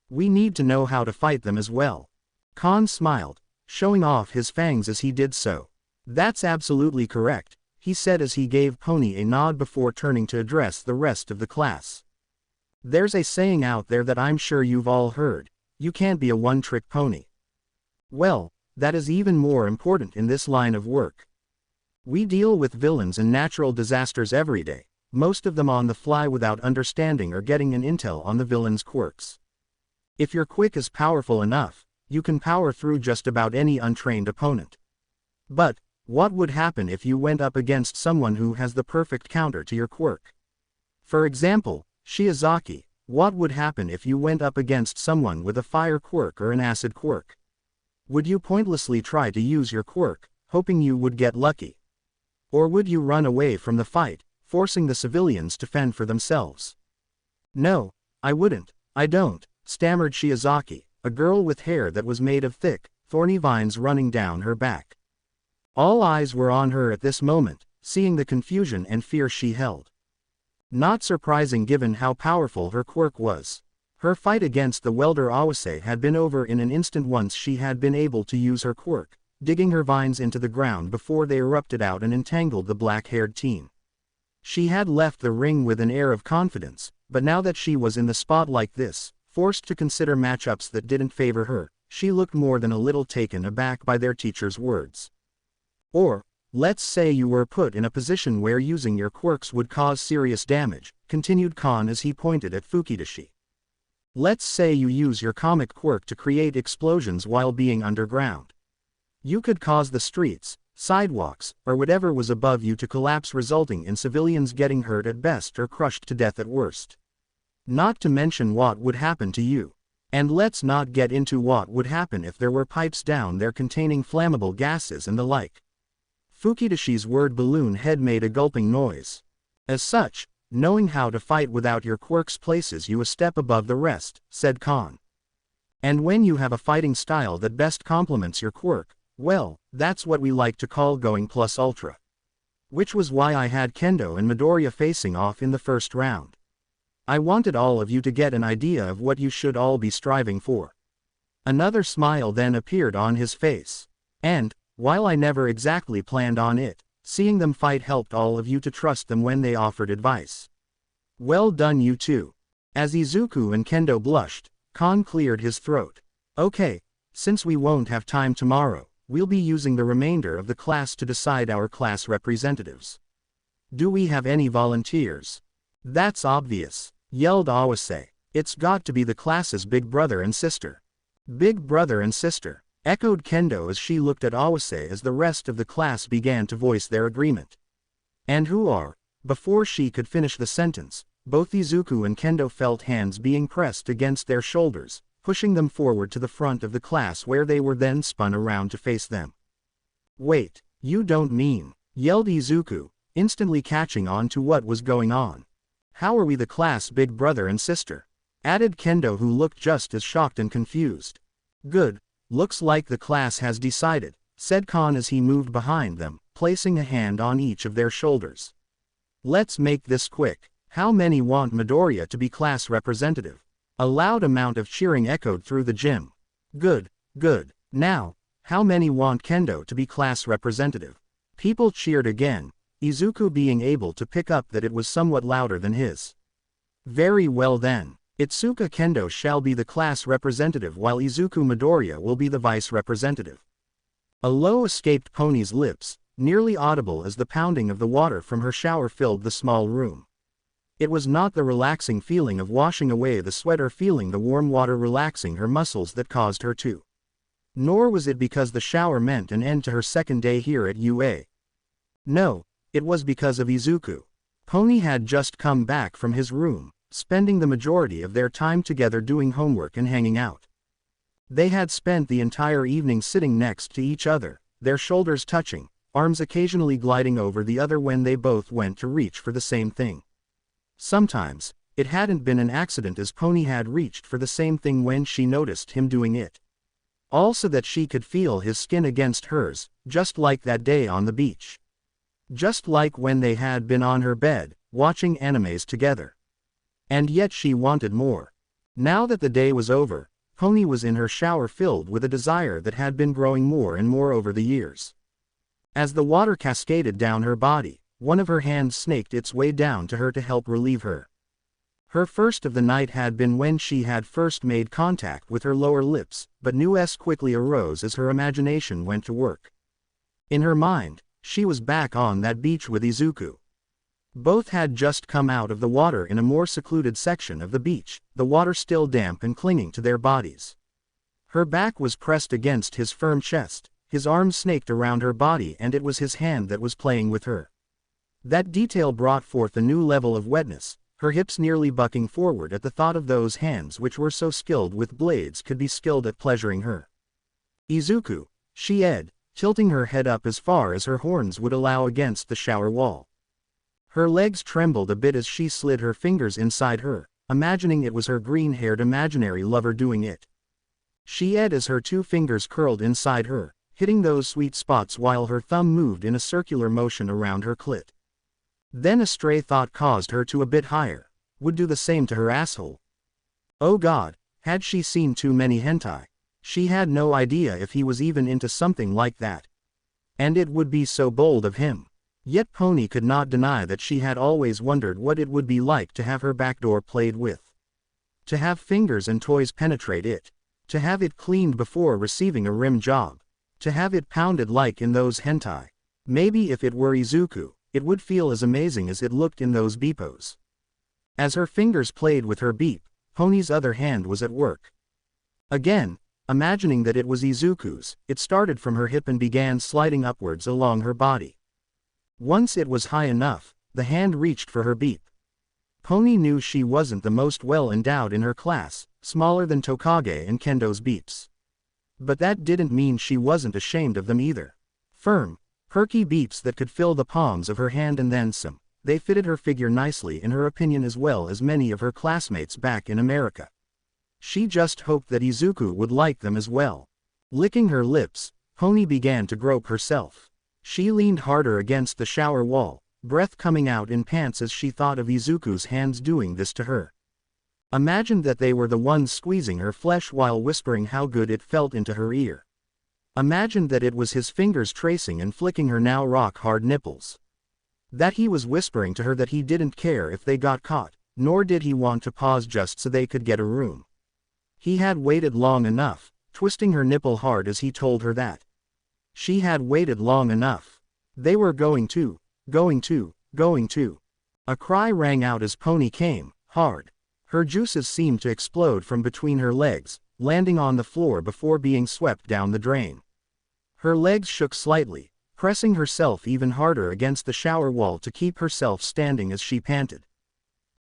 We need to know how to fight them as well." Kon smiled, showing off his fangs as he did so. "That's absolutely correct," he said as he gave Pony a nod before turning to address the rest of the class. "There's a saying out there that I'm sure you've all heard: you can't be a one-trick pony. Well, that is even more important in this line of work. We deal with villains and natural disasters every day, most of them on the fly without understanding or getting an intel on the villain's quirks. If your quick is powerful enough, you can power through just about any untrained opponent. But, what would happen if you went up against someone who has the perfect counter to your quirk? For example, Shiozaki, what would happen if you went up against someone with a fire quirk or an acid quirk? Would you pointlessly try to use your quirk, hoping you would get lucky? Or would you run away from the fight, forcing the civilians to fend for themselves?" "No, I wouldn't, I don't," stammered Shiozaki, a girl with hair that was made of thick, thorny vines running down her back. All eyes were on her at this moment, seeing the confusion and fear she held. Not surprising given how powerful her quirk was. Her fight against the welder Awase had been over in an instant once she had been able to use her quirk, digging her vines into the ground before they erupted out and entangled the black-haired teen. She had left the ring with an air of confidence, but now that she was in the spot like this, forced to consider matchups that didn't favor her, she looked more than a little taken aback by their teacher's words. "Or, let's say you were put in a position where using your quirks would cause serious damage," continued Kon as he pointed at Fukidashi. "Let's say you use your comic quirk to create explosions while being underground. You could cause the streets, sidewalks, or whatever was above you to collapse, resulting in civilians getting hurt at best or crushed to death at worst. Not to mention what would happen to you. And let's not get into what would happen if there were pipes down there containing flammable gases and the like." Fukidashi's word balloon head made a gulping noise. "As such, knowing how to fight without your quirks places you a step above the rest," said Kon. "And when you have a fighting style that best complements your quirk, well, that's what we like to call going plus ultra. Which was why I had Kendo and Midoriya facing off in the first round. I wanted all of you to get an idea of what you should all be striving for." Another smile then appeared on his face. "And, while I never exactly planned on it, seeing them fight helped all of you to trust them when they offered advice. Well done you two." As Izuku and Kendo blushed, Kon cleared his throat. "Okay, since we won't have time tomorrow, we'll be using the remainder of the class to decide our class representatives. Do we have any volunteers?" "That's obvious," yelled Awase. "It's got to be the class's big brother and sister." "Big brother and sister," echoed Kendo as she looked at Awase as the rest of the class began to voice their agreement. "And who are?" Before she could finish the sentence, both Izuku and Kendo felt hands being pressed against their shoulders, pushing them forward to the front of the class where they were then spun around to face them. "Wait, you don't mean," yelled Izuku, instantly catching on to what was going on. "How are we the class big brother and sister?" added Kendo, who looked just as shocked and confused. "Good. Looks like the class has decided," said Kon as he moved behind them, placing a hand on each of their shoulders. "Let's make this quick. How many want Midoriya to be class representative?" A loud amount of cheering echoed through the gym. "Good, good. Now, how many want Kendo to be class representative?" People cheered again, Izuku being able to pick up that it was somewhat louder than his. Very well then. Itsuka Kendo shall be the class representative while Izuku Midoriya will be the vice representative. A low escaped Pony's lips, nearly audible as the pounding of the water from her shower filled the small room. It was not the relaxing feeling of washing away the sweat or feeling the warm water relaxing her muscles that caused her to. Nor was it because the shower meant an end to her second day here at UA. No, it was because of Izuku. Pony had just come back from his room, spending the majority of their time together doing homework and hanging out. They had spent the entire evening sitting next to each other, their shoulders touching, arms occasionally gliding over the other when they both went to reach for the same thing. Sometimes, it hadn't been an accident as Pony had reached for the same thing when she noticed him doing it. Also that she could feel his skin against hers, just like that day on the beach. Just like when they had been on her bed, watching animes together. And yet she wanted more. Now that the day was over, Pony was in her shower filled with a desire that had been growing more and more over the years. As the water cascaded down her body, one of her hands snaked its way down to her to help relieve her. Her first of the night had been when she had first made contact with her lower lips, but news quickly arose as her imagination went to work. In her mind, she was back on that beach with Izuku. Both had just come out of the water in a more secluded section of the beach, the water still damp and clinging to their bodies. Her back was pressed against his firm chest, his arms snaked around her body and it was his hand that was playing with her. That detail brought forth a new level of wetness, her hips nearly bucking forward at the thought of those hands which were so skilled with blades could be skilled at pleasuring her. Izuku, she said, tilting her head up as far as her horns would allow against the shower wall. Her legs trembled a bit as she slid her fingers inside her, imagining it was her green-haired imaginary lover doing it. She said as her two fingers curled inside her, hitting those sweet spots while her thumb moved in a circular motion around her clit. Then a stray thought caused her to a bit higher, would do the same to her asshole. Oh God, had she seen too many hentai? She had no idea if he was even into something like that. And it would be so bold of him. Yet Pony could not deny that she had always wondered what it would be like to have her backdoor played with. To have fingers and toys penetrate it. To have it cleaned before receiving a rim job. To have it pounded like in those hentai. Maybe if it were Izuku, it would feel as amazing as it looked in those beepos. As her fingers played with her beep, Pony's other hand was at work. Again, imagining that it was Izuku's, it started from her hip and began sliding upwards along her body. Once it was high enough, the hand reached for her beep. Pony knew she wasn't the most well-endowed in her class, smaller than Tokage and Kendo's beeps. But that didn't mean she wasn't ashamed of them either. Firm, perky beeps that could fill the palms of her hand and then some. They fitted her figure nicely in her opinion as well as many of her classmates back in America. She just hoped that Izuku would like them as well. Licking her lips, Pony began to grope herself. She leaned harder against the shower wall, breath coming out in pants as she thought of Izuku's hands doing this to her. Imagined that they were the ones squeezing her flesh while whispering how good it felt into her ear. Imagined that it was his fingers tracing and flicking her now rock-hard nipples. That he was whispering to her that he didn't care if they got caught, nor did he want to pause just so they could get a room. He had waited long enough, twisting her nipple hard as he told her that. She had waited long enough. They were going to. A cry rang out as Pony came, hard. Her juices seemed to explode from between her legs, landing on the floor before being swept down the drain. Her legs shook slightly, pressing herself even harder against the shower wall to keep herself standing as she panted.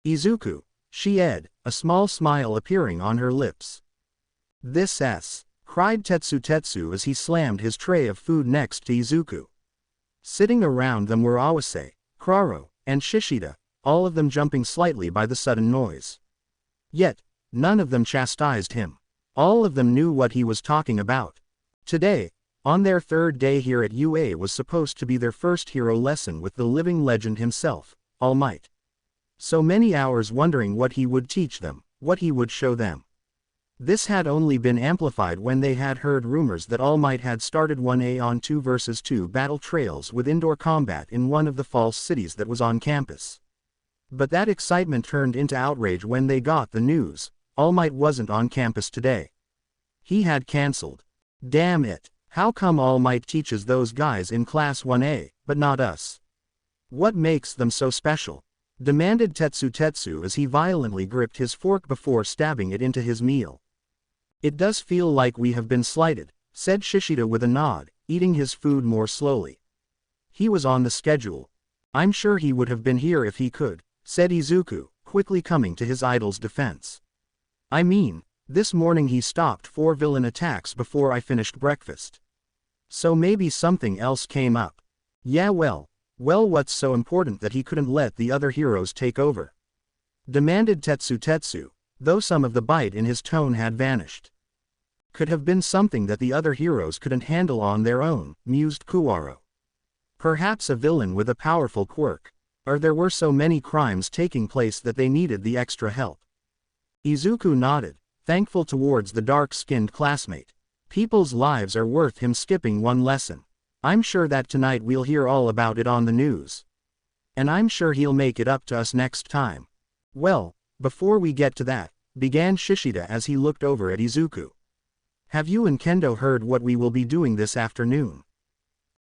Izuku, she said, a small smile appearing on her lips. This s, cried Tetsu as he slammed his tray of food next to Izuku. Sitting around them were Awase, Kraro, and Shishida, all of them jumping slightly by the sudden noise. Yet, none of them chastised him. All of them knew what he was talking about. Today, on their third day here at UA was supposed to be their first hero lesson with the living legend himself, All Might. So many hours wondering what he would teach them, what he would show them. This had only been amplified when they had heard rumors that All Might had started 1A on 2 vs 2 battle trails with indoor combat in one of the false cities that was on campus. But that excitement turned into outrage when they got the news. All Might wasn't on campus today. He had cancelled. Damn it, how come All Might teaches those guys in Class 1A, but not us? What makes them so special? Demanded Tetsu as he violently gripped his fork before stabbing it into his meal. It does feel like we have been slighted, said Shishida with a nod, eating his food more slowly. He was on the schedule. I'm sure he would have been here if he could, said Izuku, quickly coming to his idol's defense. I mean, this morning he stopped 4 villain attacks before I finished breakfast. So maybe something else came up. Yeah well, what's so important that he couldn't let the other heroes take over? Demanded Tetsu, though some of the bite in his tone had vanished. Could have been something that the other heroes couldn't handle on their own, mused Kuwaro. Perhaps a villain with a powerful quirk. Or there were so many crimes taking place that they needed the extra help. Izuku nodded, thankful towards the dark-skinned classmate. People's lives are worth him skipping one lesson. I'm sure that tonight we'll hear all about it on the news. And I'm sure he'll make it up to us next time. Well, before we get to that, began Shishida as he looked over at Izuku. Have you and Kendo heard what we will be doing this afternoon?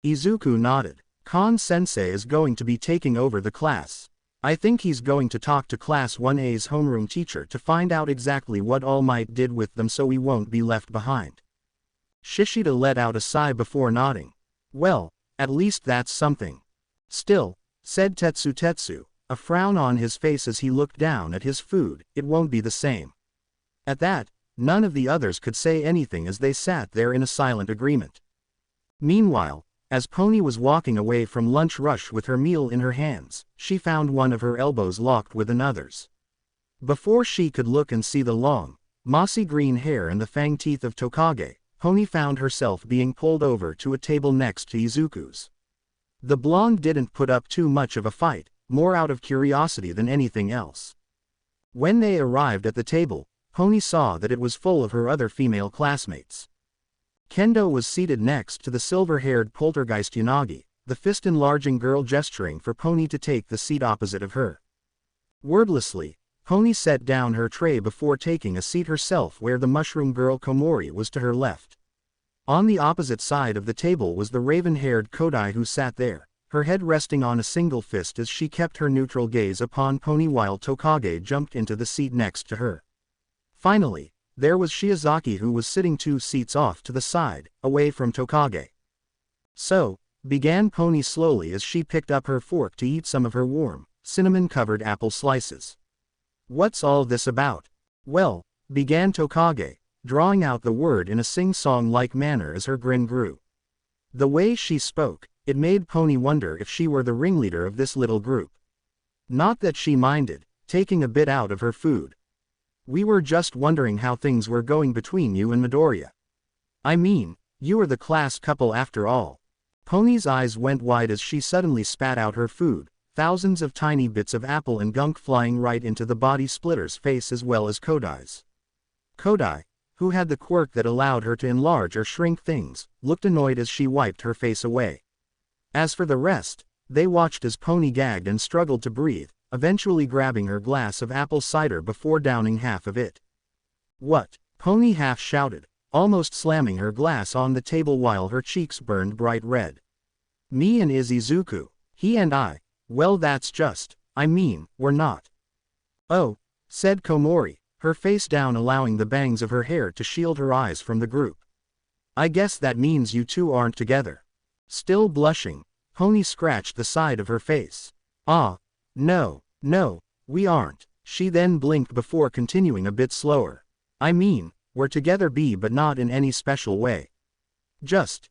Izuku nodded. Kon-sensei is going to be taking over the class. I think he's going to talk to Class 1A's homeroom teacher to find out exactly what All Might did with them so we won't be left behind. Shishida let out a sigh before nodding. Well, at least that's something. Still, said Tetsu, a frown on his face as he looked down at his food, it won't be the same. At that, none of the others could say anything as they sat there in a silent agreement. Meanwhile, as Pony was walking away from lunch rush with her meal in her hands, she found one of her elbows locked with another's. Before she could look and see the long, mossy green hair and the fang teeth of Tokage, Pony found herself being pulled over to a table next to Izuku's. The blonde didn't put up too much of a fight, more out of curiosity than anything else. When they arrived at the table, Pony saw that it was full of her other female classmates. Kendo was seated next to the silver-haired poltergeist Yanagi, the fist-enlarging girl gesturing for Pony to take the seat opposite of her. Wordlessly, Pony set down her tray before taking a seat herself where the mushroom girl Komori was to her left. On the opposite side of the table was the raven-haired Kodai who sat there, her head resting on a single fist as she kept her neutral gaze upon Pony while Tokage jumped into the seat next to her. Finally, there was Shiozaki who was sitting 2 seats off to the side, away from Tokage. So, began Pony slowly as she picked up her fork to eat some of her warm, cinnamon-covered apple slices. What's all this about? Well, began Tokage, drawing out the word in a sing-song-like manner as her grin grew. The way she spoke, it made Pony wonder if she were the ringleader of this little group. Not that she minded, taking a bit out of her food. We were just wondering how things were going between you and Midoriya. I mean, you are the class couple after all. Pony's eyes went wide as she suddenly spat out her food, thousands of tiny bits of apple and gunk flying right into the body splitter's face as well as Kodai's. Kodai, who had the quirk that allowed her to enlarge or shrink things, looked annoyed as she wiped her face away. As for the rest, they watched as Pony gagged and struggled to breathe, eventually grabbing her glass of apple cider before downing half of it. What? Pony half shouted, almost slamming her glass on the table while her cheeks burned bright red. Me and Izuku, he and I, well that's just, I mean, we're not. Oh, said Komori, her face down allowing the bangs of her hair to shield her eyes from the group. I guess that means you two aren't together. Still blushing, Pony scratched the side of her face. Ah. No, we aren't. She then blinked before continuing a bit slower. I mean, we're together but not in any special way. Just,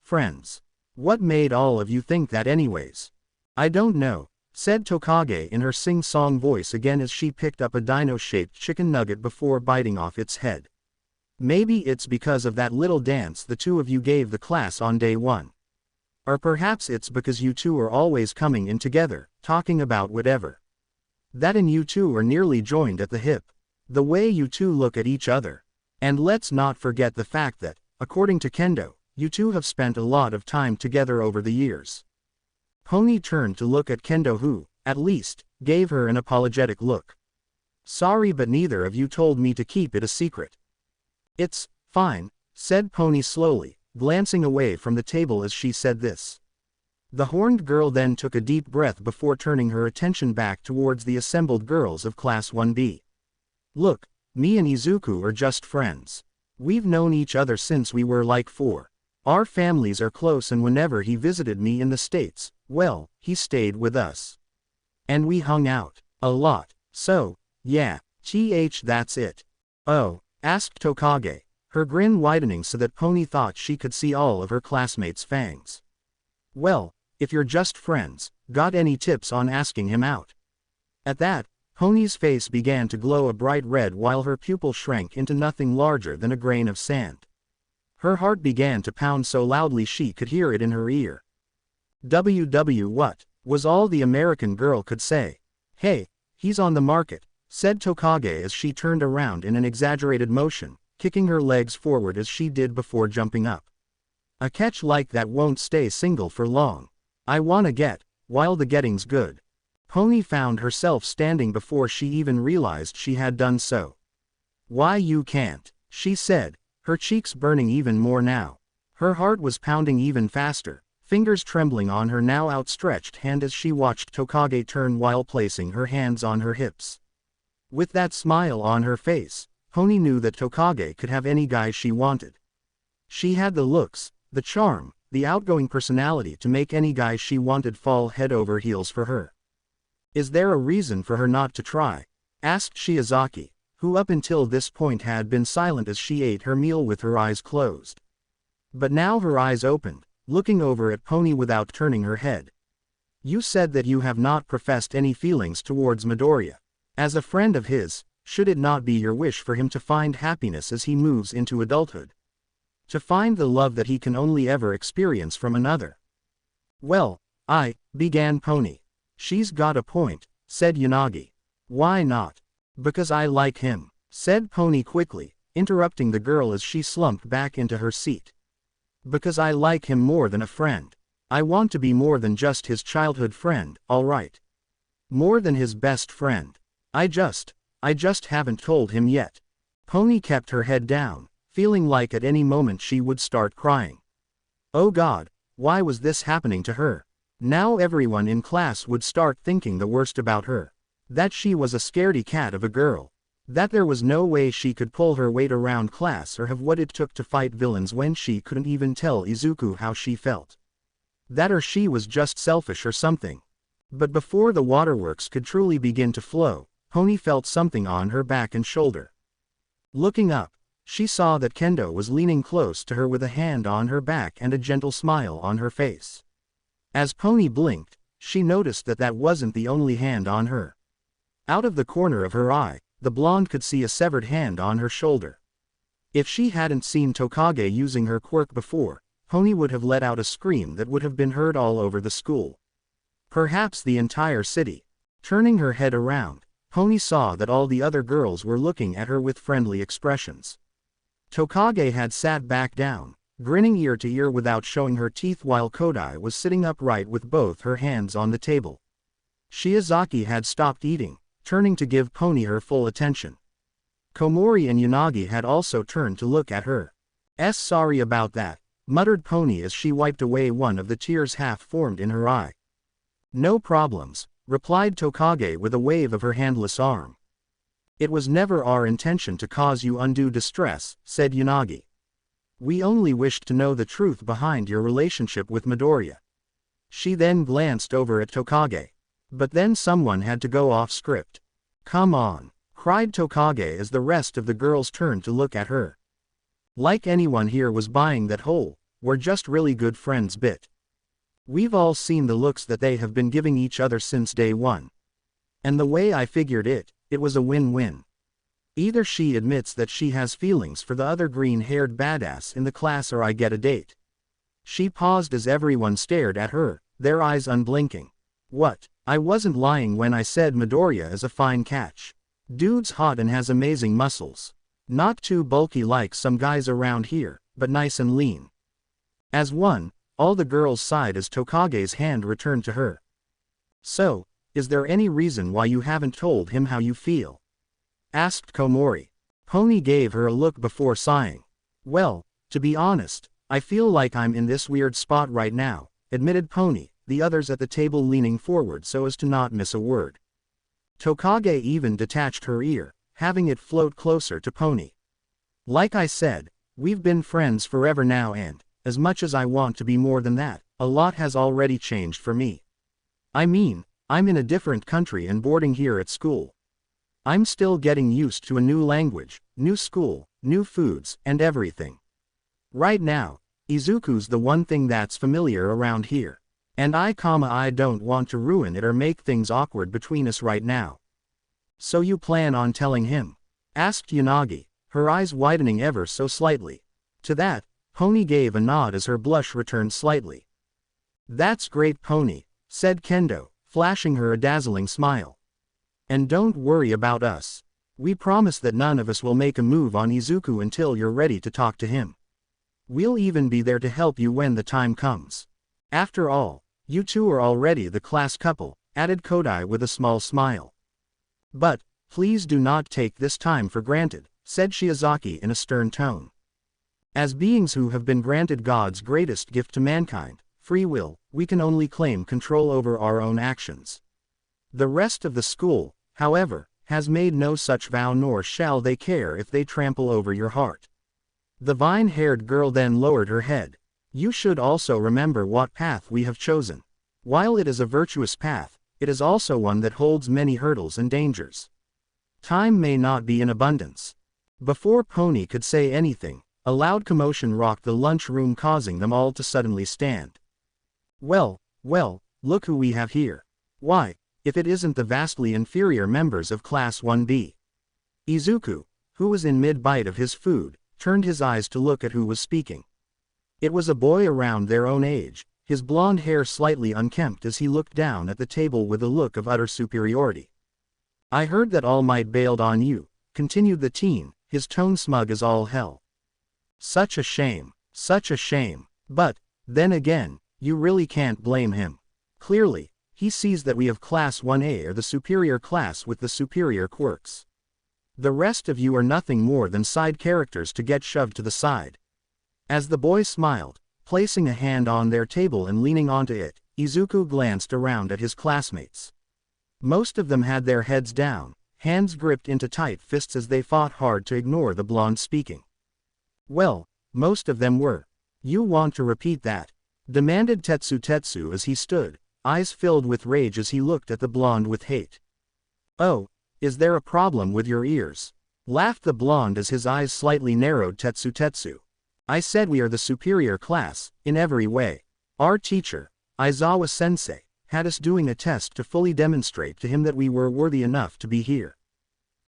friends. What made all of you think that anyways? I don't know, said Tokage in her sing-song voice again as she picked up a dino-shaped chicken nugget before biting off its head. Maybe it's because of that little dance the two of you gave the class on day 1. Or perhaps it's because you two are always coming in together, talking about whatever. That and you two are nearly joined at the hip. The way you two look at each other. And let's not forget the fact that, according to Kendo, you two have spent a lot of time together over the years. Pony turned to look at Kendo who, at least, gave her an apologetic look. Sorry, but neither of you told me to keep it a secret. It's fine, said Pony slowly, glancing away from the table as she said this. The horned girl then took a deep breath before turning her attention back towards the assembled girls of Class 1B. Look, me and Izuku are just friends. We've known each other since we were like 4. Our families are close, and whenever he visited me in the States, well, he stayed with us. And we hung out a lot. So, yeah, that's it. Oh, asked Tokage, her grin widening so that Pony thought she could see all of her classmates' fangs. Well, if you're just friends, got any tips on asking him out? At that, Pony's face began to glow a bright red while her pupil shrank into nothing larger than a grain of sand. Her heart began to pound so loudly she could hear it in her ear. What was all the American girl could say. Hey, he's on the market, said Tokage as she turned around in an exaggerated motion, kicking her legs forward as she did before jumping up. A catch like that won't stay single for long. I wanna get, while the getting's good. Pony found herself standing before she even realized she had done so. Why you can't, she said, her cheeks burning even more now. Her heart was pounding even faster, fingers trembling on her now outstretched hand as she watched Tokage turn while placing her hands on her hips. With that smile on her face, Pony knew that Tokage could have any guy she wanted. She had the looks, the charm, the outgoing personality to make any guy she wanted fall head over heels for her. Is there a reason for her not to try? Asked Shiozaki, who up until this point had been silent as she ate her meal with her eyes closed. But now her eyes opened, looking over at Pony without turning her head. You said that you have not professed any feelings towards Midoriya. As a friend of his, should it not be your wish for him to find happiness as he moves into adulthood? To find the love that he can only ever experience from another? Well, began Pony. She's got a point, said Yanagi. Why not? Because I like him, said Pony quickly, interrupting the girl as she slumped back into her seat. Because I like him more than a friend. I want to be more than just his childhood friend, alright. More than his best friend. I just haven't told him yet. Pony kept her head down, feeling like at any moment she would start crying. Oh God, why was this happening to her? Now everyone in class would start thinking the worst about her. That she was a scaredy cat of a girl. That there was no way she could pull her weight around class or have what it took to fight villains when she couldn't even tell Izuku how she felt. That or she was just selfish or something. But before the waterworks could truly begin to flow, Pony felt something on her back and shoulder. Looking up, she saw that Kendo was leaning close to her with a hand on her back and a gentle smile on her face. As Pony blinked, she noticed that that wasn't the only hand on her. Out of the corner of her eye, the blonde could see a severed hand on her shoulder. If she hadn't seen Tokage using her quirk before, Pony would have let out a scream that would have been heard all over the school. Perhaps the entire city. Turning her head around, Pony saw that all the other girls were looking at her with friendly expressions. Tokage had sat back down, grinning ear to ear without showing her teeth, while Kodai was sitting upright with both her hands on the table. Shiozaki had stopped eating, turning to give Pony her full attention. Komori and Yanagi had also turned to look at her. Sorry about that, muttered Pony as she wiped away one of the tears half formed in her eye. No problems, replied Tokage with a wave of her handless arm. It was never our intention to cause you undue distress, said Yanagi. We only wished to know the truth behind your relationship with Midoriya. She then glanced over at Tokage. But then someone had to go off script. Come on, cried Tokage as the rest of the girls turned to look at her. Like anyone here was buying that whole, we're just really good friends bit. We've all seen the looks that they have been giving each other since day one. And the way I figured it was a win-win. Either she admits that she has feelings for the other green-haired badass in the class, or I get a date. She paused as everyone stared at her, their eyes unblinking. What? I wasn't lying when I said Midoriya is a fine catch. Dude's hot and has amazing muscles. Not too bulky like some guys around here, but nice and lean. As one, all the girls sighed as Tokage's hand returned to her. So, is there any reason why you haven't told him how you feel? Asked Komori. Pony gave her a look before sighing. Well, to be honest, I feel like I'm in this weird spot right now, admitted Pony, the others at the table leaning forward so as to not miss a word. Tokage even detached her ear, having it float closer to Pony. Like I said, we've been friends forever now and, as much as I want to be more than that, a lot has already changed for me. I mean, I'm in a different country and boarding here at school. I'm still getting used to a new language, new school, new foods, and everything. Right now, Izuku's the one thing that's familiar around here. And I don't want to ruin it or make things awkward between us right now. So you plan on telling him? Asked Yanagi, her eyes widening ever so slightly. To that, Pony gave a nod as her blush returned slightly. That's great, Pony, said Kendo, flashing her a dazzling smile. And don't worry about us. We promise that none of us will make a move on Izuku until you're ready to talk to him. We'll even be there to help you when the time comes. After all, you two are already the class couple, added Kodai with a small smile. But, please do not take this time for granted, said Shiozaki in a stern tone. As beings who have been granted God's greatest gift to mankind, free will, we can only claim control over our own actions. The rest of the school, however, has made no such vow nor shall they care if they trample over your heart. The vine-haired girl then lowered her head. You should also remember what path we have chosen. While it is a virtuous path, it is also one that holds many hurdles and dangers. Time may not be in abundance. Before Pony could say anything, a loud commotion rocked the lunchroom, causing them all to suddenly stand. Well, look who we have here. Why, if it isn't the vastly inferior members of Class 1B. Izuku, who was in mid-bite of his food, turned his eyes to look at who was speaking. It was a boy around their own age, his blonde hair slightly unkempt as he looked down at the table with a look of utter superiority. I heard that All Might bailed on you, continued the teen, his tone smug as all hell. Such a shame, such a shame, but, then again, you really can't blame him. Clearly, he sees that we of Class 1A are the superior class with the superior quirks. The rest of you are nothing more than side characters to get shoved to the side. As the boy smiled, placing a hand on their table and leaning onto it, Izuku glanced around at his classmates. Most of them had their heads down, hands gripped into tight fists as they fought hard to ignore the blonde speaking. Well, most of them were. You want to repeat that? Demanded Tetsu as he stood, eyes filled with rage as he looked at the blonde with hate. Oh, is there a problem with your ears? Laughed the blonde as his eyes slightly narrowed. Tetsu. I said we are the superior class, in every way. Our teacher, Aizawa-sensei, had us doing a test to fully demonstrate to him that we were worthy enough to be here.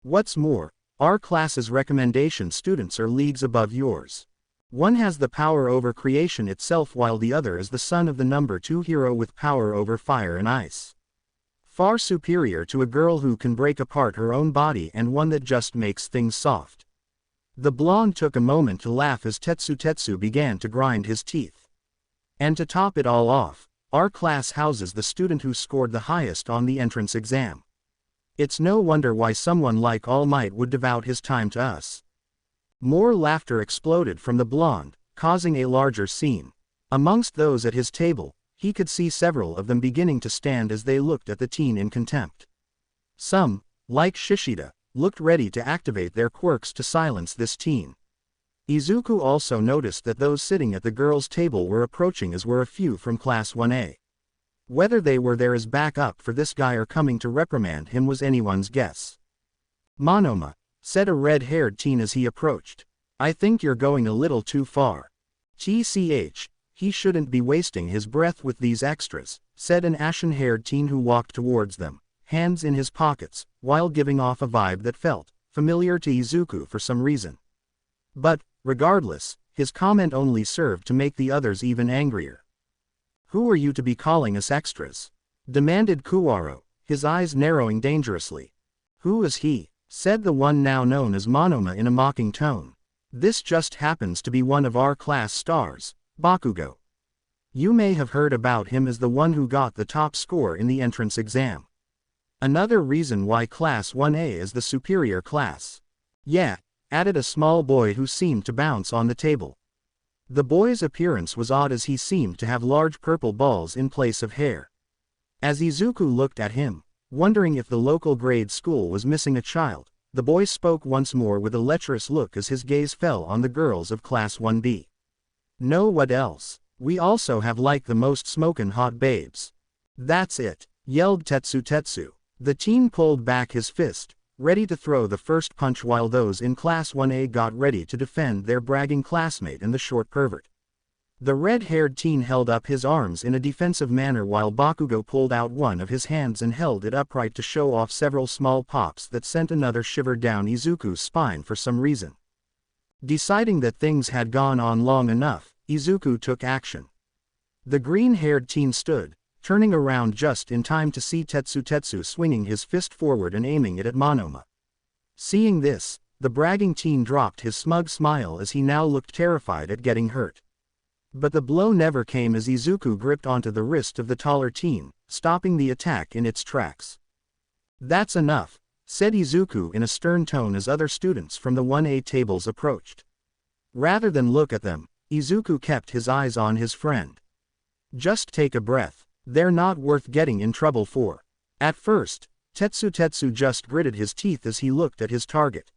What's more, our class's recommendation students are leagues above yours. One has the power over creation itself while the other is the son of the number 2 hero with power over fire and ice. Far superior to a girl who can break apart her own body and one that just makes things soft. The blonde took a moment to laugh as Tetsu began to grind his teeth. And to top it all off, our class houses the student who scored the highest on the entrance exam. It's no wonder why someone like All Might would devote his time to us. More laughter exploded from the blonde, causing a larger scene. Amongst those at his table, he could see several of them beginning to stand as they looked at the teen in contempt. Some, like Shishida, looked ready to activate their quirks to silence this teen. Izuku also noticed that those sitting at the girls' table were approaching, as were a few from Class 1A. Whether they were there as backup for this guy or coming to reprimand him was anyone's guess. Monoma, said a red-haired teen as he approached. I think you're going a little too far. TCH, he shouldn't be wasting his breath with these extras, said an ashen-haired teen who walked towards them, hands in his pockets, while giving off a vibe that felt familiar to Izuku for some reason. But, regardless, his comment only served to make the others even angrier. Who are you to be calling us extras? Demanded Kuwaro, his eyes narrowing dangerously. Who is he? said the one now known as Monoma in a mocking tone. This just happens to be one of our class stars, Bakugo. You may have heard about him as the one who got the top score in the entrance exam. Another reason why Class 1A is the superior class. Yeah, added a small boy who seemed to bounce on the table. The boy's appearance was odd as he seemed to have large purple balls in place of hair. As Izuku looked at him, wondering if the local grade school was missing a child, the boy spoke once more with a lecherous look as his gaze fell on the girls of Class 1B. Know what else? We also have like the most smokin' hot babes. That's it, yelled Tetsu. The teen pulled back his fist, ready to throw the first punch while those in Class 1A got ready to defend their bragging classmate and the short pervert. The red-haired teen held up his arms in a defensive manner while Bakugo pulled out one of his hands and held it upright to show off several small pops that sent another shiver down Izuku's spine for some reason. Deciding that things had gone on long enough, Izuku took action. The green-haired teen stood, turning around just in time to see Tetsu swinging his fist forward and aiming it at Monoma. Seeing this, the bragging teen dropped his smug smile as he now looked terrified at getting hurt. But the blow never came as Izuku gripped onto the wrist of the taller teen, stopping the attack in its tracks. That's enough, said Izuku in a stern tone as other students from the 1A tables approached. Rather than look at them, Izuku kept his eyes on his friend. Just take a breath, they're not worth getting in trouble for. At first, Tetsu just gritted his teeth as he looked at his target.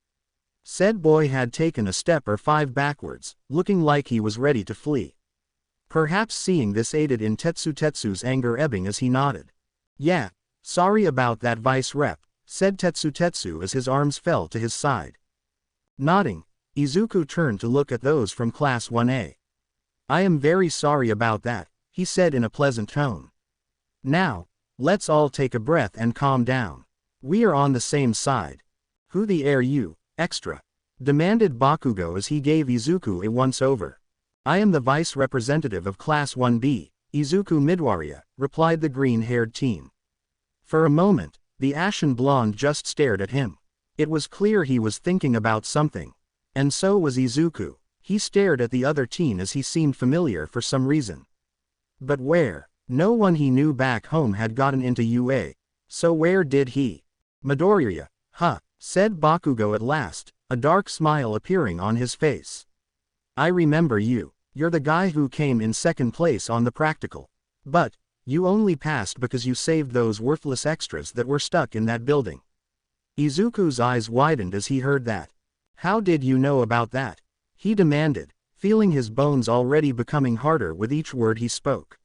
Said boy had taken a step or 5 backwards, looking like he was ready to flee. Perhaps seeing this aided in Tetsu's anger ebbing as he nodded. Yeah, sorry about that vice rep, said Tetsu as his arms fell to his side. Nodding, Izuku turned to look at those from Class 1A. I am very sorry about that, he said in a pleasant tone. Now, let's all take a breath and calm down. We are on the same side. Who the air you, extra? Demanded Bakugo as he gave Izuku a once-over. I am the vice representative of Class 1B, Izuku Midoriya, replied the green-haired teen. For a moment, the ashen blonde just stared at him. It was clear he was thinking about something. And so was Izuku. He stared at the other teen as he seemed familiar for some reason. But where? No one he knew back home had gotten into UA. So where did he? Midoriya, huh, said Bakugo at last, a dark smile appearing on his face. I remember you. You're the guy who came in second place on the practical. But, you only passed because you saved those worthless extras that were stuck in that building. Izuku's eyes widened as he heard that. How did you know about that? He demanded, feeling his bones already becoming harder with each word he spoke.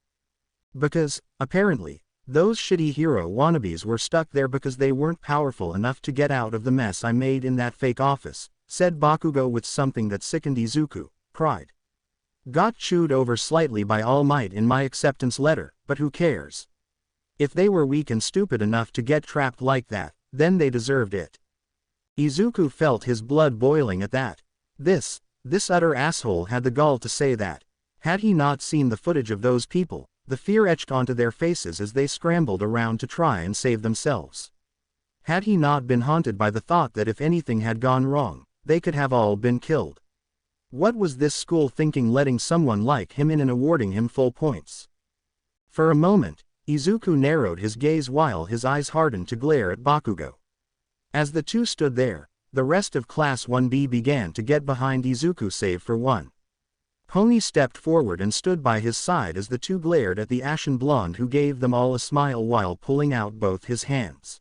Because, apparently, those shitty hero wannabes were stuck there because they weren't powerful enough to get out of the mess I made in that fake office, said Bakugo with something that sickened Izuku, pride. Got chewed over slightly by All Might in my acceptance letter, but who cares? If they were weak and stupid enough to get trapped like that, then they deserved it. Izuku felt his blood boiling at that. This utter asshole had the gall to say that. Had he not seen the footage of those people, the fear etched onto their faces as they scrambled around to try and save themselves? Had he not been haunted by the thought that if anything had gone wrong, they could have all been killed? What was this school thinking letting someone like him in and awarding him full points? For a moment, Izuku narrowed his gaze while his eyes hardened to glare at Bakugo. As the two stood there, the rest of Class 1B began to get behind Izuku save for one. Pony stepped forward and stood by his side as the two glared at the ashen blonde who gave them all a smile while pulling out both his hands.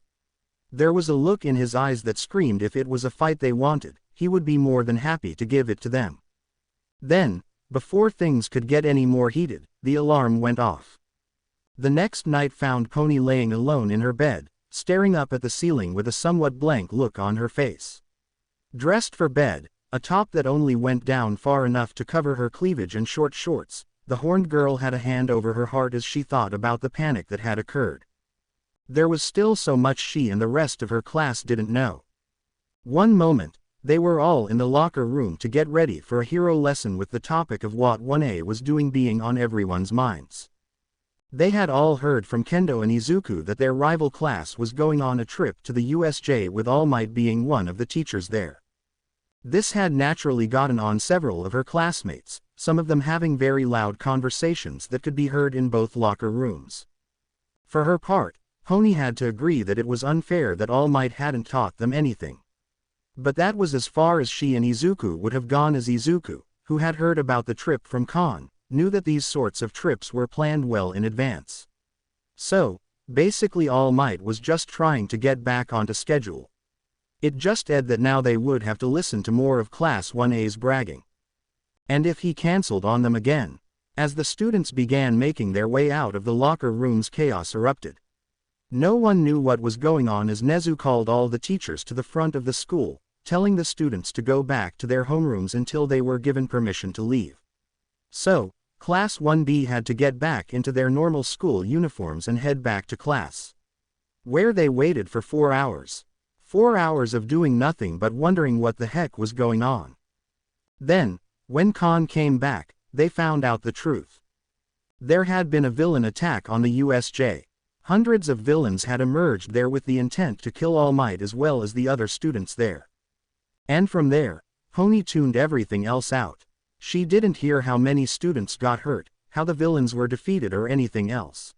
There was a look in his eyes that screamed if it was a fight they wanted, he would be more than happy to give it to them. Then, before things could get any more heated, the alarm went off. The next night found Pony laying alone in her bed, staring up at the ceiling with a somewhat blank look on her face. Dressed for bed, a top that only went down far enough to cover her cleavage and short shorts, the horned girl had a hand over her heart as she thought about the panic that had occurred. There was still so much she and the rest of her class didn't know. One moment, they were all in the locker room to get ready for a hero lesson with the topic of what 1A was doing being on everyone's minds. They had all heard from Kendo and Izuku that their rival class was going on a trip to the USJ with All Might being one of the teachers there. This had naturally gotten on several of her classmates, some of them having very loud conversations that could be heard in both locker rooms. For her part, Pony had to agree that it was unfair that All Might hadn't taught them anything. But that was as far as she and Izuku would have gone, as Izuku, who had heard about the trip from Kon, knew that these sorts of trips were planned well in advance. So, basically All Might was just trying to get back onto schedule. It just said that now they would have to listen to more of Class 1A's bragging. And if he cancelled on them again. As the students began making their way out of the locker rooms, chaos erupted. No one knew what was going on as Nezu called all the teachers to the front of the school, telling the students to go back to their homerooms until they were given permission to leave. So, Class 1B had to get back into their normal school uniforms and head back to class, where they waited for 4 hours. 4 hours of doing nothing but wondering what the heck was going on. Then, when Kon came back, they found out the truth. There had been a villain attack on the USJ. Hundreds of villains had emerged there with the intent to kill All Might as well as the other students there. And from there, Pony tuned everything else out. She didn't hear how many students got hurt, how the villains were defeated, or anything else.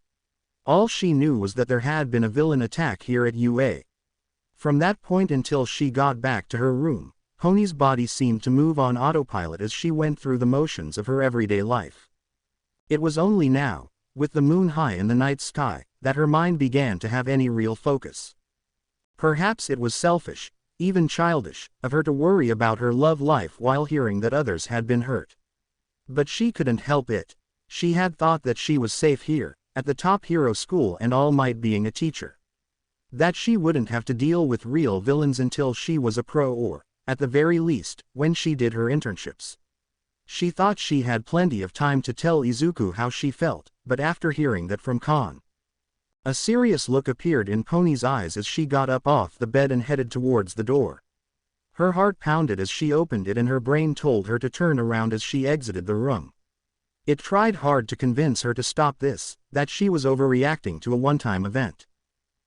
All she knew was that there had been a villain attack here at UA. From that point until she got back to her room, Pony's body seemed to move on autopilot as she went through the motions of her everyday life. It was only now, with the moon high in the night sky, that her mind began to have any real focus. Perhaps it was selfish, even childish, of her to worry about her love life while hearing that others had been hurt. But she couldn't help it. She had thought that she was safe here, at the top hero school and All Might being a teacher. That she wouldn't have to deal with real villains until she was a pro, or, at the very least, when she did her internships. She thought she had plenty of time to tell Izuku how she felt, but after hearing that from Kon, a serious look appeared in Pony's eyes as she got up off the bed and headed towards the door. Her heart pounded as she opened it and her brain told her to turn around as she exited the room. It tried hard to convince her to stop this, that she was overreacting to a one-time event.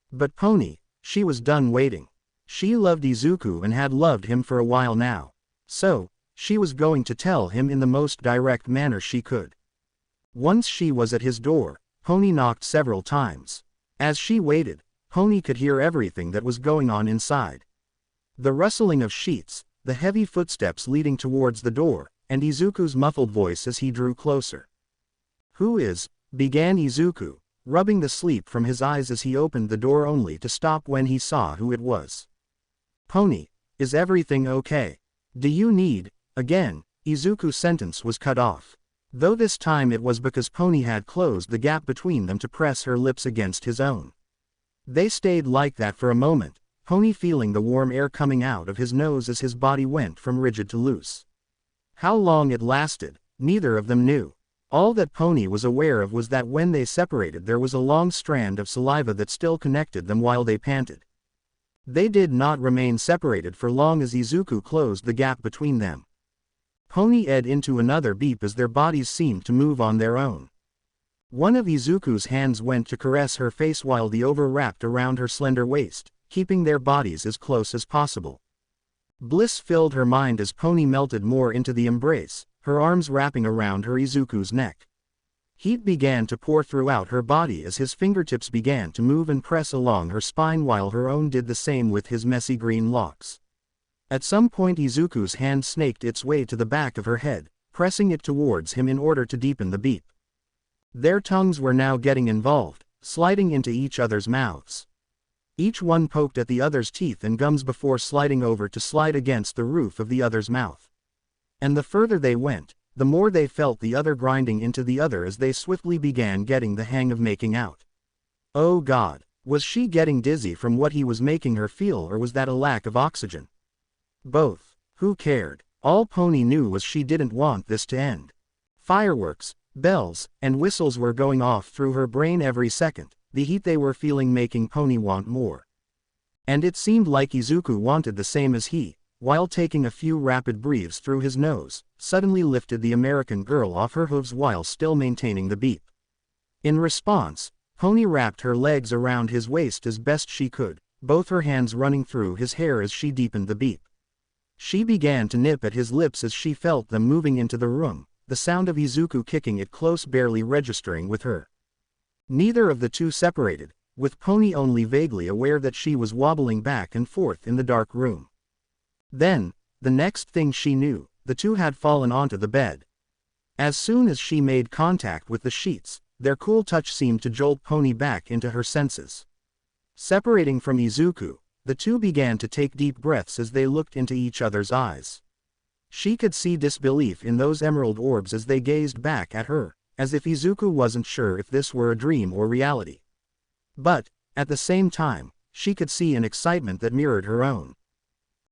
But Pony, she was done waiting. She loved Izuku and had loved him for a while now. So, she was going to tell him in the most direct manner she could. Once she was at his door, Pony knocked several times. As she waited, Pony could hear everything that was going on inside. The rustling of sheets, the heavy footsteps leading towards the door, and Izuku's muffled voice as he drew closer. "Who is?" began Izuku, rubbing the sleep from his eyes as he opened the door only to stop when he saw who it was. "Pony, is everything okay? Do you need?" Again, Izuku's sentence was cut off. Though this time it was because Pony had closed the gap between them to press her lips against his own. They stayed like that for a moment, Pony feeling the warm air coming out of his nose as his body went from rigid to loose. How long it lasted, neither of them knew. All that Pony was aware of was that when they separated there was a long strand of saliva that still connected them while they panted. They did not remain separated for long as Izuku closed the gap between them. Pony edged into another beep as their bodies seemed to move on their own. One of Izuku's hands went to caress her face while the other wrapped around her slender waist, keeping their bodies as close as possible. Bliss filled her mind as Pony melted more into the embrace, her arms wrapping around her Izuku's neck. Heat began to pour throughout her body as his fingertips began to move and press along her spine while her own did the same with his messy green locks. At some point Izuku's hand snaked its way to the back of her head, pressing it towards him in order to deepen the beep. Their tongues were now getting involved, sliding into each other's mouths. Each one poked at the other's teeth and gums before sliding over to slide against the roof of the other's mouth. And the further they went, the more they felt the other grinding into the other as they swiftly began getting the hang of making out. Oh God, was she getting dizzy from what he was making her feel, or was that a lack of oxygen? Both. Who cared? All Pony knew was she didn't want this to end. Fireworks, bells, and whistles were going off through her brain every second, the heat they were feeling making Pony want more. And it seemed like Izuku wanted the same as he, while taking a few rapid breaths through his nose, suddenly lifted the American girl off her hooves while still maintaining the beep. In response, Pony wrapped her legs around his waist as best she could, both her hands running through his hair as she deepened the beep. She began to nip at his lips as she felt them moving into the room, the sound of Izuku kicking it close barely registering with her. Neither of the two separated, with Pony only vaguely aware that she was wobbling back and forth in the dark room. Then, the next thing she knew, the two had fallen onto the bed. As soon as she made contact with the sheets, their cool touch seemed to jolt Pony back into her senses. Separating from Izuku, the two began to take deep breaths as they looked into each other's eyes. She could see disbelief in those emerald orbs as they gazed back at her, as if Izuku wasn't sure if this were a dream or reality. But, at the same time, she could see an excitement that mirrored her own.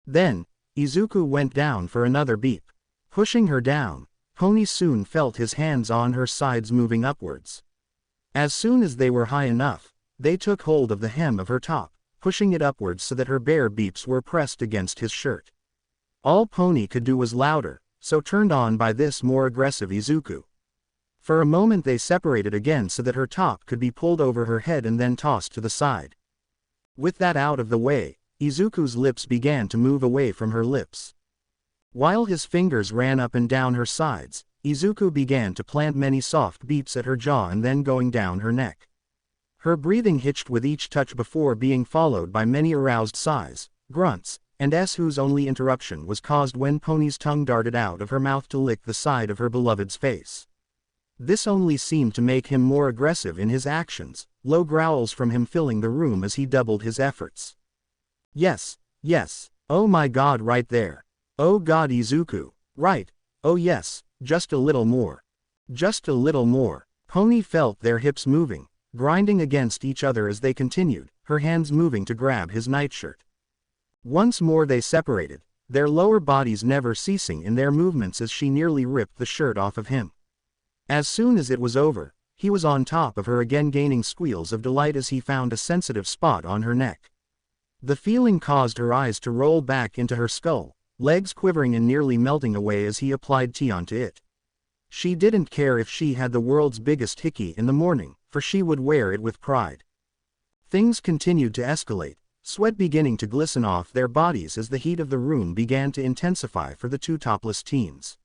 Then, Izuku went down for another beep. Pushing her down, Pony soon felt his hands on her sides moving upwards. As soon as they were high enough, they took hold of the hem of her top, pushing it upwards so that her bare beeps were pressed against his shirt. All Pony could do was louder, so turned on by this more aggressive Izuku. For a moment they separated again so that her top could be pulled over her head and then tossed to the side. With that out of the way, Izuku's lips began to move away from her lips. While his fingers ran up and down her sides, Izuku began to plant many soft beeps at her jaw and then going down her neck. Her breathing hitched with each touch before being followed by many aroused sighs, grunts, and whose only interruption was caused when Pony's tongue darted out of her mouth to lick the side of her beloved's face. This only seemed to make him more aggressive in his actions, low growls from him filling the room as he doubled his efforts. Yes, yes, oh my god right there. Oh god Izuku, right, oh yes, just a little more. Just a little more. Pony felt their hips moving, grinding against each other as they continued, her hands moving to grab his nightshirt. Once more they separated, their lower bodies never ceasing in their movements as she nearly ripped the shirt off of him. As soon as it was over, he was on top of her again gaining squeals of delight as he found a sensitive spot on her neck. The feeling caused her eyes to roll back into her skull, legs quivering and nearly melting away as he applied tea onto it. She didn't care if she had the world's biggest hickey in the morning, for she would wear it with pride. Things continued to escalate, sweat beginning to glisten off their bodies as the heat of the room began to intensify for the two topless teens.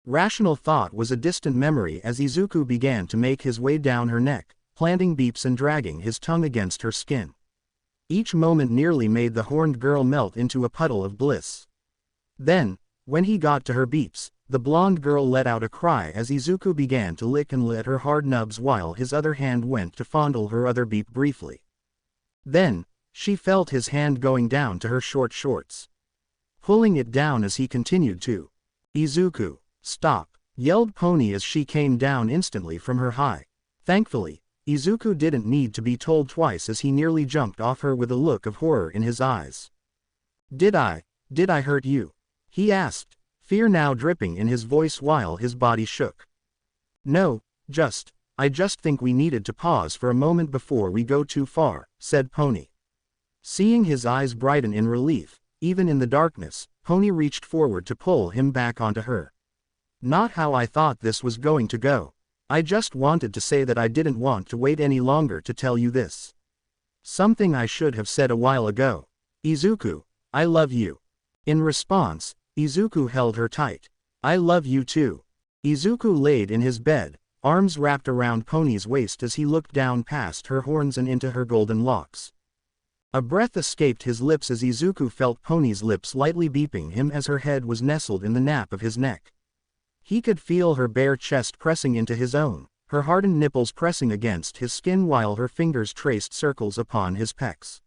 Rational thought was a distant memory as Izuku began to make his way down her neck, planting beeps and dragging his tongue against her skin. Each moment nearly made the horned girl melt into a puddle of bliss. Then, when he got to her beeps, the blonde girl let out a cry as Izuku began to lick and lick her hard nubs while his other hand went to fondle her other beep briefly. Then, she felt his hand going down to her short shorts. Pulling it down as he continued to. Izuku, stop, yelled Pony as she came down instantly from her high. Thankfully, Izuku didn't need to be told twice as he nearly jumped off her with a look of horror in his eyes. Did I hurt you? He asked, fear now dripping in his voice while his body shook. No, I just think we needed to pause for a moment before we go too far, said Pony. Seeing his eyes brighten in relief, even in the darkness, Pony reached forward to pull him back onto her. Not how I thought this was going to go. I just wanted to say that I didn't want to wait any longer to tell you this. Something I should have said a while ago. Izuku, I love you. In response, Izuku held her tight. I love you too. Izuku laid in his bed, arms wrapped around Pony's waist as he looked down past her horns and into her golden locks. A breath escaped his lips as Izuku felt Pony's lips lightly beeping him as her head was nestled in the nape of his neck. He could feel her bare chest pressing into his own, her hardened nipples pressing against his skin while her fingers traced circles upon his pecs.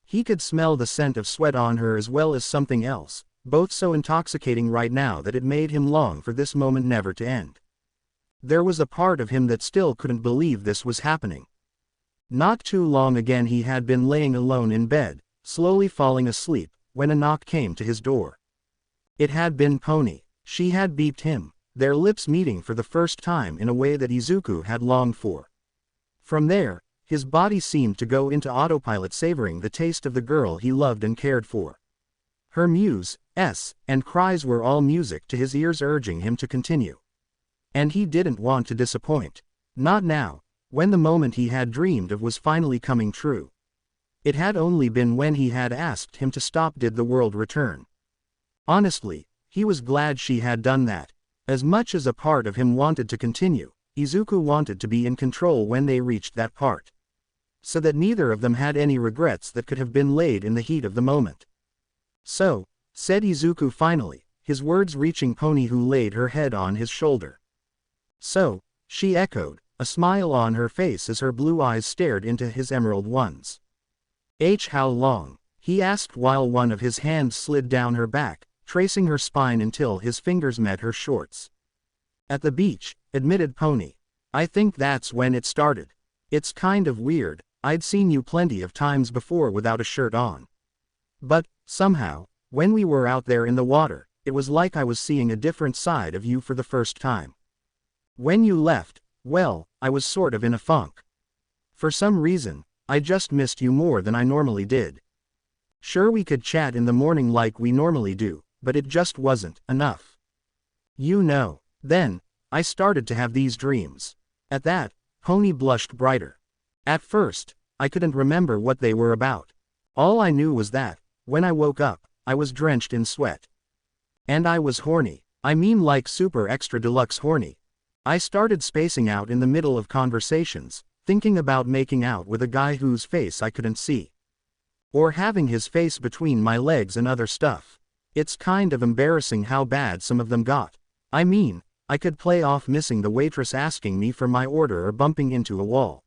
He could smell the scent of sweat on her as well as something else, both so intoxicating right now that it made him long for this moment never to end. There was a part of him that still couldn't believe this was happening. Not too long again he had been laying alone in bed, slowly falling asleep, when a knock came to his door. It had been Pony. She had beeped him, their lips meeting for the first time in a way that Izuku had longed for. From there, his body seemed to go into autopilot, savoring the taste of the girl he loved and cared for. Her mews, and cries were all music to his ears, urging him to continue. And he didn't want to disappoint. Not now. when the moment he had dreamed of was finally coming true. It had only been when he had asked him to stop did the world return. Honestly, he was glad she had done that. As much as a part of him wanted to continue, Izuku wanted to be in control when they reached that part, so that neither of them had any regrets that could have been laid in the heat of the moment. "So," said Izuku finally, his words reaching Pony, who laid her head on his shoulder. "So," she echoed, a smile on her face as her blue eyes stared into his emerald ones. How long?" he asked while one of his hands slid down her back, tracing her spine until his fingers met her shorts. "At the beach," admitted Pony. "I think that's when it started. It's kind of weird, I'd seen you plenty of times before without a shirt on. But, somehow, when we were out there in the water, it was like I was seeing a different side of you for the first time. When you left, well, I was sort of in a funk. For some reason, I just missed you more than I normally did. Sure, we could chat in the morning like we normally do, but it just wasn't enough. You know, then, I started to have these dreams." At that, Pony blushed brighter. "At first, I couldn't remember what they were about. All I knew was that, when I woke up, I was drenched in sweat. And I was horny. I mean like super extra deluxe horny. I started spacing out in the middle of conversations, thinking about making out with a guy whose face I couldn't see. Or having his face between my legs and other stuff. It's kind of embarrassing how bad some of them got. I mean, I could play off missing the waitress asking me for my order or bumping into a wall.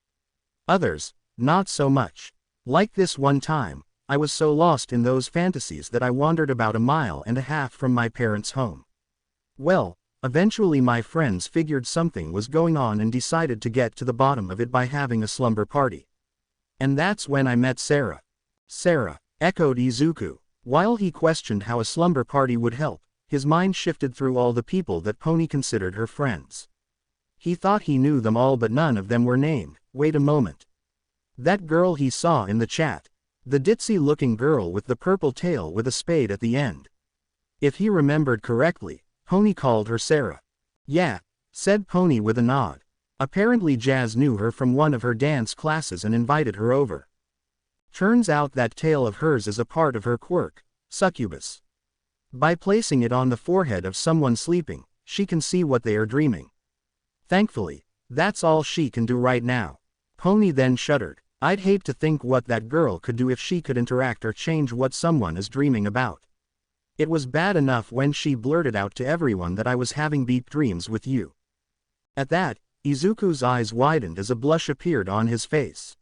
Others, not so much. Like this one time, I was so lost in those fantasies that I wandered about 1.5 miles from my parents' home. Well, eventually my friends figured something was going on and decided to get to the bottom of it by having a slumber party. And that's when I met Sarah." "Sarah," echoed Izuku. While he questioned how a slumber party would help, his mind shifted through all the people that Pony considered her friends. He thought he knew them all, but none of them were named. Wait a moment. That girl he saw in the chat. The ditzy-looking girl with the purple tail with a spade at the end. If he remembered correctly, Pony called her Sarah. "Yeah," said Pony with a nod. Apparently Jazz knew her from one of her dance classes and invited her over. Turns out that tail of hers is a part of her quirk, succubus. By placing it on the forehead of someone sleeping, she can see what they are dreaming. Thankfully, that's all she can do right now. Pony then shuddered. I'd hate to think what that girl could do if she could interact or change what someone is dreaming about. It was bad enough when she blurted out to everyone that I was having deep dreams with you. At that, Izuku's eyes widened as a blush appeared on his face.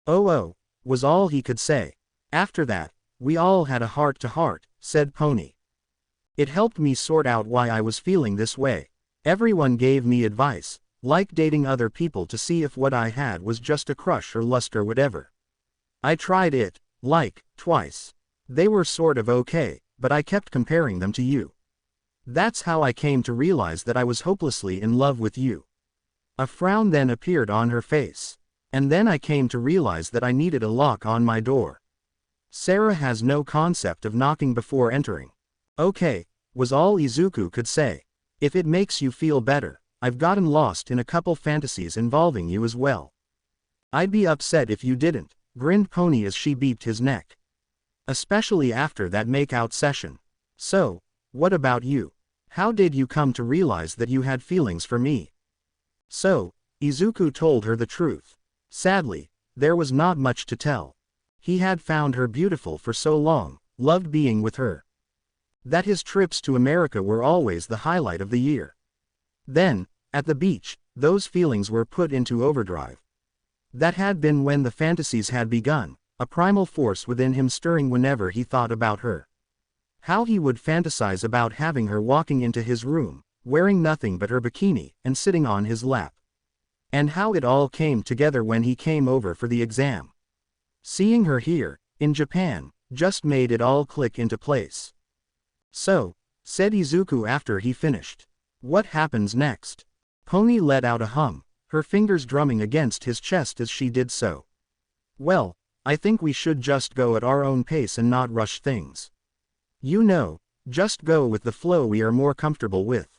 Oh, was all he could say. After that, we all had a heart-to-heart, said Pony. It helped me sort out why I was feeling this way. Everyone gave me advice, like dating other people to see if what I had was just a crush or lust or whatever. I tried it, like, twice. They were sort of okay, but I kept comparing them to you. That's how I came to realize that I was hopelessly in love with you. A frown then appeared on her face. And then I came to realize that I needed a lock on my door. Sarah has no concept of knocking before entering. Okay, was all Izuku could say. If it makes you feel better, I've gotten lost in a couple fantasies involving you as well. I'd be upset if you didn't, grinned Pony as she beeped his neck. Especially after that make-out session. So, what about you? How did you come to realize that you had feelings for me? So, Izuku told her the truth. Sadly, there was not much to tell. He had found her beautiful for so long, loved being with her, that his trips to America were always the highlight of the year. Then, at the beach, those feelings were put into overdrive. That had been when the fantasies had begun, a primal force within him stirring whenever he thought about her. How he would fantasize about having her walking into his room, wearing nothing but her bikini, and sitting on his lap. And how it all came together when he came over for the exam. Seeing her here, in Japan, just made it all click into place. So, said Izuku after he finished. What happens next? Pony let out a hum, her fingers drumming against his chest as she did so. Well, I think we should just go at our own pace and not rush things. You know, just go with the flow we are more comfortable with.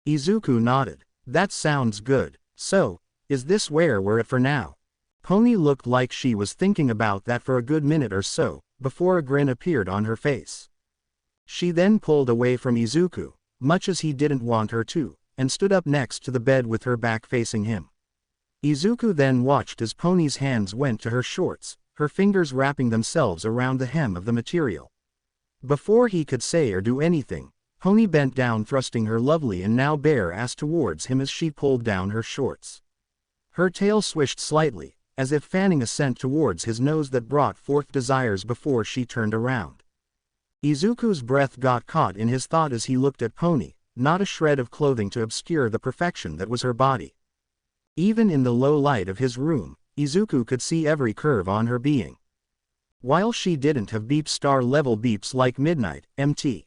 Izuku nodded. That sounds good. So, Is this where we're at for now? Pony looked like she was thinking about that for a good minute or so, before a grin appeared on her face. She then pulled away from Izuku, much as he didn't want her to, and stood up next to the bed with her back facing him. Izuku then watched as Pony's hands went to her shorts, her fingers wrapping themselves around the hem of the material. Before he could say or do anything, Pony bent down, thrusting her lovely and now bare ass towards him as she pulled down her shorts. Her tail swished slightly, as if fanning a scent towards his nose that brought forth desires before she turned around. Izuku's breath got caught in his thought as he looked at Pony, not a shred of clothing to obscure the perfection that was her body. Even in the low light of his room, Izuku could see every curve on her being. While she didn't have beep star level beeps like Midnight, MT.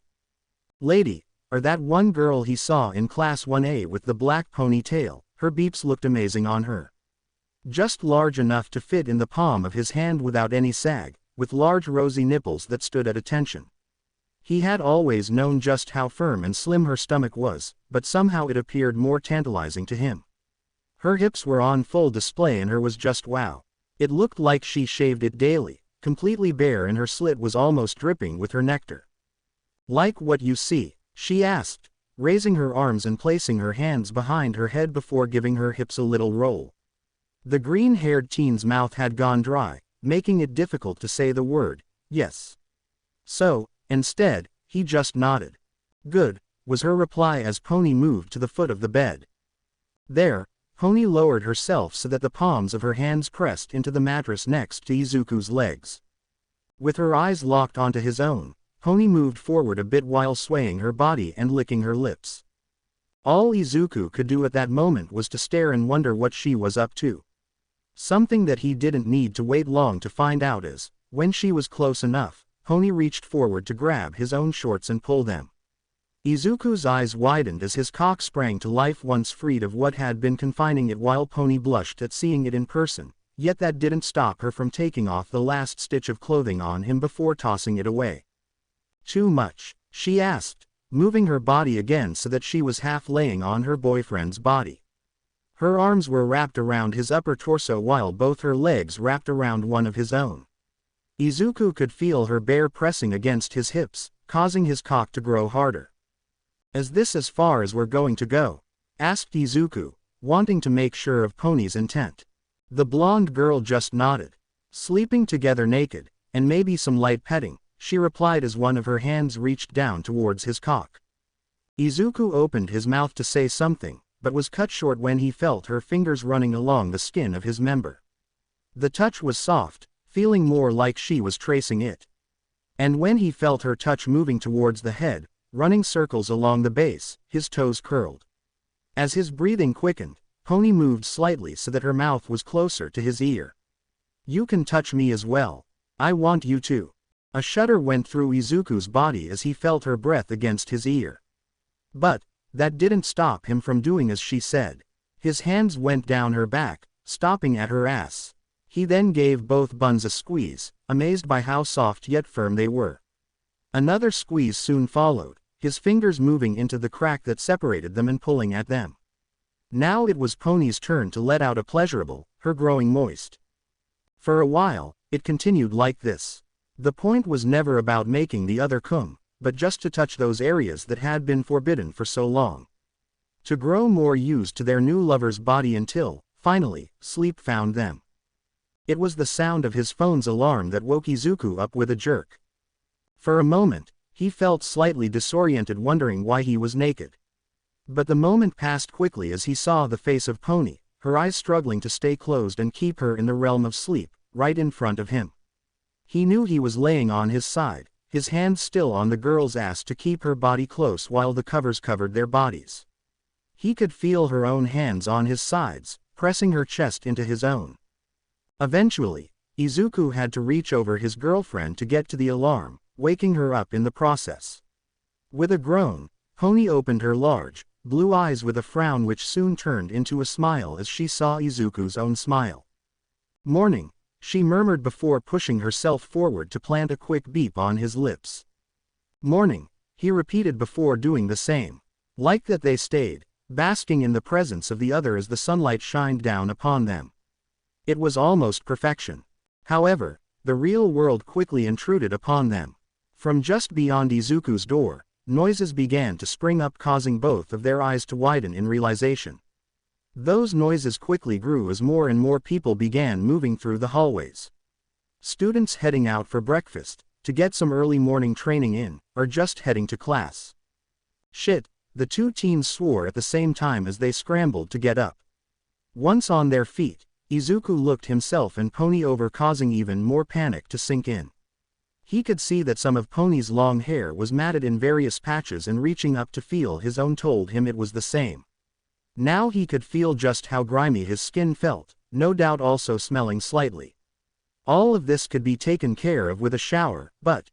Lady, or that one girl he saw in Class 1A with the black ponytail, her beeps looked amazing on her. Just large enough to fit in the palm of his hand without any sag, with large rosy nipples that stood at attention. He had always known just how firm and slim her stomach was, but somehow it appeared more tantalizing to him. Her hips were on full display and her was just wow. It looked like she shaved it daily, completely bare, and her slit was almost dripping with her nectar. Like what you see? She asked, raising her arms and placing her hands behind her head before giving her hips a little roll. The green-haired teen's mouth had gone dry, making it difficult to say the word, yes. So, instead, he just nodded. Good, was her reply as Pony moved to the foot of the bed. There, Pony lowered herself so that the palms of her hands pressed into the mattress next to Izuku's legs. With her eyes locked onto his own, Pony moved forward a bit while swaying her body and licking her lips. All Izuku could do at that moment was to stare and wonder what she was up to. Something that he didn't need to wait long to find out as, when she was close enough, Pony reached forward to grab his own shorts and pull them. Izuku's eyes widened as his cock sprang to life once freed of what had been confining it, while Pony blushed at seeing it in person, yet that didn't stop her from taking off the last stitch of clothing on him before tossing it away. Too much? She asked, moving her body again so that she was half laying on her boyfriend's body. Her arms were wrapped around his upper torso while both her legs wrapped around one of his own. Izuku could feel her bare pressing against his hips, causing his cock to grow harder. Is this as far as we're going to go? Asked Izuku, wanting to make sure of Pony's intent. The blonde girl just nodded. Sleeping together naked, and maybe some light petting, she replied as one of her hands reached down towards his cock. Izuku opened his mouth to say something, but was cut short when he felt her fingers running along the skin of his member. The touch was soft, feeling more like she was tracing it. And when he felt her touch moving towards the head, running circles along the base, his toes curled. As his breathing quickened, Pony moved slightly so that her mouth was closer to his ear. You can touch me as well. I want you to. A shudder went through Izuku's body as he felt her breath against his ear. But that didn't stop him from doing as she said. His hands went down her back, stopping at her ass. He then gave both buns a squeeze, amazed by how soft yet firm they were. Another squeeze soon followed, his fingers moving into the crack that separated them and pulling at them. Now it was Pony's turn to let out a pleasurable, her growing moist. For a while, it continued like this. The point was never about making the other come, but just to touch those areas that had been forbidden for so long. To grow more used to their new lover's body until, finally, sleep found them. It was the sound of his phone's alarm that woke Izuku up with a jerk. For a moment, he felt slightly disoriented, wondering why he was naked. But the moment passed quickly as he saw the face of Pony, her eyes struggling to stay closed and keep her in the realm of sleep, right in front of him. He knew he was laying on his side, his hands still on the girl's ass to keep her body close while the covers covered their bodies. He could feel her own hands on his sides, pressing her chest into his own. Eventually, Izuku had to reach over his girlfriend to get to the alarm, waking her up in the process. With a groan, Pony opened her large, blue eyes with a frown which soon turned into a smile as she saw Izuku's own smile. Morning, she murmured before pushing herself forward to plant a quick beep on his lips. Morning, he repeated before doing the same. Like that they stayed, basking in the presence of the other as the sunlight shined down upon them. It was almost perfection. However, the real world quickly intruded upon them. From just beyond Izuku's door, noises began to spring up, causing both of their eyes to widen in realization. Those noises quickly grew as more and more people began moving through the hallways. Students heading out for breakfast, to get some early morning training in, or just heading to class. Shit, the two teens swore at the same time as they scrambled to get up. Once on their feet, Izuku looked himself and Pony over, causing even more panic to sink in. He could see that some of Pony's long hair was matted in various patches, and reaching up to feel his own told him it was the same. Now he could feel just how grimy his skin felt, no doubt also smelling slightly. All of this could be taken care of with a shower, but...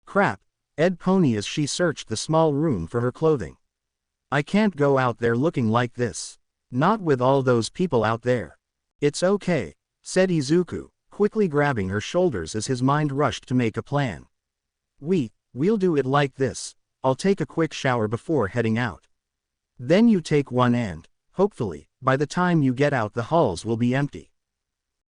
Crap, Ed Pony as she searched the small room for her clothing. I can't go out there looking like this. Not with all those people out there. It's okay, said Izuku, quickly grabbing her shoulders as his mind rushed to make a plan. We'll do it like this. I'll take a quick shower before heading out. Then you take one and, hopefully, by the time you get out the halls will be empty.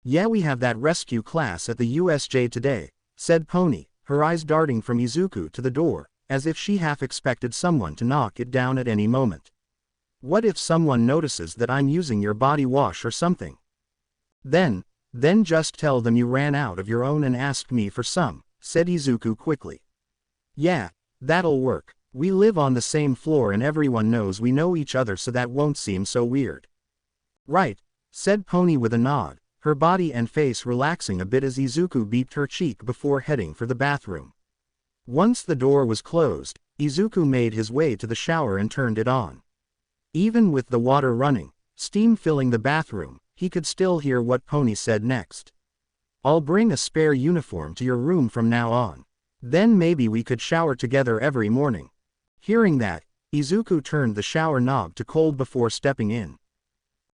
Yeah, we have that rescue class at the USJ today, said Pony, her eyes darting from Izuku to the door, as if she half expected someone to knock it down at any moment. What if someone notices that I'm using your body wash or something? Then just tell them you ran out of your own and asked me for some, said Izuku quickly. Yeah, that'll work. We live on the same floor and everyone knows we know each other, so that won't seem so weird. Right, said Pony with a nod, her body and face relaxing a bit as Izuku beeped her cheek before heading for the bathroom. Once the door was closed, Izuku made his way to the shower and turned it on. Even with the water running, steam filling the bathroom, he could still hear what Pony said next. I'll bring a spare uniform to your room from now on. Then maybe we could shower together every morning. Hearing that, Izuku turned the shower knob to cold before stepping in.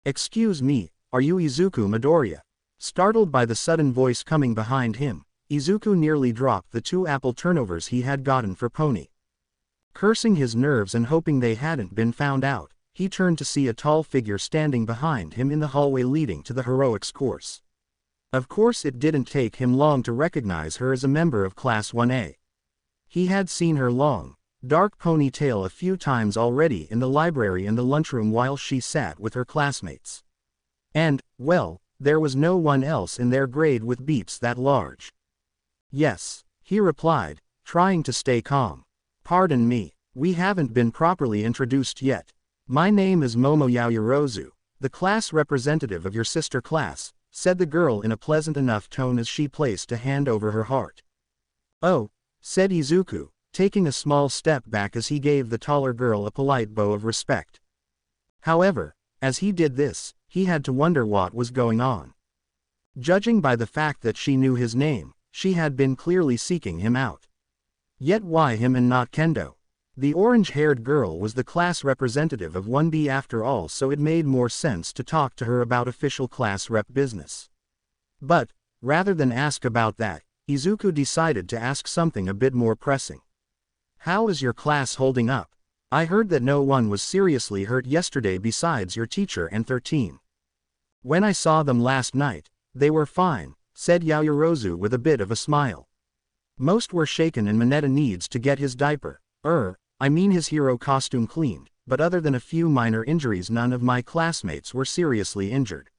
Excuse me, are you Izuku Midoriya? Startled by the sudden voice coming behind him, Izuku nearly dropped the 2 apple turnovers he had gotten for Pony. Cursing his nerves and hoping they hadn't been found out, he turned to see a tall figure standing behind him in the hallway leading to the heroics course. Of course it didn't take him long to recognize her as a member of Class 1A. He had seen her long, dark ponytail a few times already in the library and the lunchroom while she sat with her classmates. And, well, there was no one else in their grade with beeps that large. Yes, he replied, trying to stay calm. Pardon me, we haven't been properly introduced yet. My name is Momo Yaoyorozu, the class representative of your sister class, said the girl in a pleasant enough tone as she placed a hand over her heart. Oh, said Izuku, taking a small step back as he gave the taller girl a polite bow of respect. However, as he did this, he had to wonder what was going on. Judging by the fact that she knew his name, she had been clearly seeking him out. Yet why him and not Kendo? The orange-haired girl was the class representative of 1B after all, so it made more sense to talk to her about official class rep business. But, rather than ask about that, Izuku decided to ask something a bit more pressing. How is your class holding up? I heard that no one was seriously hurt yesterday besides your teacher and 13. When I saw them last night, they were fine, said Yaoyorozu with a bit of a smile. Most were shaken and Mineta needs to get his diaper, his hero costume cleaned, but other than a few minor injuries none of my classmates were seriously injured.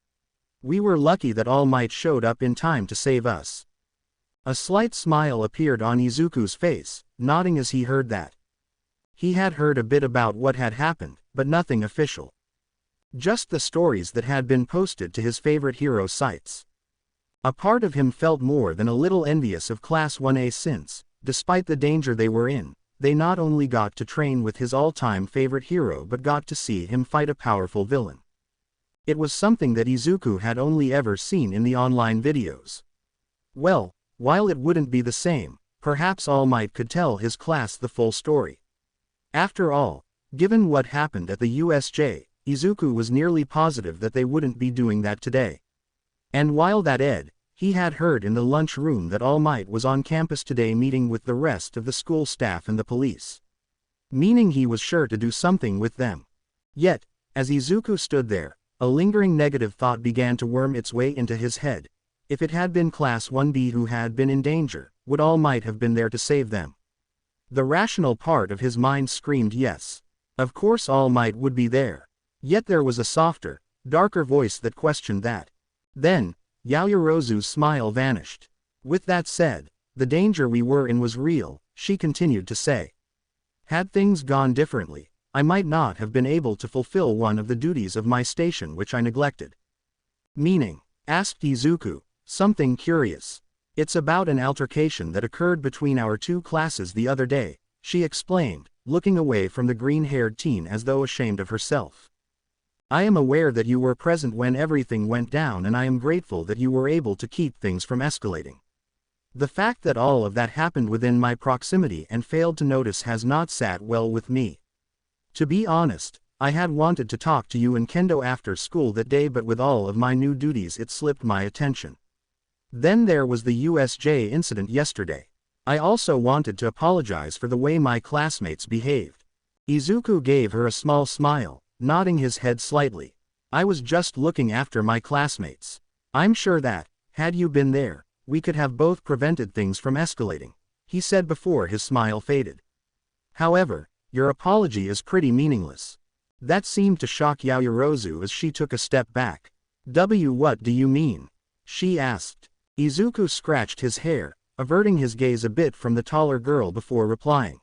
We were lucky that All Might showed up in time to save us. A slight smile appeared on Izuku's face, nodding as he heard that. He had heard a bit about what had happened, but nothing official. Just the stories that had been posted to his favorite hero sites. A part of him felt more than a little envious of Class 1A since, despite the danger they were in, they not only got to train with his all-time favorite hero but got to see him fight a powerful villain. It was something that Izuku had only ever seen in the online videos. Well, while it wouldn't be the same, perhaps All Might could tell his class the full story. After all, given what happened at the USJ, Izuku was nearly positive that they wouldn't be doing that today. And while that he had heard in the lunchroom that All Might was on campus today meeting with the rest of the school staff and the police. Meaning he was sure to do something with them. Yet, as Izuku stood there, a lingering negative thought began to worm its way into his head. If it had been Class 1B who had been in danger, would All Might have been there to save them? The rational part of his mind screamed yes. Of course All Might would be there. Yet there was a softer, darker voice that questioned that. Then, Yaoyorozu's smile vanished. With that said, the danger we were in was real, she continued to say. Had things gone differently, I might not have been able to fulfill one of the duties of my station which I neglected. Meaning? Asked Izuku, something curious. It's about an altercation that occurred between our two classes the other day, she explained, looking away from the green-haired teen as though ashamed of herself. I am aware that you were present when everything went down and I am grateful that you were able to keep things from escalating. The fact that all of that happened within my proximity and failed to notice has not sat well with me. To be honest, I had wanted to talk to you in Kendo after school that day, but with all of my new duties it slipped my attention. Then there was the USJ incident yesterday. I also wanted to apologize for the way my classmates behaved. Izuku gave her a small smile, nodding his head slightly. I was just looking after my classmates. I'm sure that, had you been there, we could have both prevented things from escalating, he said before his smile faded. However, your apology is pretty meaningless. That seemed to shock Yaoyorozu as she took a step back. What do you mean? She asked. Izuku scratched his hair, averting his gaze a bit from the taller girl before replying.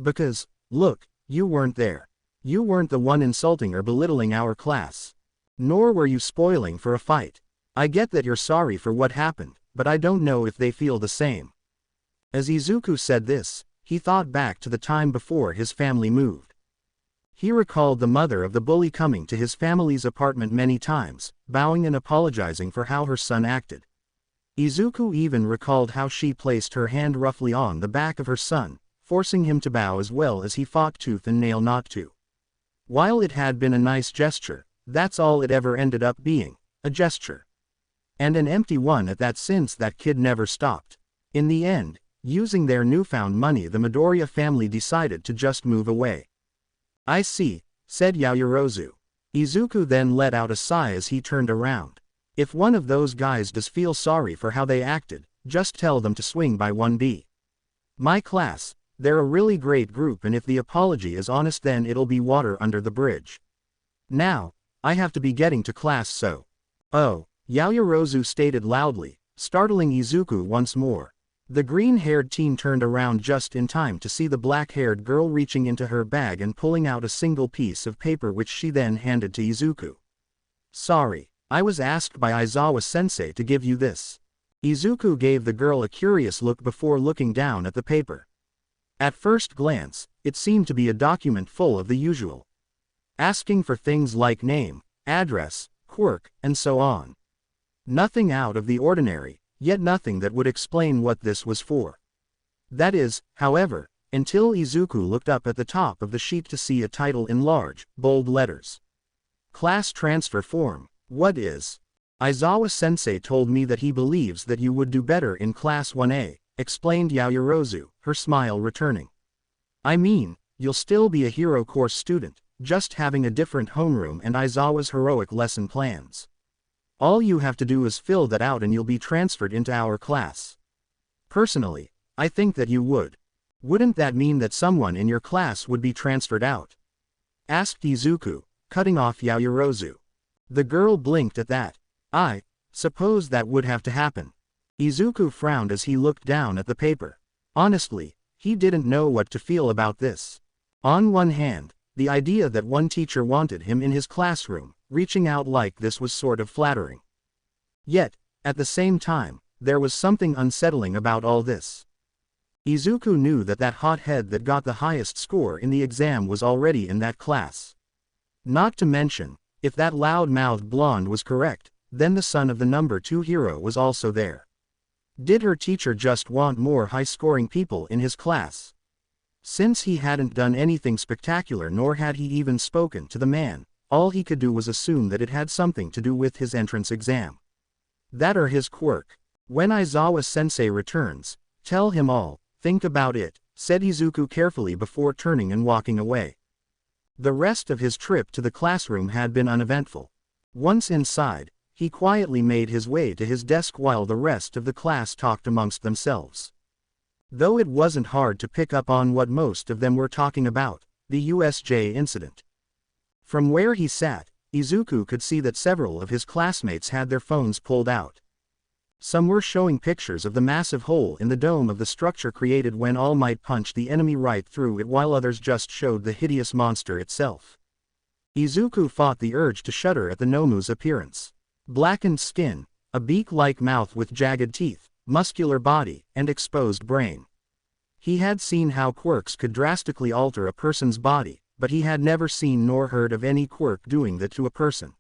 Because, look, you weren't there. You weren't the one insulting or belittling our class. Nor were you spoiling for a fight. I get that you're sorry for what happened, but I don't know if they feel the same. As Izuku said this, he thought back to the time before his family moved. He recalled the mother of the bully coming to his family's apartment many times, bowing and apologizing for how her son acted. Izuku even recalled how she placed her hand roughly on the back of her son, forcing him to bow as well as he fought tooth and nail not to. While it had been a nice gesture, that's all it ever ended up being, a gesture. And an empty one at that, since that kid never stopped. In the end, using their newfound money, the Midoriya family decided to just move away. I see, said Yaoyorozu. Izuku then let out a sigh as he turned around. If one of those guys does feel sorry for how they acted, just tell them to swing by 1B. My class, they're a really great group, and if the apology is honest then it'll be water under the bridge. Now, I have to be getting to class, so. Oh, Yaoyorozu stated loudly, startling Izuku once more. The green-haired teen turned around just in time to see the black-haired girl reaching into her bag and pulling out a single piece of paper which she then handed to Izuku. Sorry, I was asked by Aizawa-sensei to give you this. Izuku gave the girl a curious look before looking down at the paper. At first glance, it seemed to be a document full of the usual. Asking for things like name, address, quirk, and so on. Nothing out of the ordinary, yet nothing that would explain what this was for. That is, however, until Izuku looked up at the top of the sheet to see a title in large, bold letters. Class transfer form. What is? Aizawa-sensei told me that he believes that you would do better in Class 1A, explained Yaoyorozu, her smile returning. I mean, you'll still be a hero course student, just having a different homeroom and Aizawa's heroic lesson plans. All you have to do is fill that out and you'll be transferred into our class. Personally, I think that you would. Wouldn't that mean that someone in your class would be transferred out? Asked Izuku, cutting off Yaoyorozu. The girl blinked at that. I suppose that would have to happen. Izuku frowned as he looked down at the paper. Honestly, he didn't know what to feel about this. On one hand, the idea that one teacher wanted him in his classroom, reaching out like this was sort of flattering. Yet, at the same time, there was something unsettling about all this. Izuku knew that that hothead that got the highest score in the exam was already in that class. Not to mention, if that loud-mouthed blonde was correct, then the son of the number 2 hero was also there. Did her teacher just want more high-scoring people in his class? Since he hadn't done anything spectacular nor had he even spoken to the man, all he could do was assume that it had something to do with his entrance exam. That or his quirk. When Aizawa-sensei returns, tell him all, think about it, said Izuku carefully before turning and walking away. The rest of his trip to the classroom had been uneventful. Once inside, he quietly made his way to his desk while the rest of the class talked amongst themselves. Though it wasn't hard to pick up on what most of them were talking about, the USJ incident. From where he sat, Izuku could see that several of his classmates had their phones pulled out. Some were showing pictures of the massive hole in the dome of the structure created when All Might punched the enemy right through it, while others just showed the hideous monster itself. Izuku fought the urge to shudder at the Nomu's appearance. Blackened skin, a beak-like mouth with jagged teeth, muscular body, and exposed brain. He had seen how quirks could drastically alter a person's body, but he had never seen nor heard of any quirk doing that to a person.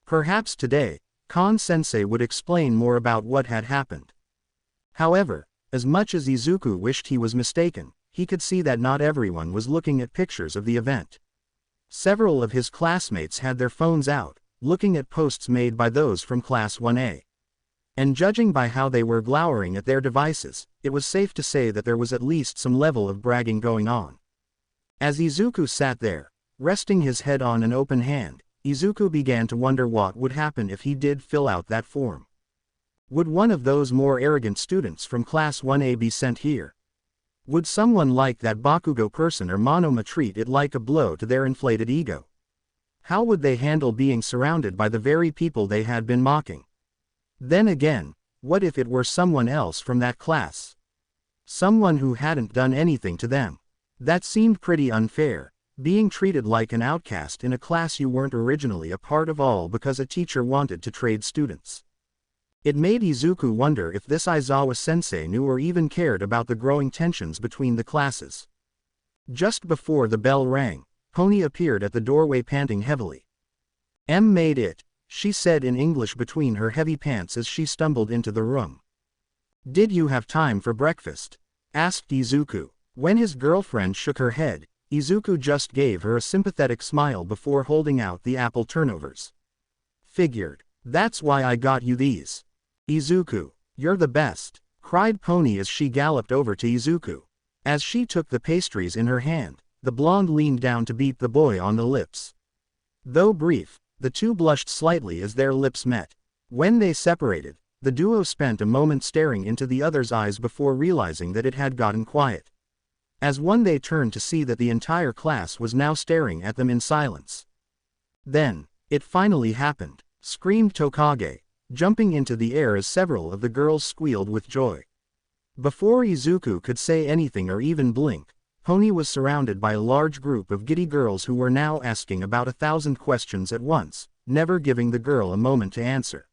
Perhaps today, Kon-sensei would explain more about what had happened. However, as much as Izuku wished he was mistaken, he could see that not everyone was looking at pictures of the event. Several of his classmates had their phones out, looking at posts made by those from Class 1A. And judging by how they were glowering at their devices, it was safe to say that there was at least some level of bragging going on. As Izuku sat there, resting his head on an open hand, Izuku began to wonder what would happen if he did fill out that form. Would one of those more arrogant students from Class 1A be sent here? Would someone like that Bakugo person or Monoma treat it like a blow to their inflated ego? How would they handle being surrounded by the very people they had been mocking? Then again, what if it were someone else from that class? Someone who hadn't done anything to them. That seemed pretty unfair. Being treated like an outcast in a class you weren't originally a part of, all because a teacher wanted to trade students. It made Izuku wonder if this Aizawa-sensei knew or even cared about the growing tensions between the classes. Just before the bell rang, Pony appeared at the doorway panting heavily. Made it, she said in English between her heavy pants as she stumbled into the room. Did you have time for breakfast? Asked Izuku. When his girlfriend shook her head, Izuku just gave her a sympathetic smile before holding out the apple turnovers. Figured. That's why I got you these. Izuku, you're the best, cried Pony as she galloped over to Izuku. As she took the pastries in her hand, the blonde leaned down to beat the boy on the lips. Though brief, the two blushed slightly as their lips met. When they separated, the duo spent a moment staring into the other's eyes before realizing that it had gotten quiet. As one they turned to see that the entire class was now staring at them in silence. Then, it finally happened, screamed Tokage, jumping into the air as several of the girls squealed with joy. Before Izuku could say anything or even blink, Pony was surrounded by a large group of giddy girls who were now asking about 1,000 questions at once, never giving the girl a moment to answer.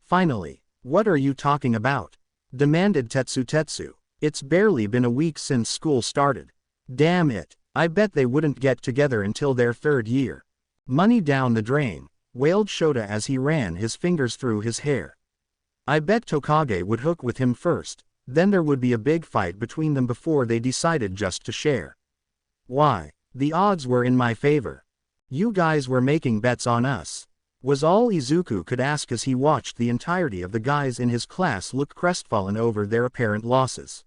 Finally, what are you talking about? Demanded Tetsu. It's barely been a week since school started. Damn it, I bet they wouldn't get together until their third year. Money down the drain, wailed Shota as he ran his fingers through his hair. I bet Tokage would hook with him first, then there would be a big fight between them before they decided just to share. Why, the odds were in my favor. You guys were making bets on us. Was all Izuku could ask as he watched the entirety of the guys in his class look crestfallen over their apparent losses.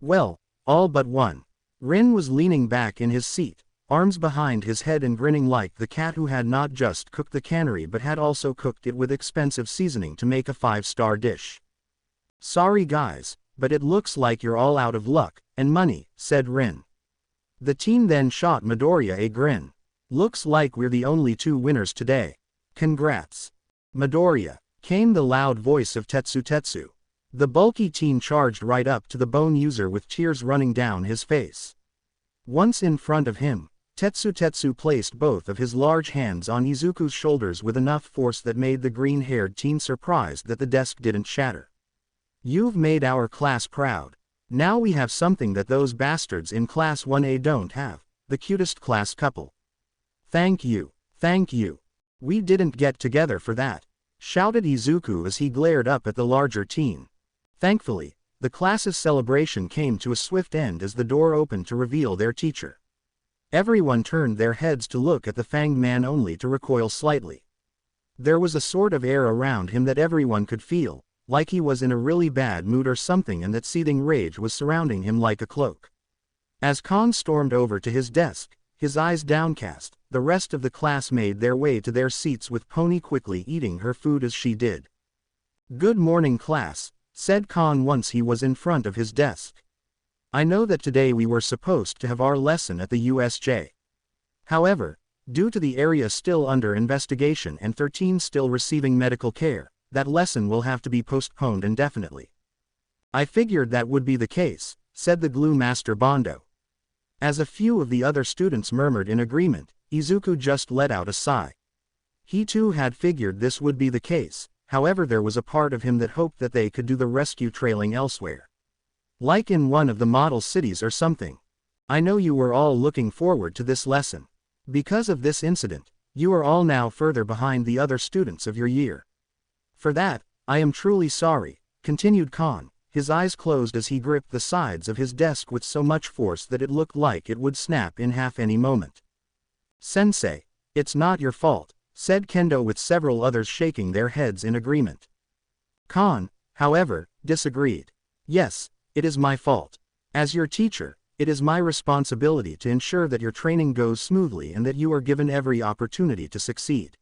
Well, all but one. Rin was leaning back in his seat, arms behind his head and grinning like the cat who had not just cooked the cannery but had also cooked it with expensive seasoning to make a 5-star dish. Sorry guys, but it looks like you're all out of luck and money, said Rin. The team then shot Midoriya a grin. Looks like we're the only two winners today. Congrats. Midoriya, came the loud voice of Tetsu. The bulky teen charged right up to the bone user with tears running down his face. Once in front of him, Tetsu placed both of his large hands on Izuku's shoulders with enough force that made the green-haired teen surprised that the desk didn't shatter. You've made our class proud. Now we have something that those bastards in Class 1A don't have, the cutest class couple. Thank you. We didn't get together for that, shouted Izuku as he glared up at the larger teen. Thankfully, the class's celebration came to a swift end as the door opened to reveal their teacher. Everyone turned their heads to look at the fanged man only to recoil slightly. There was a sort of air around him that everyone could feel, like he was in a really bad mood or something, and that seething rage was surrounding him like a cloak. As Kon stormed over to his desk, his eyes downcast. The rest of the class made their way to their seats with Pony quickly eating her food as she did. "Good morning, class," said Khan once he was in front of his desk. "I know that today we were supposed to have our lesson at the USJ. However, due to the area still under investigation and 13 still receiving medical care, that lesson will have to be postponed indefinitely." "I figured that would be the case," said the glue master Bondo. As a few of the other students murmured in agreement, Izuku just let out a sigh. He too had figured this would be the case, however there was a part of him that hoped that they could do the rescue trailing elsewhere. Like in one of the model cities or something. "I know you were all looking forward to this lesson. Because of this incident, you are all now further behind the other students of your year. For that, I am truly sorry," continued Khan, his eyes closed as he gripped the sides of his desk with so much force that it looked like it would snap in half any moment. "Sensei, it's not your fault," said Kendo with several others shaking their heads in agreement. Khan, however, disagreed. "Yes, it is my fault. As your teacher, it is my responsibility to ensure that your training goes smoothly and that you are given every opportunity to succeed.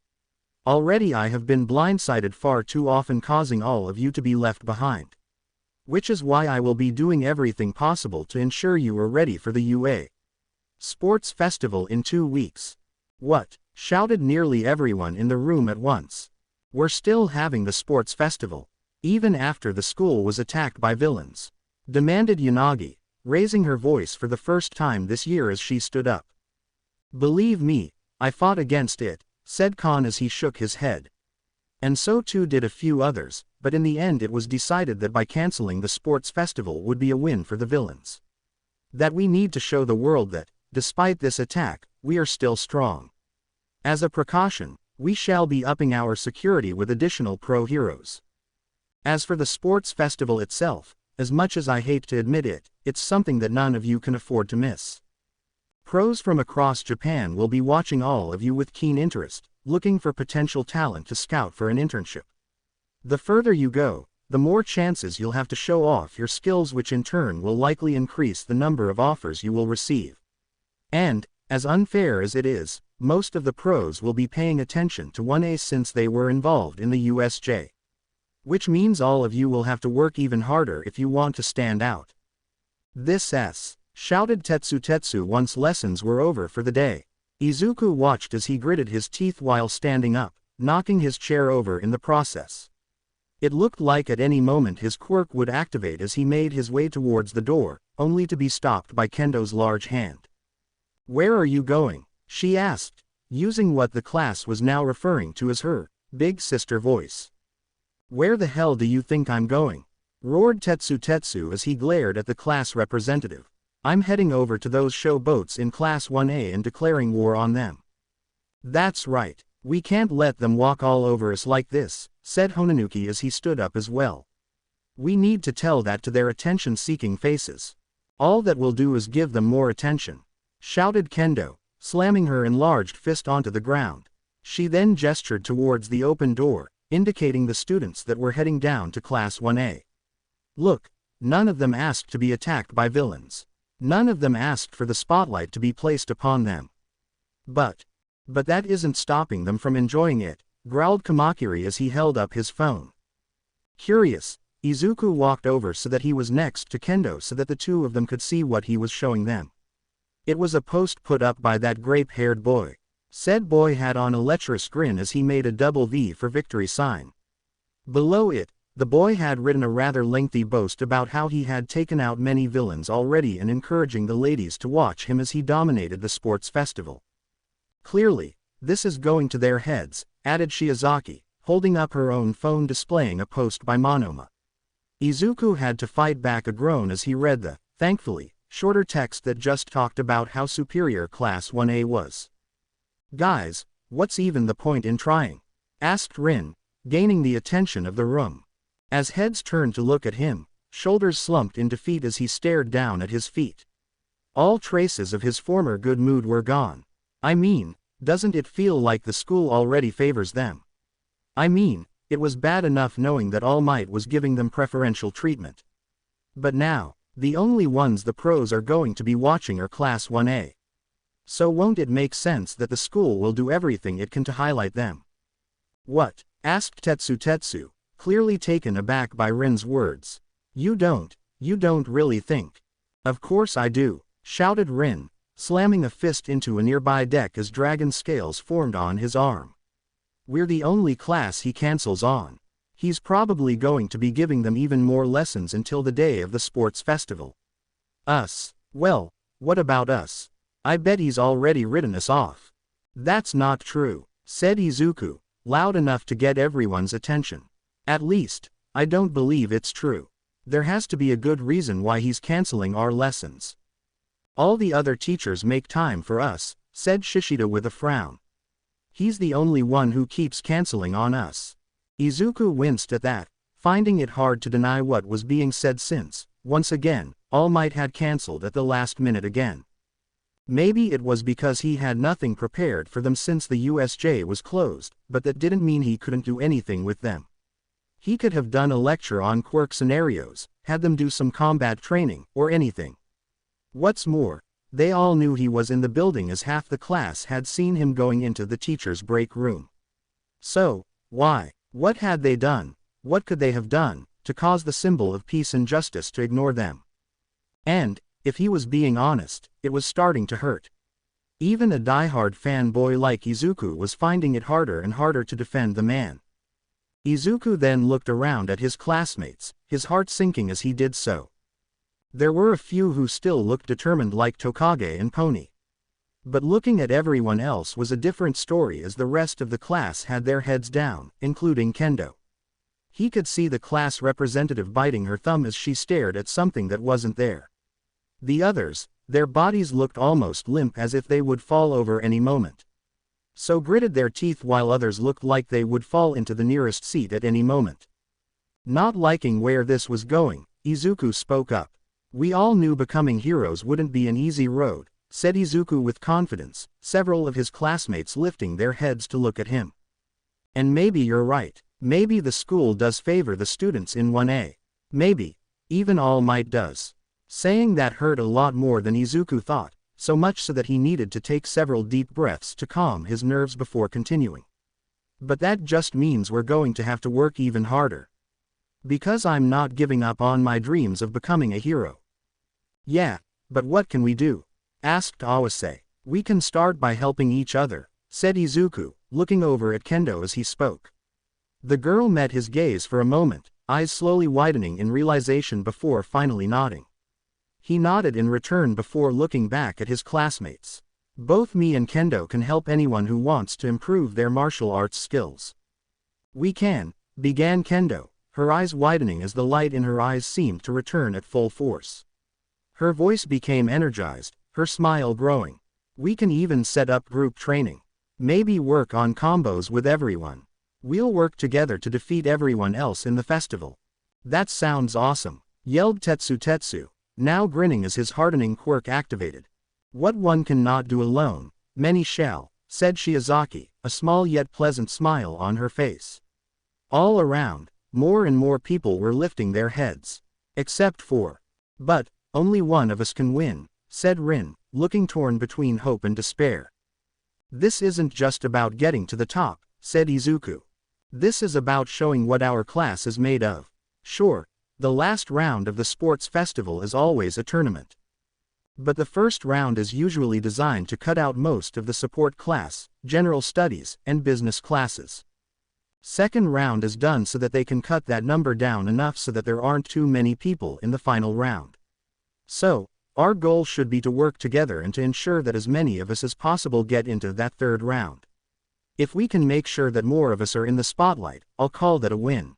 Already I have been blindsided far too often, causing all of you to be left behind. Which is why I will be doing everything possible to ensure you are ready for the UA Sports Festival in 2 weeks. "What?" shouted nearly everyone in the room at once. "We're still having the sports festival, even after the school was attacked by villains?" demanded Yanagi, raising her voice for the first time this year as she stood up. "Believe me, I fought against it," said Khan as he shook his head. And so too did a few others, but in the end it was decided that by canceling the sports festival would be a win for the villains. That we need to show the world that, despite this attack, we are still strong. As a precaution, we shall be upping our security with additional pro-heroes. As for the sports festival itself, as much as I hate to admit it, it's something that none of you can afford to miss. Pros from across Japan will be watching all of you with keen interest, looking for potential talent to scout for an internship. The further you go, the more chances you'll have to show off your skills, which in turn will likely increase the number of offers you will receive. And, as unfair as it is, most of the pros will be paying attention to 1A since they were involved in the USJ. Which means all of you will have to work even harder if you want to stand out. "This S," shouted Tetsu once lessons were over for the day. Izuku watched as he gritted his teeth while standing up, knocking his chair over in the process. It looked like at any moment his quirk would activate as he made his way towards the door, only to be stopped by Kendo's large hand. "Where are you going?" she asked, using what the class was now referring to as her big sister voice. "Where the hell do you think I'm going?" roared Tetsu as he glared at the class representative. "I'm heading over to those show boats in Class 1A and declaring war on them." "That's right. We can't let them walk all over us like this," said Honanuki as he stood up as well. "We need to tell that to their attention-seeking faces. All that will do is give them more attention," shouted Kendo, slamming her enlarged fist onto the ground. She then gestured towards the open door, indicating the students that were heading down to Class 1A. "Look, none of them asked to be attacked by villains. None of them asked for the spotlight to be placed upon them. But that isn't stopping them from enjoying it," growled Kamakiri as he held up his phone. Curious, Izuku walked over so that he was next to Kendo so that the two of them could see what he was showing them. It was a post put up by that grape-haired boy. Said boy had on a lecherous grin as he made a double V for victory sign. Below it, the boy had written a rather lengthy boast about how he had taken out many villains already and encouraging the ladies to watch him as he dominated the sports festival. "Clearly, this is going to their heads," added Shiozaki, holding up her own phone displaying a post by Monoma. Izuku had to fight back a groan as he read the, thankfully, shorter text that just talked about how superior Class 1A was. "Guys, what's even the point in trying?" asked Rin, gaining the attention of the room. As heads turned to look at him, shoulders slumped in defeat as he stared down at his feet. All traces of his former good mood were gone. "I mean, doesn't it feel like the school already favors them? I mean, it was bad enough knowing that All Might was giving them preferential treatment. But now, the only ones the pros are going to be watching are Class 1A. So won't it make sense that the school will do everything it can to highlight them? What? Asked Tetsu, clearly taken aback by Rin's words. You don't really think? Of course I do, shouted Rin, slamming a fist into a nearby deck as dragon scales formed on his arm. We're the only class he cancels on. He's probably going to be giving them even more lessons until the day of the sports festival. Us? Well, what about us? I bet he's already written us off. That's not true, said Izuku, loud enough to get everyone's attention. At least, I don't believe it's true. There has to be a good reason why he's canceling our lessons. All the other teachers make time for us, said Shishida with a frown. He's the only one who keeps canceling on us. Izuku winced at that, finding it hard to deny what was being said since, once again, All Might had cancelled at the last minute again. Maybe it was because he had nothing prepared for them since the USJ was closed, but that didn't mean he couldn't do anything with them. He could have done a lecture on Quirk scenarios, had them do some combat training, or anything. What's more, they all knew he was in the building as half the class had seen him going into the teacher's break room. So, why? What had they done? What could they have done, to cause the symbol of peace and justice to ignore them? And, if he was being honest, it was starting to hurt. Even a diehard fanboy like Izuku was finding it harder and harder to defend the man. Izuku then looked around at his classmates, his heart sinking as he did so. There were a few who still looked determined like Tokage and Pony. But looking at everyone else was a different story as the rest of the class had their heads down, including Kendo. He could see the class representative biting her thumb as she stared at something that wasn't there. The others, their bodies looked almost limp as if they would fall over any moment. So gritted their teeth while others looked like they would fall into the nearest seat at any moment. Not liking where this was going, Izuku spoke up. We all knew becoming heroes wouldn't be an easy road, said Izuku with confidence, several of his classmates lifting their heads to look at him. And maybe you're right, maybe the school does favor the students in 1A. Maybe, even All Might does. Saying that hurt a lot more than Izuku thought, so much so that he needed to take several deep breaths to calm his nerves before continuing. But that just means we're going to have to work even harder. Because I'm not giving up on my dreams of becoming a hero. Yeah, but what can we do? Asked Awase. We can start by helping each other, said Izuku, looking over at Kendo as he spoke. The girl met his gaze for a moment, eyes slowly widening in realization before finally nodding. He nodded in return before looking back at his classmates. Both me and Kendo can help anyone who wants to improve their martial arts skills. We can, began Kendo, her eyes widening as the light in her eyes seemed to return at full force. Her voice became energized, her smile growing. We can even set up group training. Maybe work on combos with everyone. We'll work together to defeat everyone else in the festival. That sounds awesome, yelled Tetsu, now grinning as his hardening quirk activated. What one cannot do alone, many shall, said Shiozaki, a small yet pleasant smile on her face. All around, more and more people were lifting their heads. Except for. But, only one of us can win, said Rin, looking torn between hope and despair. This isn't just about getting to the top, said Izuku. This is about showing what our class is made of. Sure, the last round of the sports festival is always a tournament. But the first round is usually designed to cut out most of the support class, general studies, and business classes. Second round is done so that they can cut that number down enough so that there aren't too many people in the final round. So, our goal should be to work together and to ensure that as many of us as possible get into that third round. If we can make sure that more of us are in the spotlight, I'll call that a win.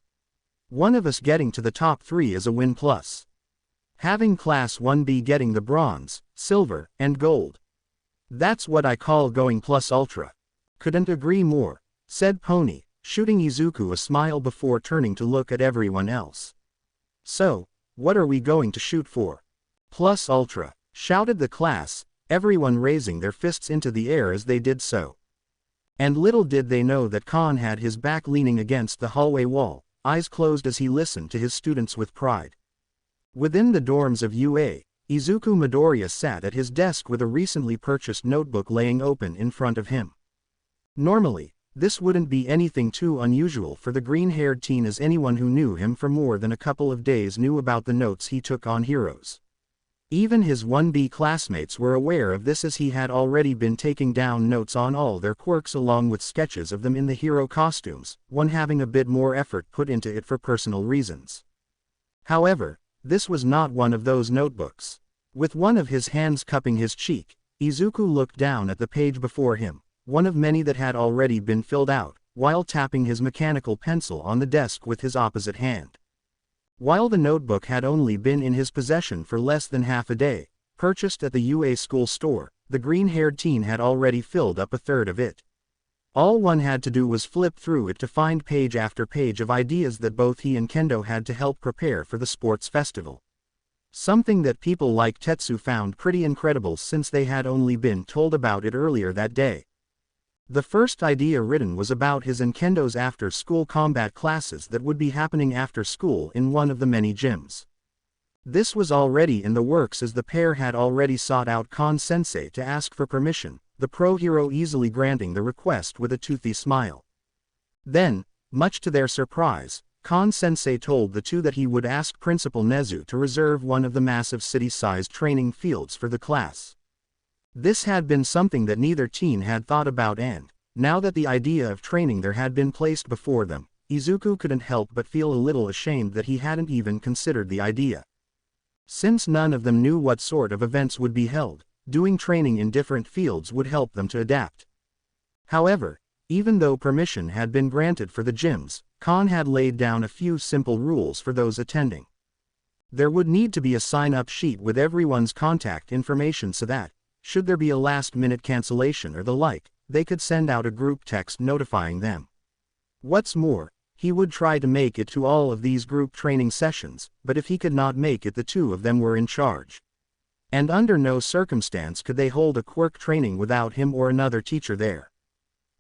One of us getting to the top 3 is a win plus. Having Class 1B getting the bronze, silver, and gold. That's what I call going plus ultra. Couldn't agree more, said Pony, shooting Izuku a smile before turning to look at everyone else. So, what are we going to shoot for? Plus ultra, shouted the class, everyone raising their fists into the air as they did so. And little did they know that Khan had his back leaning against the hallway wall, eyes closed as he listened to his students with pride. Within the dorms of UA, Izuku Midoriya sat at his desk with a recently purchased notebook laying open in front of him. Normally, this wouldn't be anything too unusual for the green-haired teen, as anyone who knew him for more than a couple of days knew about the notes he took on heroes. Even his 1B classmates were aware of this, as he had already been taking down notes on all their quirks along with sketches of them in the hero costumes, one having a bit more effort put into it for personal reasons. However, this was not one of those notebooks. With one of his hands cupping his cheek, Izuku looked down at the page before him, one of many that had already been filled out, while tapping his mechanical pencil on the desk with his opposite hand. While the notebook had only been in his possession for less than half a day, purchased at the UA school store, the green-haired teen had already filled up a third of it. All one had to do was flip through it to find page after page of ideas that both he and Kendo had to help prepare for the sports festival. Something that people like Tetsu found pretty incredible, since they had only been told about it earlier that day. The first idea written was about his and Kendo's after-school combat classes that would be happening after school in one of the many gyms. This was already in the works, as the pair had already sought out Kon-sensei to ask for permission, the pro-hero easily granting the request with a toothy smile. Then, much to their surprise, Kon-sensei told the two that he would ask Principal Nezu to reserve one of the massive city-sized training fields for the class. This had been something that neither teen had thought about, and, now that the idea of training there had been placed before them, Izuku couldn't help but feel a little ashamed that he hadn't even considered the idea. Since none of them knew what sort of events would be held, doing training in different fields would help them to adapt. However, even though permission had been granted for the gyms, Kon had laid down a few simple rules for those attending. There would need to be a sign-up sheet with everyone's contact information so that, should there be a last-minute cancellation or the like, they could send out a group text notifying them. What's more, he would try to make it to all of these group training sessions, but if he could not make it, the two of them were in charge. And under no circumstance could they hold a quirk training without him or another teacher there.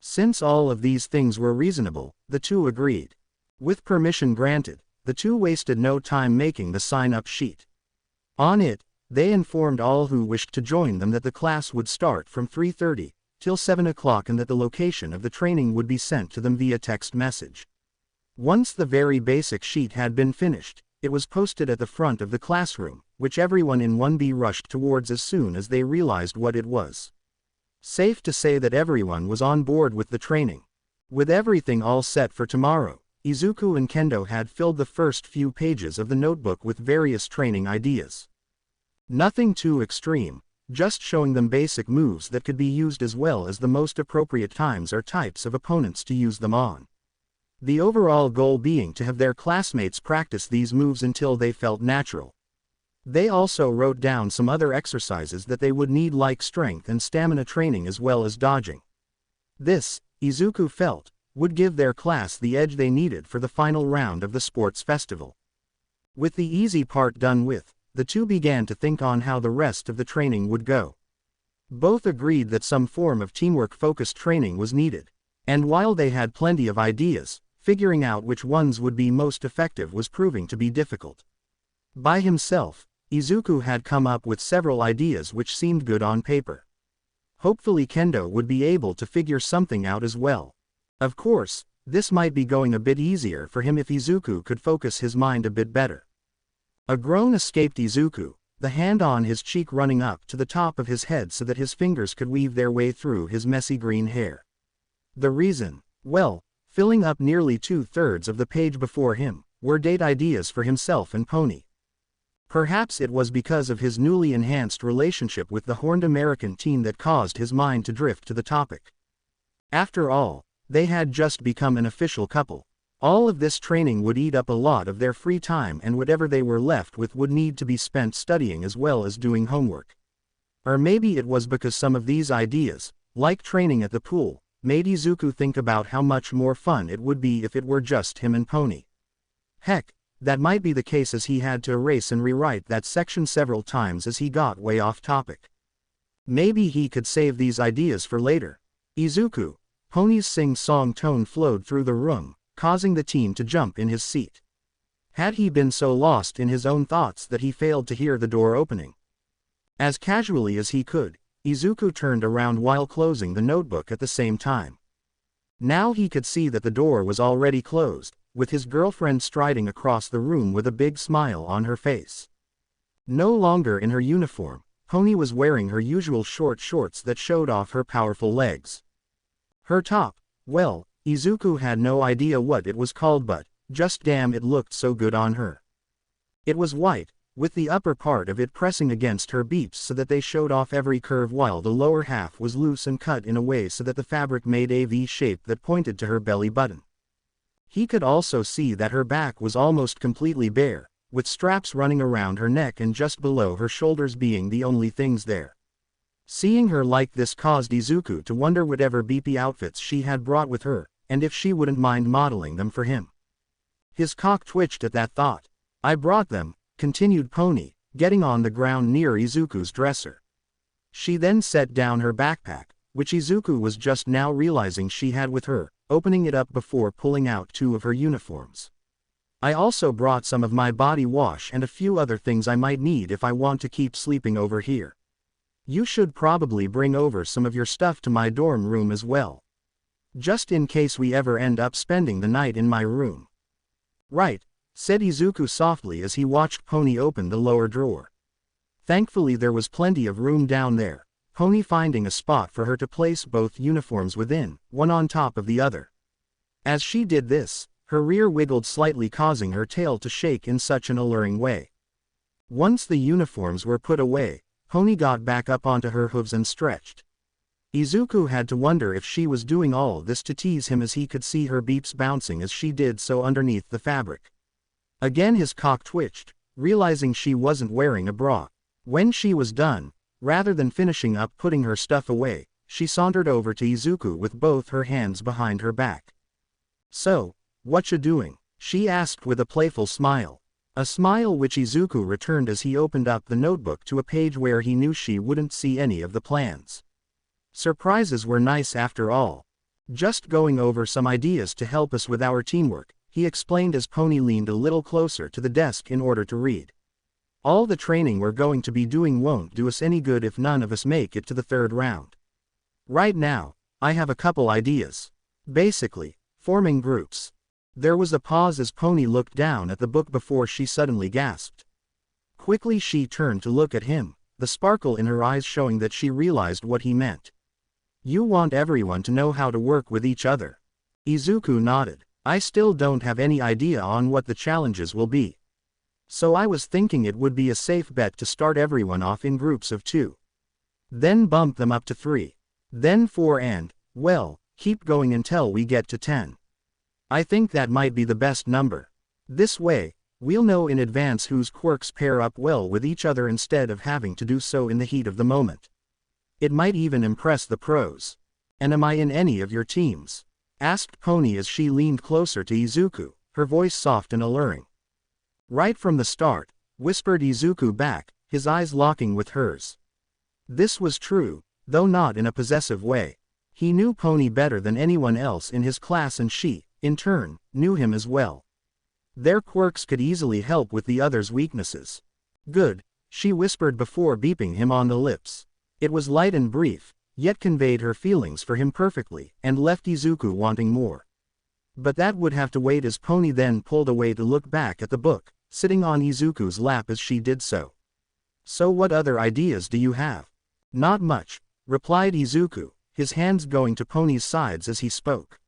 Since all of these things were reasonable, the two agreed. With permission granted, the two wasted no time making the sign-up sheet. On it, they informed all who wished to join them that the class would start from 3:30 till 7 o'clock, and that the location of the training would be sent to them via text message. Once the very basic sheet had been finished, it was posted at the front of the classroom, which everyone in 1B rushed towards as soon as they realized what it was. Safe to say that everyone was on board with the training. With everything all set for tomorrow, Izuku and Kendo had filled the first few pages of the notebook with various training ideas. Nothing too extreme, just showing them basic moves that could be used as well as the most appropriate times or types of opponents to use them on. The overall goal being to have their classmates practice these moves until they felt natural. They also wrote down some other exercises that they would need, like strength and stamina training as well as dodging. This, Izuku felt, would give their class the edge they needed for the final round of the sports festival. With the easy part done with, the two began to think on how the rest of the training would go. Both agreed that some form of teamwork-focused training was needed, and while they had plenty of ideas, figuring out which ones would be most effective was proving to be difficult. By himself, Izuku had come up with several ideas which seemed good on paper. Hopefully Kendo would be able to figure something out as well. Of course, this might be going a bit easier for him if Izuku could focus his mind a bit better. A groan escaped Izuku, the hand on his cheek running up to the top of his head so that his fingers could weave their way through his messy green hair. The reason, well, filling up nearly 2/3 of the page before him, were date ideas for himself and Pony. Perhaps it was because of his newly enhanced relationship with the horned American teen that caused his mind to drift to the topic. After all, they had just become an official couple. All of this training would eat up a lot of their free time, and whatever they were left with would need to be spent studying as well as doing homework. Or maybe it was because some of these ideas, like training at the pool, made Izuku think about how much more fun it would be if it were just him and Pony. Heck, that might be the case, as he had to erase and rewrite that section several times as he got way off topic. Maybe he could save these ideas for later. Izuku, Pony's sing-song tone flowed through the room, causing the teen to jump in his seat. Had he been so lost in his own thoughts that he failed to hear the door opening? As casually as he could, Izuku turned around while closing the notebook at the same time. Now he could see that the door was already closed, with his girlfriend striding across the room with a big smile on her face. No longer in her uniform, Pony was wearing her usual short shorts that showed off her powerful legs. Her top, well, Izuku had no idea what it was called, but, just damn, it looked so good on her. It was white, with the upper part of it pressing against her beeps so that they showed off every curve, while the lower half was loose and cut in a way so that the fabric made a V shape that pointed to her belly button. He could also see that her back was almost completely bare, with straps running around her neck and just below her shoulders being the only things there. Seeing her like this caused Izuku to wonder whatever beepy outfits she had brought with her, and if she wouldn't mind modeling them for him. His cock twitched at that thought. "I brought them," continued Pony, getting on the ground near Izuku's dresser. She then set down her backpack, which Izuku was just now realizing she had with her, opening it up before pulling out 2 of her uniforms. "I also brought some of my body wash and a few other things I might need if I want to keep sleeping over here. You should probably bring over some of your stuff to my dorm room as well. Just in case we ever end up spending the night in my room." "Right," said Izuku softly as he watched Pony open the lower drawer. Thankfully there was plenty of room down there, Pony finding a spot for her to place both uniforms within, one on top of the other. As she did this, her rear wiggled slightly, causing her tail to shake in such an alluring way. Once the uniforms were put away, Pony got back up onto her hooves and stretched. Izuku had to wonder if she was doing all this to tease him, as he could see her beeps bouncing as she did so underneath the fabric. Again his cock twitched, realizing she wasn't wearing a bra. When she was done, rather than finishing up putting her stuff away, she sauntered over to Izuku with both her hands behind her back. "So, what you doing?" she asked with a playful smile. A smile which Izuku returned as he opened up the notebook to a page where he knew she wouldn't see any of the plans. Surprises were nice after all. "Just going over some ideas to help us with our teamwork," he explained as Pony leaned a little closer to the desk in order to read. "All the training we're going to be doing won't do us any good if none of us make it to the 3rd round. Right now, I have a couple ideas. Basically, forming groups." There was a pause as Pony looked down at the book before she suddenly gasped. Quickly she turned to look at him, the sparkle in her eyes showing that she realized what he meant. "You want everyone to know how to work with each other?" Izuku nodded. "I still don't have any idea on what the challenges will be. So I was thinking it would be a safe bet to start everyone off in groups of 2. Then bump them up to 3. Then 4 and, well, keep going until we get to 10. I think that might be the best number. This way, we'll know in advance whose quirks pair up well with each other instead of having to do so in the heat of the moment. It might even impress the pros." "And am I in any of your teams?" asked Pony as she leaned closer to Izuku, her voice soft and alluring. "Right from the start," whispered Izuku back, his eyes locking with hers. This was true, though not in a possessive way. He knew Pony better than anyone else in his class, and she, in turn, knew him as well. Their quirks could easily help with the other's weaknesses. "Good," she whispered before beeping him on the lips. It was light and brief, yet conveyed her feelings for him perfectly, and left Izuku wanting more. But that would have to wait, as Pony then pulled away to look back at the book, sitting on Izuku's lap as she did so. "So what other ideas do you have?" "Not much," replied Izuku, his hands going to Pony's sides as he spoke.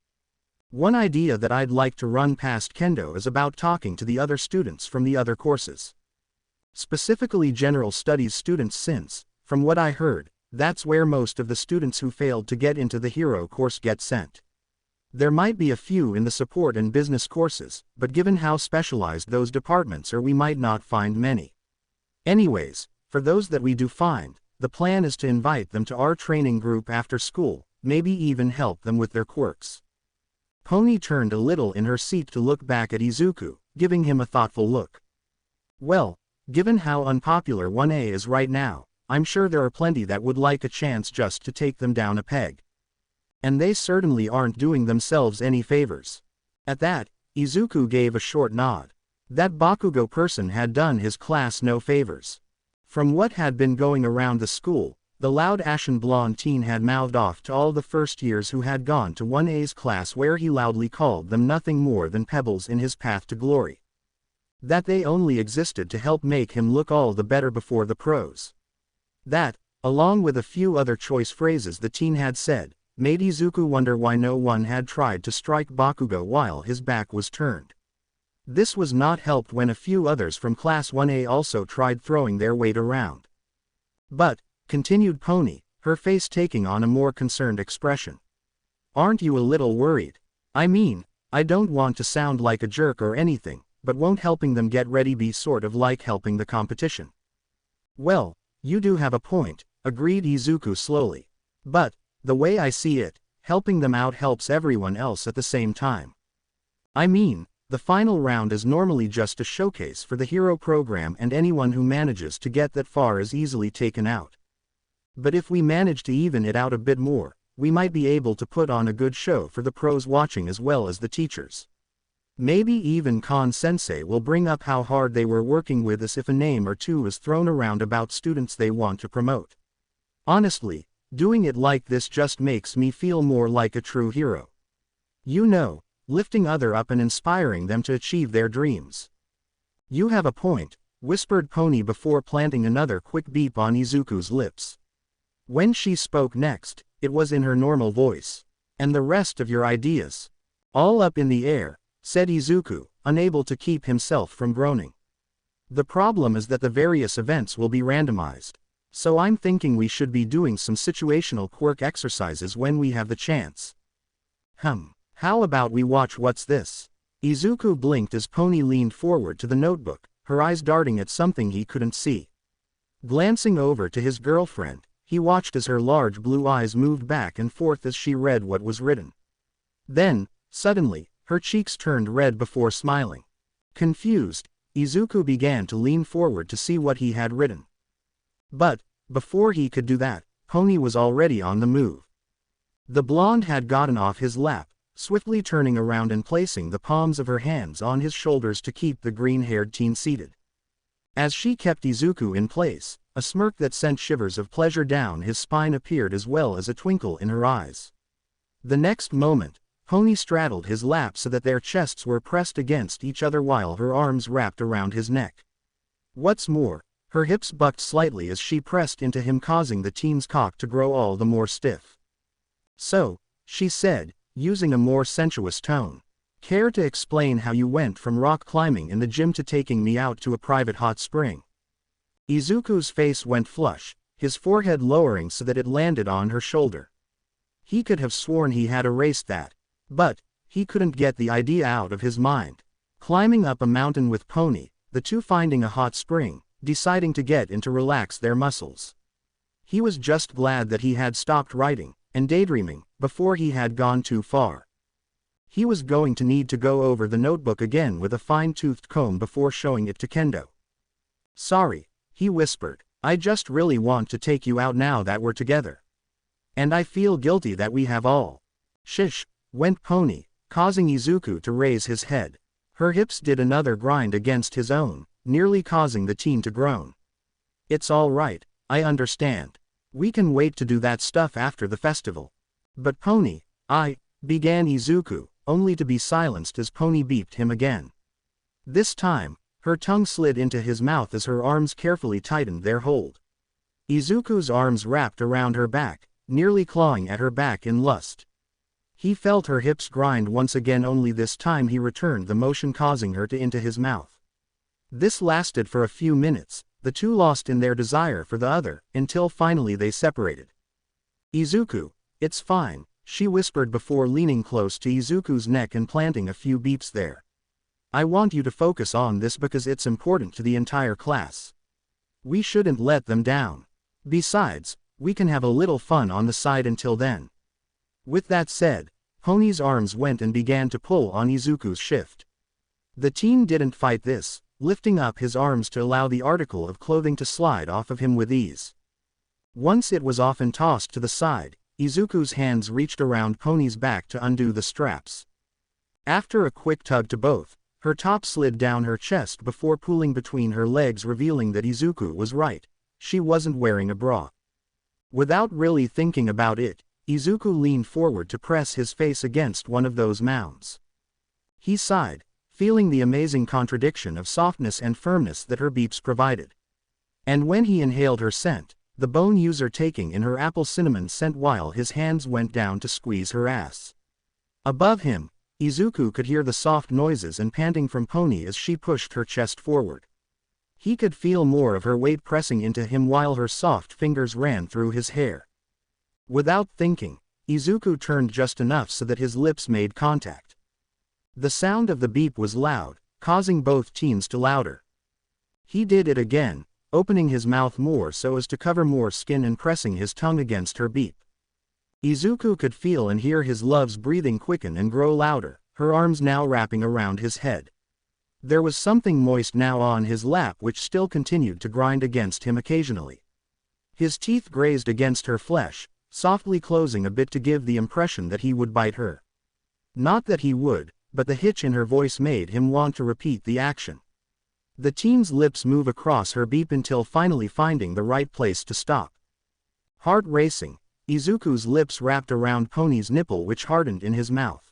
"One idea that I'd like to run past Kendo is about talking to the other students from the other courses. Specifically general studies students, since, from what I heard, that's where most of the students who failed to get into the hero course get sent. There might be a few in the support and business courses, but given how specialized those departments are, we might not find many. Anyways, for those that we do find, the plan is to invite them to our training group after school, maybe even help them with their quirks." Pony turned a little in her seat to look back at Izuku, giving him a thoughtful look. "Well, given how unpopular 1A is right now, I'm sure there are plenty that would like a chance just to take them down a peg. And they certainly aren't doing themselves any favors." At that, Izuku gave a short nod. That Bakugo person had done his class no favors. From what had been going around the school, the loud ashen blonde teen had mouthed off to all the first years who had gone to 1A's class, where he loudly called them nothing more than pebbles in his path to glory. That they only existed to help make him look all the better before the pros. That, along with a few other choice phrases the teen had said, made Izuku wonder why no one had tried to strike Bakugo while his back was turned. This was not helped when a few others from Class 1A also tried throwing their weight around. But, continued Pony, her face taking on a more concerned expression, aren't you a little worried? I mean, I don't want to sound like a jerk or anything, but won't helping them get ready be sort of like helping the competition? Well, you do have a point, agreed Izuku slowly. But, the way I see it, helping them out helps everyone else at the same time. I mean, the final round is normally just a showcase for the hero program, and anyone who manages to get that far is easily taken out. But if we manage to even it out a bit more, we might be able to put on a good show for the pros watching as well as the teachers. Maybe even Kon-sensei will bring up how hard they were working with us if a name or two is thrown around about students they want to promote. Honestly, doing it like this just makes me feel more like a true hero. You know, lifting others up and inspiring them to achieve their dreams. You have a point, whispered Pony before planting another quick beep on Izuku's lips. When she spoke next, it was in her normal voice. And the rest of your ideas? All up in the air, said Izuku, unable to keep himself from groaning. The problem is that the various events will be randomized. So I'm thinking we should be doing some situational quirk exercises when we have the chance. How about we watch What's This? Izuku blinked as Pony leaned forward to the notebook, her eyes darting at something he couldn't see. Glancing over to his girlfriend, he watched as her large blue eyes moved back and forth as she read what was written. Then, suddenly, her cheeks turned red before smiling. Confused, Izuku began to lean forward to see what he had written. But, before he could do that, Pony was already on the move. The blonde had gotten off his lap, swiftly turning around and placing the palms of her hands on his shoulders to keep the green-haired teen seated. As she kept Izuku in place, a smirk that sent shivers of pleasure down his spine appeared, as well as a twinkle in her eyes. The next moment, Pony straddled his lap so that their chests were pressed against each other while her arms wrapped around his neck. What's more, her hips bucked slightly as she pressed into him, causing the teen's cock to grow all the more stiff. So, she said, using a more sensuous tone, care to explain how you went from rock climbing in the gym to taking me out to a private hot spring? Izuku's face went flush, his forehead lowering so that it landed on her shoulder. He could have sworn he had erased that. But, he couldn't get the idea out of his mind. Climbing up a mountain with Pony, the two finding a hot spring, deciding to get in to relax their muscles. He was just glad that he had stopped writing and daydreaming before he had gone too far. He was going to need to go over the notebook again with a fine-toothed comb before showing it to Kendo. Sorry, he whispered, I just really want to take you out now that we're together. And I feel guilty that we have all. Shish, went Pony, causing Izuku to raise his head. Her hips did another grind against his own, nearly causing the teen to groan. It's all right, I understand. We can wait to do that stuff after the festival. But Pony, began Izuku, only to be silenced as Pony beeped him again. This time, her tongue slid into his mouth as her arms carefully tightened their hold. Izuku's arms wrapped around her back, nearly clawing at her back in lust. He felt her hips grind once again, only this time he returned the motion, causing her to into his mouth. This lasted for a few minutes, the two lost in their desire for the other, until finally they separated. Izuku, it's fine, she whispered before leaning close to Izuku's neck and planting a few beeps there. I want you to focus on this because it's important to the entire class. We shouldn't let them down. Besides, we can have a little fun on the side until then. With that said, Pony's arms went and began to pull on Izuku's shift. The teen didn't fight this, lifting up his arms to allow the article of clothing to slide off of him with ease. Once it was off and tossed to the side, Izuku's hands reached around Pony's back to undo the straps. After a quick tug to both, her top slid down her chest before pulling between her legs, revealing that Izuku was right, she wasn't wearing a bra. Without really thinking about it, Izuku leaned forward to press his face against one of those mounds. He sighed, feeling the amazing contradiction of softness and firmness that her beeps provided. And when he inhaled her scent, the bone user taking in her apple cinnamon scent while his hands went down to squeeze her ass. Above him, Izuku could hear the soft noises and panting from Pony as she pushed her chest forward. He could feel more of her weight pressing into him while her soft fingers ran through his hair. Without thinking, Izuku turned just enough so that his lips made contact. The sound of the beep was loud, causing both teens to louder. He did it again, opening his mouth more so as to cover more skin and pressing his tongue against her beep. Izuku could feel and hear his love's breathing quicken and grow louder, her arms now wrapping around his head. There was something moist now on his lap which still continued to grind against him occasionally. His teeth grazed against her flesh, softly closing a bit to give the impression that he would bite her. Not that he would, but the hitch in her voice made him want to repeat the action. The teen's lips move across her beep until finally finding the right place to stop. Heart racing, Izuku's lips wrapped around Pony's nipple which hardened in his mouth.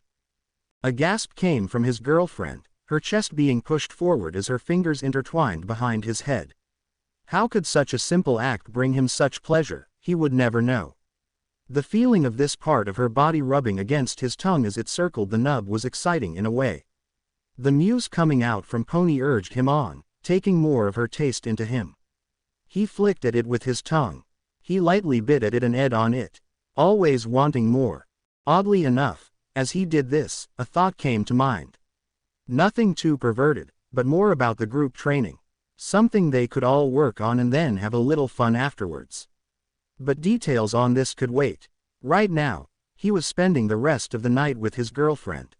A gasp came from his girlfriend, her chest being pushed forward as her fingers intertwined behind his head. How could such a simple act bring him such pleasure, he would never know. The feeling of this part of her body rubbing against his tongue as it circled the nub was exciting in a way. The muse coming out from Pony urged him on, taking more of her taste into him. He flicked at it with his tongue. He lightly bit at it and ed on it, always wanting more. Oddly enough, as he did this, a thought came to mind. Nothing too perverted, but more about the group training. Something they could all work on and then have a little fun afterwards. But details on this could wait. Right now, he was spending the rest of the night with his girlfriend.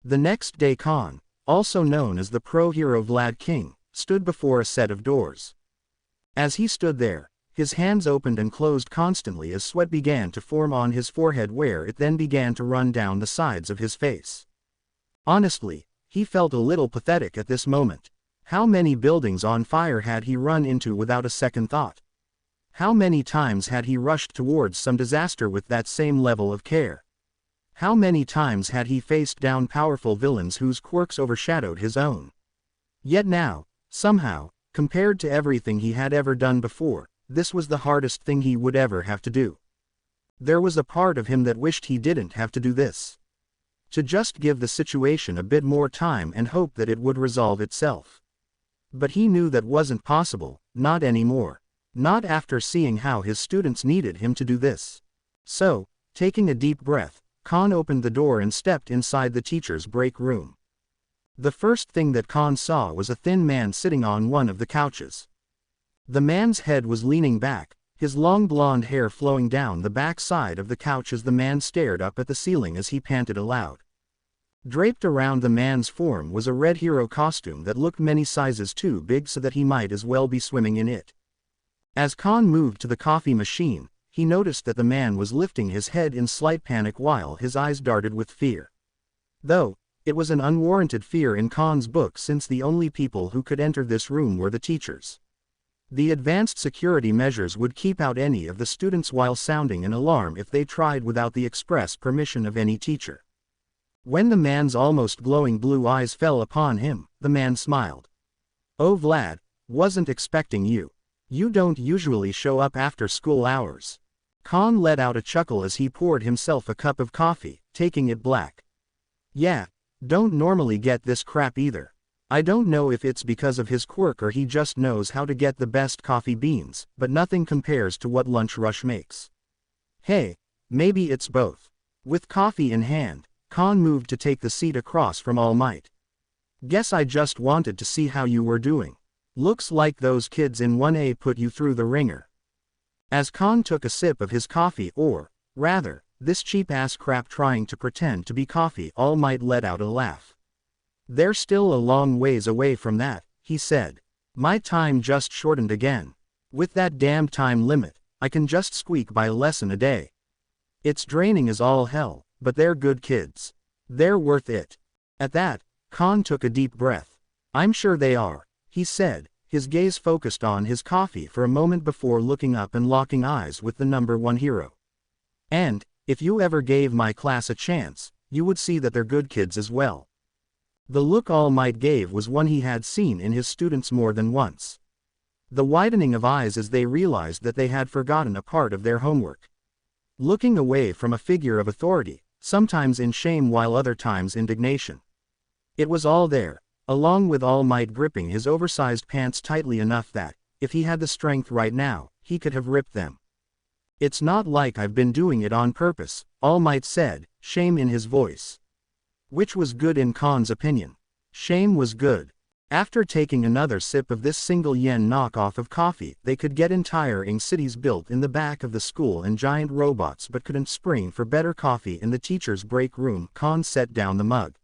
The next day Khan, also known as the pro-hero Vlad King, stood before a set of doors. As he stood there, his hands opened and closed constantly as sweat began to form on his forehead where it then began to run down the sides of his face. Honestly, he felt a little pathetic at this moment. How many buildings on fire had he run into without a second thought? How many times had he rushed towards some disaster with that same level of care? How many times had he faced down powerful villains whose quirks overshadowed his own? Yet now, somehow, compared to everything he had ever done before, this was the hardest thing he would ever have to do. There was a part of him that wished he didn't have to do this. To just give the situation a bit more time and hope that it would resolve itself. But he knew that wasn't possible, not anymore. Not after seeing how his students needed him to do this. So, taking a deep breath, Khan opened the door and stepped inside the teacher's break room. The first thing that Khan saw was a thin man sitting on one of the couches. The man's head was leaning back, his long blonde hair flowing down the back side of the couch as the man stared up at the ceiling as he panted aloud. Draped around the man's form was a red hero costume that looked many sizes too big so that he might as well be swimming in it. As Khan moved to the coffee machine, he noticed that the man was lifting his head in slight panic while his eyes darted with fear. Though, it was an unwarranted fear in Khan's book since the only people who could enter this room were the teachers. The advanced security measures would keep out any of the students while sounding an alarm if they tried without the express permission of any teacher. When the man's almost glowing blue eyes fell upon him, the man smiled. "Oh Vlad, wasn't expecting you. You don't usually show up after school hours." Khan let out a chuckle as he poured himself a cup of coffee, taking it black. "Yeah, don't normally get this crap either. I don't know if it's because of his quirk or he just knows how to get the best coffee beans, but nothing compares to what Lunch Rush makes. Hey, maybe it's both." With coffee in hand, Khan moved to take the seat across from All Might. "Guess I just wanted to see how you were doing. Looks like those kids in 1A put you through the ringer." As Khan took a sip of his coffee or, rather, this cheap-ass crap trying to pretend to be coffee, All Might let out a laugh. "They're still a long ways away from that," he said. "My time just shortened again. With that damn time limit, I can just squeak by a lesson a day. It's draining as all hell, but they're good kids. They're worth it." At that, Khan took a deep breath. "I'm sure they are," he said, his gaze focused on his coffee for a moment before looking up and locking eyes with the #1 hero. "And, if you ever gave my class a chance, you would see that they're good kids as well." The look All Might gave was one he had seen in his students more than once. The widening of eyes as they realized that they had forgotten a part of their homework. Looking away from a figure of authority, sometimes in shame while other times indignation. It was all there, along with All Might gripping his oversized pants tightly enough that, if he had the strength right now, he could have ripped them. "It's not like I've been doing it on purpose," All Might said, shame in his voice. Which was good in Khan's opinion. Shame was good. After taking another sip of this single-yen knockoff of coffee, they could get entire cities built in the back of the school and giant robots but couldn't spring for better coffee in the teacher's break room. Khan set down the mug.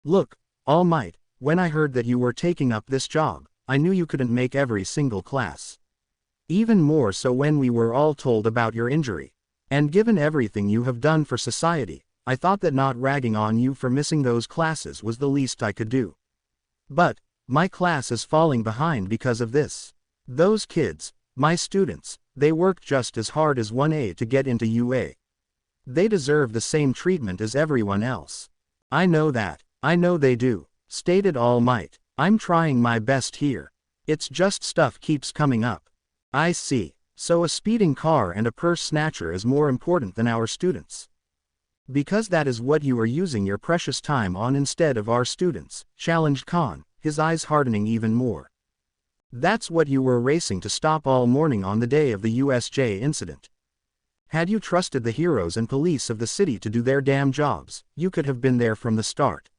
"Look, All Might, when I heard that you were taking up this job, I knew you couldn't make every single class. Even more so when we were all told about your injury. And given everything you have done for society, I thought that not ragging on you for missing those classes was the least I could do. But, my class is falling behind because of this. Those kids, my students, they worked just as hard as 1A to get into UA. They deserve the same treatment as everyone else. I know that, I know they do," stated All Might. "I'm trying my best here. It's just stuff keeps coming up." "I see. So a speeding car and a purse snatcher is more important than our students?" "Because that is what you are using your precious time on instead of our students," challenged Khan, his eyes hardening even more. "That's what you were racing to stop all morning on the day of the USJ incident. Had you trusted the heroes and police of the city to do their damn jobs, you could have been there from the start.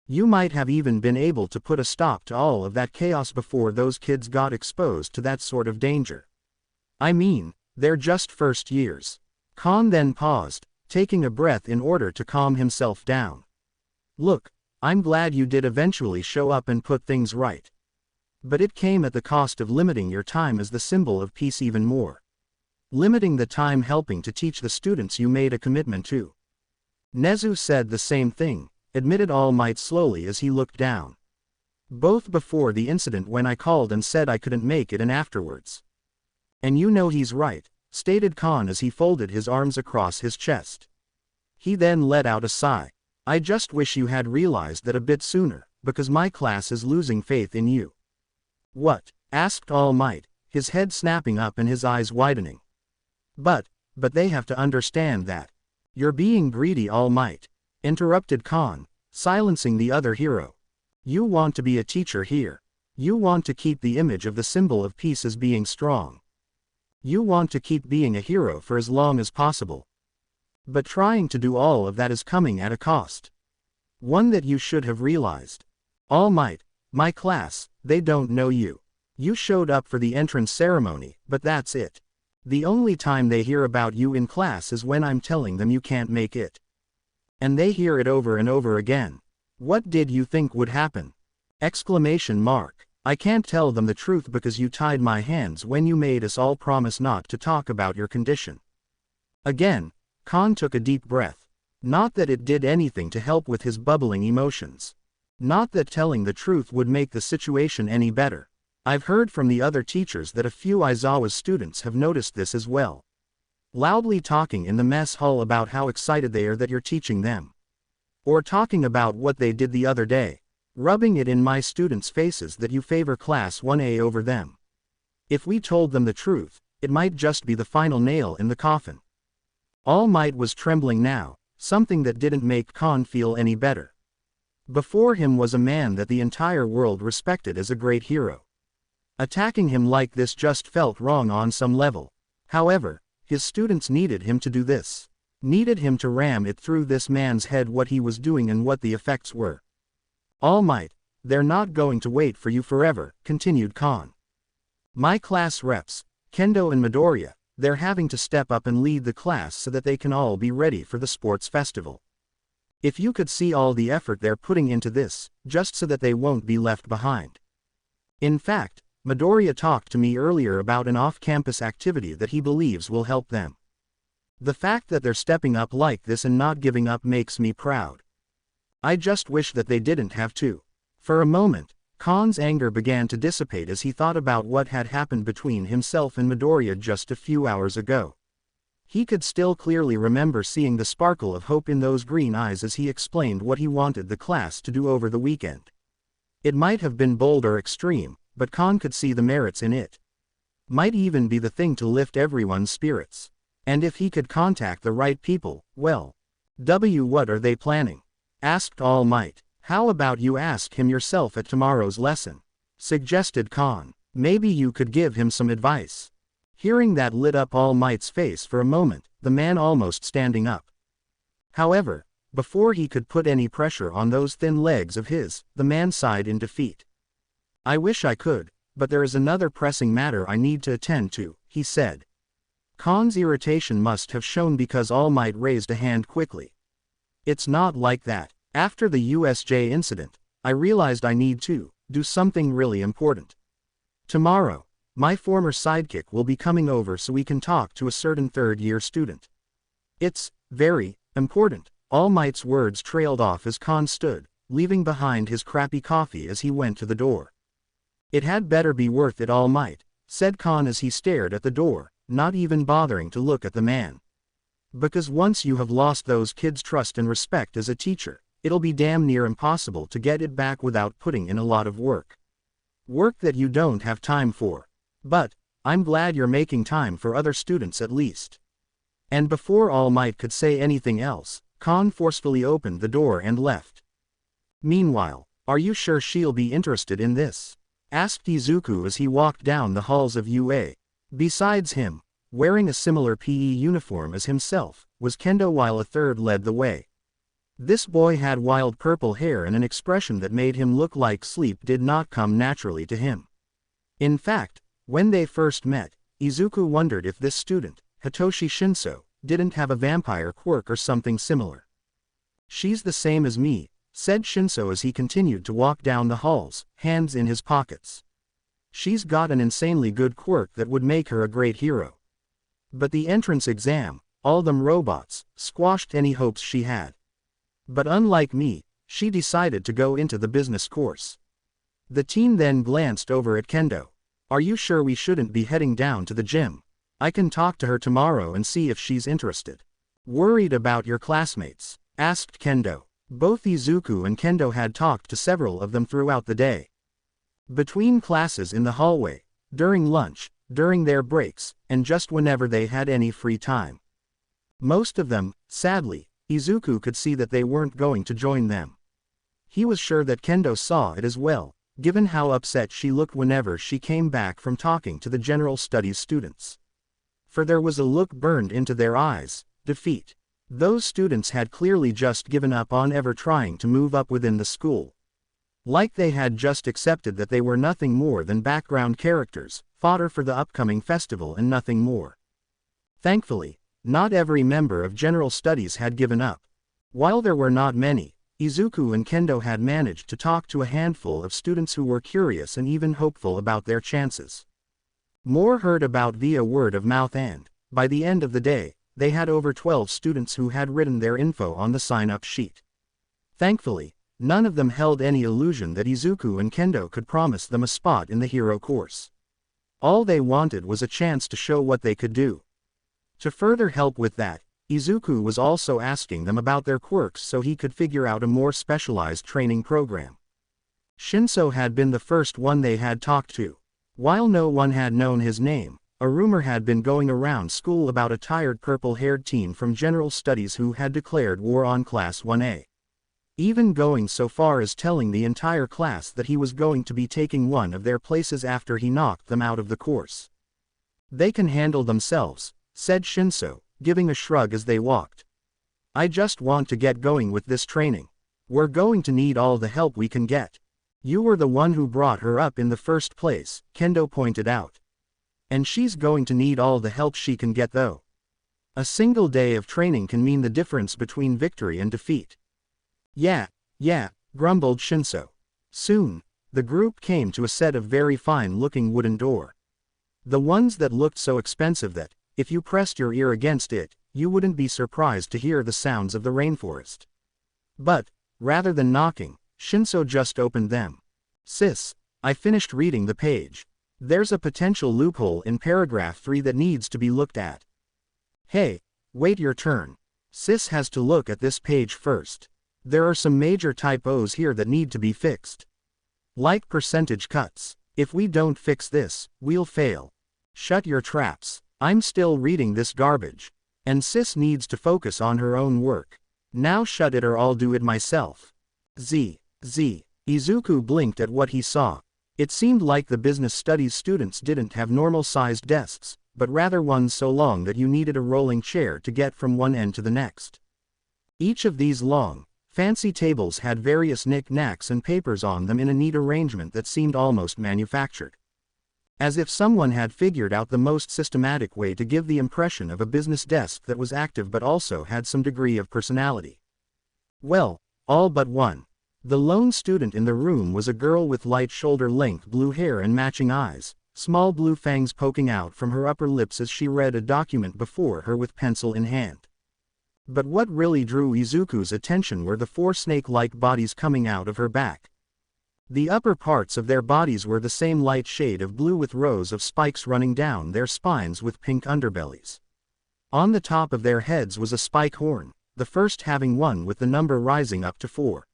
You might have even been able to put a stop to all of that chaos before those kids got exposed to that sort of danger. I mean, they're just first years." Khan then paused, taking a breath in order to calm himself down. "Look, I'm glad you did eventually show up and put things right. But it came at the cost of limiting your time as the symbol of peace even more. Limiting the time helping to teach the students you made a commitment to." "Nezu said the same thing," admitted All Might slowly as he looked down. "Both before the incident when I called and said I couldn't make it and afterwards. And you know he's right," stated Khan as he folded his arms across his chest. He then let out a sigh. "I just wish you had realized that a bit sooner, because my class is losing faith in you." "What?" asked All Might, his head snapping up and his eyes widening. But they have to understand that." "You're being greedy, All Might," interrupted Khan, silencing the other hero. "You want to be a teacher here. You want to keep the image of the symbol of peace as being strong. You want to keep being a hero for as long as possible. But trying to do all of that is coming at a cost. One that you should have realized. All Might, my class, they don't know you. You showed up for the entrance ceremony, but that's it. The only time they hear about you in class is when I'm telling them you can't make it. And they hear it over and over again. What did you think would happen? Exclamation mark. I can't tell them the truth because you tied my hands when you made us all promise not to talk about your condition." Again, Khan took a deep breath. Not that it did anything to help with his bubbling emotions. Not that telling the truth would make the situation any better. I've heard from the other teachers that a few Aizawa's students have noticed this as well. Loudly talking in the mess hall about how excited they are that you're teaching them. Or talking about what they did the other day. Rubbing it in my students' faces that you favor class 1A over them. If we told them the truth, it might just be the final nail in the coffin. All Might was trembling now, something that didn't make Khan feel any better. Before him was a man that the entire world respected as a great hero. Attacking him like this just felt wrong on some level. However, his students needed him to do this. Needed him to ram it through this man's head what he was doing and what the effects were. All Might, they're not going to wait for you forever, continued Khan. My class reps, Kendo and Midoriya, they're having to step up and lead the class so that they can all be ready for the sports festival. If you could see all the effort they're putting into this, just so that they won't be left behind. In fact, Midoriya talked to me earlier about an off-campus activity that he believes will help them. The fact that they're stepping up like this and not giving up makes me proud. I just wish that they didn't have to." For a moment, Khan's anger began to dissipate as he thought about what had happened between himself and Midoriya just a few hours ago. He could still clearly remember seeing the sparkle of hope in those green eyes as he explained what he wanted the class to do over the weekend. It might have been bold or extreme, but Khan could see the merits in it. Might even be the thing to lift everyone's spirits. And if he could contact the right people, well. What are they planning? Asked All Might. How about you ask him yourself at tomorrow's lesson? Suggested Khan. Maybe you could give him some advice. Hearing that lit up All Might's face for a moment, the man almost standing up. However, before he could put any pressure on those thin legs of his, the man sighed in defeat. I wish I could, but there is another pressing matter I need to attend to, he said. Khan's irritation must have shown because All Might raised a hand quickly. It's not like that. After the USJ incident, I realized I need to do something really important. Tomorrow, my former sidekick will be coming over so we can talk to a certain third-year student. It's very important. All Might's words trailed off as Khan stood, leaving behind his crappy coffee as he went to the door. It had better be worth it, All Might, said Khan as he stared at the door, not even bothering to look at the man. Because once you have lost those kids' trust and respect as a teacher, it'll be damn near impossible to get it back without putting in a lot of work. Work that you don't have time for. But, I'm glad you're making time for other students at least. And before All Might could say anything else, Khan forcefully opened the door and left. Meanwhile, are you sure she'll be interested in this? Asked Izuku as he walked down the halls of UA. Besides him, wearing a similar PE uniform as himself, was Kendo while a third led the way. This boy had wild purple hair and an expression that made him look like sleep did not come naturally to him. In fact, when they first met, Izuku wondered if this student, Hitoshi Shinso, didn't have a vampire quirk or something similar. She's the same as me, said Shinso as he continued to walk down the halls, hands in his pockets. She's got an insanely good quirk that would make her a great hero. But the entrance exam, all them robots, squashed any hopes she had. But unlike me, she decided to go into the business course. The teen then glanced over at Kendo. Are you sure we shouldn't be heading down to the gym? I can talk to her tomorrow and see if she's interested. Worried about your classmates? Asked Kendo. Both Izuku and Kendo had talked to several of them throughout the day. Between classes in the hallway, during lunch, during their breaks, and just whenever they had any free time. Most of them, sadly, Izuku could see that they weren't going to join them. He was sure that Kendo saw it as well, given how upset she looked whenever she came back from talking to the general studies students. For there was a look burned into their eyes, defeat. Those students had clearly just given up on ever trying to move up within the school. Like they had just accepted that they were nothing more than background characters, fodder for the upcoming festival and nothing more. Thankfully, not every member of General Studies had given up. While there were not many, Izuku and Kendo had managed to talk to a handful of students who were curious and even hopeful about their chances. More heard about via word of mouth and, by the end of the day, they had over 12 students who had written their info on the sign-up sheet. Thankfully, none of them held any illusion that Izuku and Kendo could promise them a spot in the hero course. All they wanted was a chance to show what they could do. To further help with that, Izuku was also asking them about their quirks so he could figure out a more specialized training program. Shinso had been the first one they had talked to. While no one had known his name, a rumor had been going around school about a tired purple-haired teen from General Studies who had declared war on Class 1A. Even going so far as telling the entire class that he was going to be taking one of their places after he knocked them out of the course. They can handle themselves, said Shinso, giving a shrug as they walked. I just want to get going with this training. We're going to need all the help we can get. You were the one who brought her up in the first place, Kendo pointed out. And she's going to need all the help she can get though. A single day of training can mean the difference between victory and defeat. Yeah, grumbled Shinso. Soon, the group came to a set of very fine-looking wooden door. The ones that looked so expensive that, if you pressed your ear against it, you wouldn't be surprised to hear the sounds of the rainforest. But, rather than knocking, Shinso just opened them. Sis, I finished reading the page. There's a potential loophole in paragraph 3 that needs to be looked at. Hey, wait your turn. Sis has to look at this page first. There are some major typos here that need to be fixed. Like percentage cuts. If we don't fix this, we'll fail. Shut your traps. I'm still reading this garbage. And sis needs to focus on her own work. Now shut it or I'll do it myself. Izuku blinked at what he saw. It seemed like the business studies students didn't have normal-sized desks, but rather ones so long that you needed a rolling chair to get from one end to the next. Each of these long, fancy tables had various knick-knacks and papers on them in a neat arrangement that seemed almost manufactured. As if someone had figured out the most systematic way to give the impression of a business desk that was active but also had some degree of personality. Well, all but one. The lone student in the room was a girl with light shoulder-length blue hair and matching eyes, small blue fangs poking out from her upper lips as she read a document before her with pencil in hand. But what really drew Izuku's attention were the four snake-like bodies coming out of her back. The upper parts of their bodies were the same light shade of blue with rows of spikes running down their spines with pink underbellies. On the top of their heads was a spike horn, the first having one with the number rising up to 4.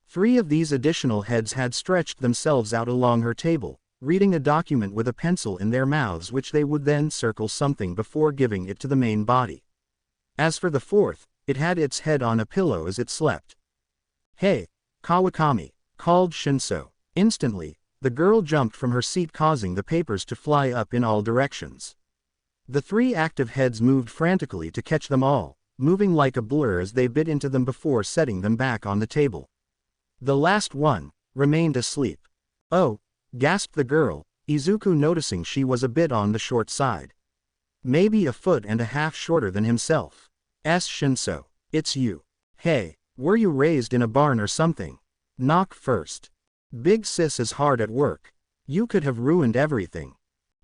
3 of these additional heads had stretched themselves out along her table, reading a document with a pencil in their mouths which they would then circle something before giving it to the main body. As for the 4th, it had its head on a pillow as it slept. "Hey, Kawakami," called Shinso. Instantly, the girl jumped from her seat causing the papers to fly up in all directions. The 3 active heads moved frantically to catch them all, moving like a blur as they bit into them before setting them back on the table. The last one remained asleep. "Oh," gasped the girl, Izuku noticing she was a bit on the short side. Maybe a foot and a half shorter than himself. Shinso, it's you. Hey, were you raised in a barn or something? Knock first. Big sis is hard at work. You could have ruined everything.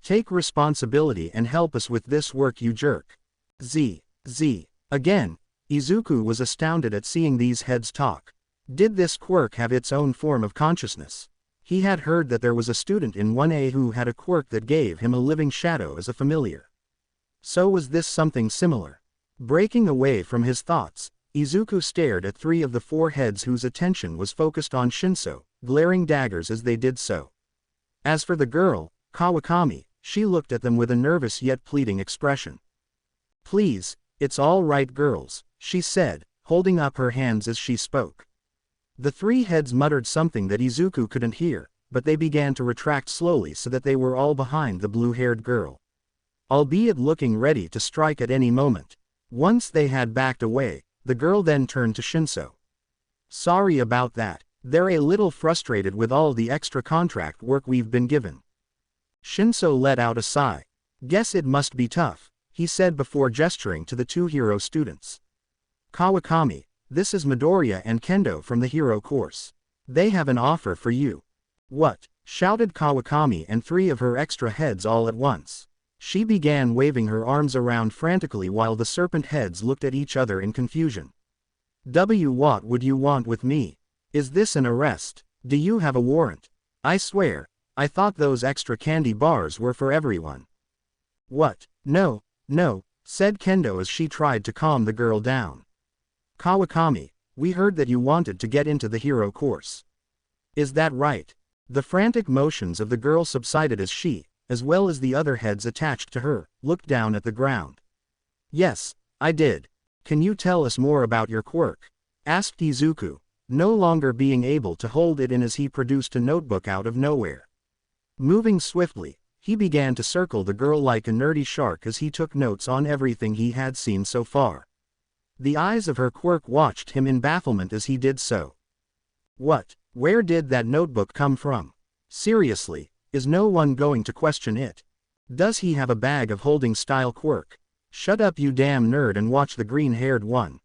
Take responsibility and help us with this work, you jerk. Again, Izuku was astounded at seeing these heads talk. Did this quirk have its own form of consciousness? He had heard that there was a student in 1A who had a quirk that gave him a living shadow as a familiar. So was this something similar? Breaking away from his thoughts, Izuku stared at 3 of the 4 heads whose attention was focused on Shinso, glaring daggers as they did so. As for the girl, Kawakami, she looked at them with a nervous yet pleading expression. "Please, it's all right girls," she said, holding up her hands as she spoke. The 3 heads muttered something that Izuku couldn't hear, but they began to retract slowly so that they were all behind the blue-haired girl, albeit looking ready to strike at any moment. Once they had backed away, the girl then turned to Shinso. "Sorry about that, they're a little frustrated with all the extra contract work we've been given." Shinso let out a sigh. "Guess it must be tough," he said before gesturing to the 2 hero students. "Kawakami, this is Midoriya and Kendo from the hero course. They have an offer for you." "What?" shouted Kawakami and 3 of her extra heads all at once. She began waving her arms around frantically while the serpent heads looked at each other in confusion. What would you want with me? Is this an arrest? Do you have a warrant? I swear, I thought those extra candy bars were for everyone." "What? No, said Kendo as she tried to calm the girl down. "Kawakami, we heard that you wanted to get into the hero course. Is that right?" The frantic motions of the girl subsided as she, as well as the other heads attached to her, looked down at the ground. "Yes, I did. Can you tell us more about your quirk?" asked Izuku, no longer being able to hold it in as he produced a notebook out of nowhere. Moving swiftly, he began to circle the girl like a nerdy shark as he took notes on everything he had seen so far. The eyes of her quirk watched him in bafflement as he did so. "What? Where did that notebook come from? Seriously, is no one going to question it? Does he have a bag of holding style quirk? Shut up you damn nerd and watch the green-haired one."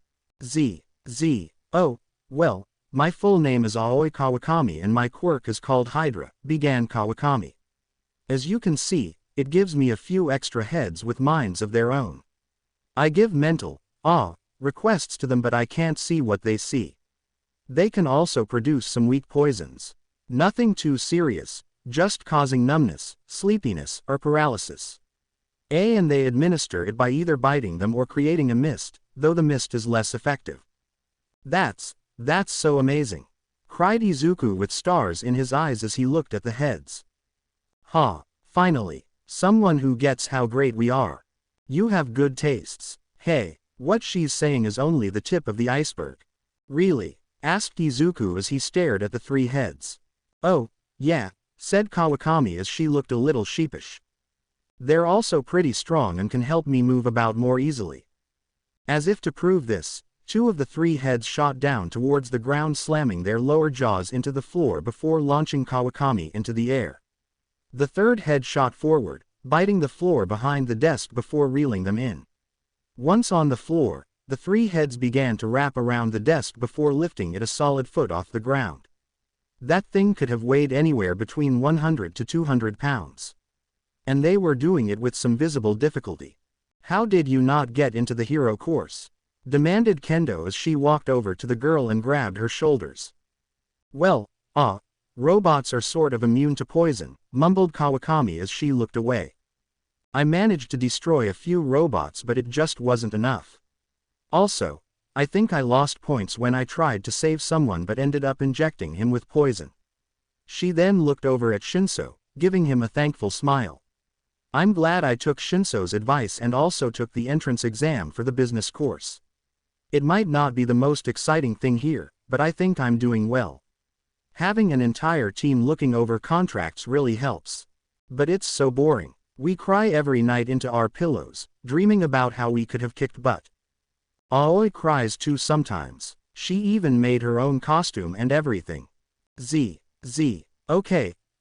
Oh, well, my full name is Aoi Kawakami and my quirk is called Hydra," began Kawakami. "As you can see, it gives me a few extra heads with minds of their own. I give mental requests to them but I can't see what they see. They can also produce some weak poisons. Nothing too serious, just causing numbness, sleepiness, or paralysis. And they administer it by either biting them or creating a mist, though the mist is less effective. That's so amazing!" cried Izuku with stars in his eyes as he looked at the heads. "Ha, finally, someone who gets how great we are. You have good tastes." "Hey, what she's saying is only the tip of the iceberg." "Really?" asked Izuku as he stared at the 3 heads. "Oh, yeah," said Kawakami as she looked a little sheepish. "They're also pretty strong and can help me move about more easily." As if to prove this, 2 of the 3 heads shot down towards the ground, slamming their lower jaws into the floor before launching Kawakami into the air. The 3rd head shot forward, biting the floor behind the desk before reeling them in. Once on the floor, the 3 heads began to wrap around the desk before lifting it a solid foot off the ground. That thing could have weighed anywhere between 100 to 200 pounds. And they were doing it with some visible difficulty. "How did you not get into the hero course?" demanded Kendo as she walked over to the girl and grabbed her shoulders. "Well, robots are sort of immune to poison," mumbled Kawakami as she looked away. "I managed to destroy a few robots, but it just wasn't enough. Also, I think I lost points when I tried to save someone but ended up injecting him with poison." She then looked over at Shinso, giving him a thankful smile. "I'm glad I took Shinso's advice and also took the entrance exam for the business course. It might not be the most exciting thing here, but I think I'm doing well. Having an entire team looking over contracts really helps. But it's so boring. We cry every night into our pillows, dreaming about how we could have kicked butt. Aoi cries too sometimes. She even made her own costume and everything."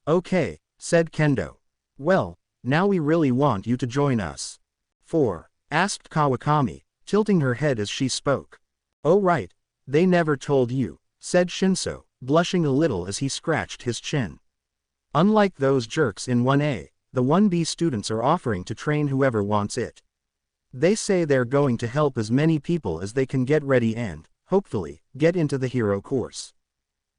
Okay, said Kendo. "Well, now we really want you to join us." "For?" asked Kawakami, tilting her head as she spoke. "Oh right, they never told you," said Shinso, blushing a little as he scratched his chin. "Unlike those jerks in 1A, the 1B students are offering to train whoever wants it. They say they're going to help as many people as they can get ready and, hopefully, get into the hero course.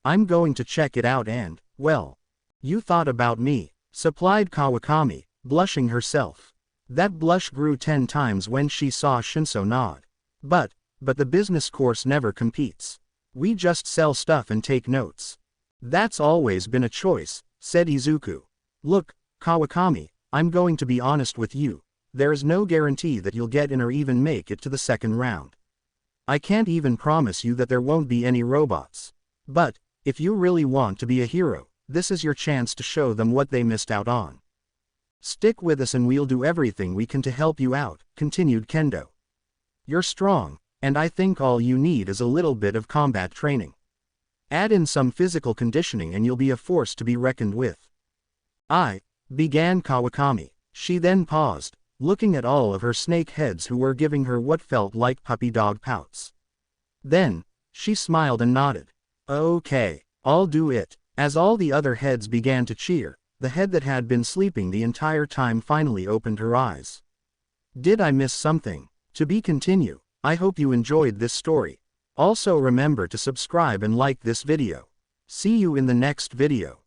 I'm going to check it out and, well, you thought about me," supplied Kawakami, blushing herself. That blush grew 10 times when she saw Shinso nod. But the business course never competes. We just sell stuff and take notes." "That's always been a choice," said Izuku. "Look, Kawakami, I'm going to be honest with you. There is no guarantee that you'll get in or even make it to the 2nd round. I can't even promise you that there won't be any robots. But, if you really want to be a hero, this is your chance to show them what they missed out on. Stick with us and we'll do everything we can to help you out," continued Kendo. "You're strong, and I think all you need is a little bit of combat training. Add in some physical conditioning and you'll be a force to be reckoned with." Began Kawakami. She then paused, looking at all of her snake heads who were giving her what felt like puppy dog pouts. Then, she smiled and nodded. "Okay, I'll do it." As all the other heads began to cheer, the head that had been sleeping the entire time finally opened her eyes. "Did I miss something?" To be continued. I hope you enjoyed this story. Also remember to subscribe and like this video. See you in the next video.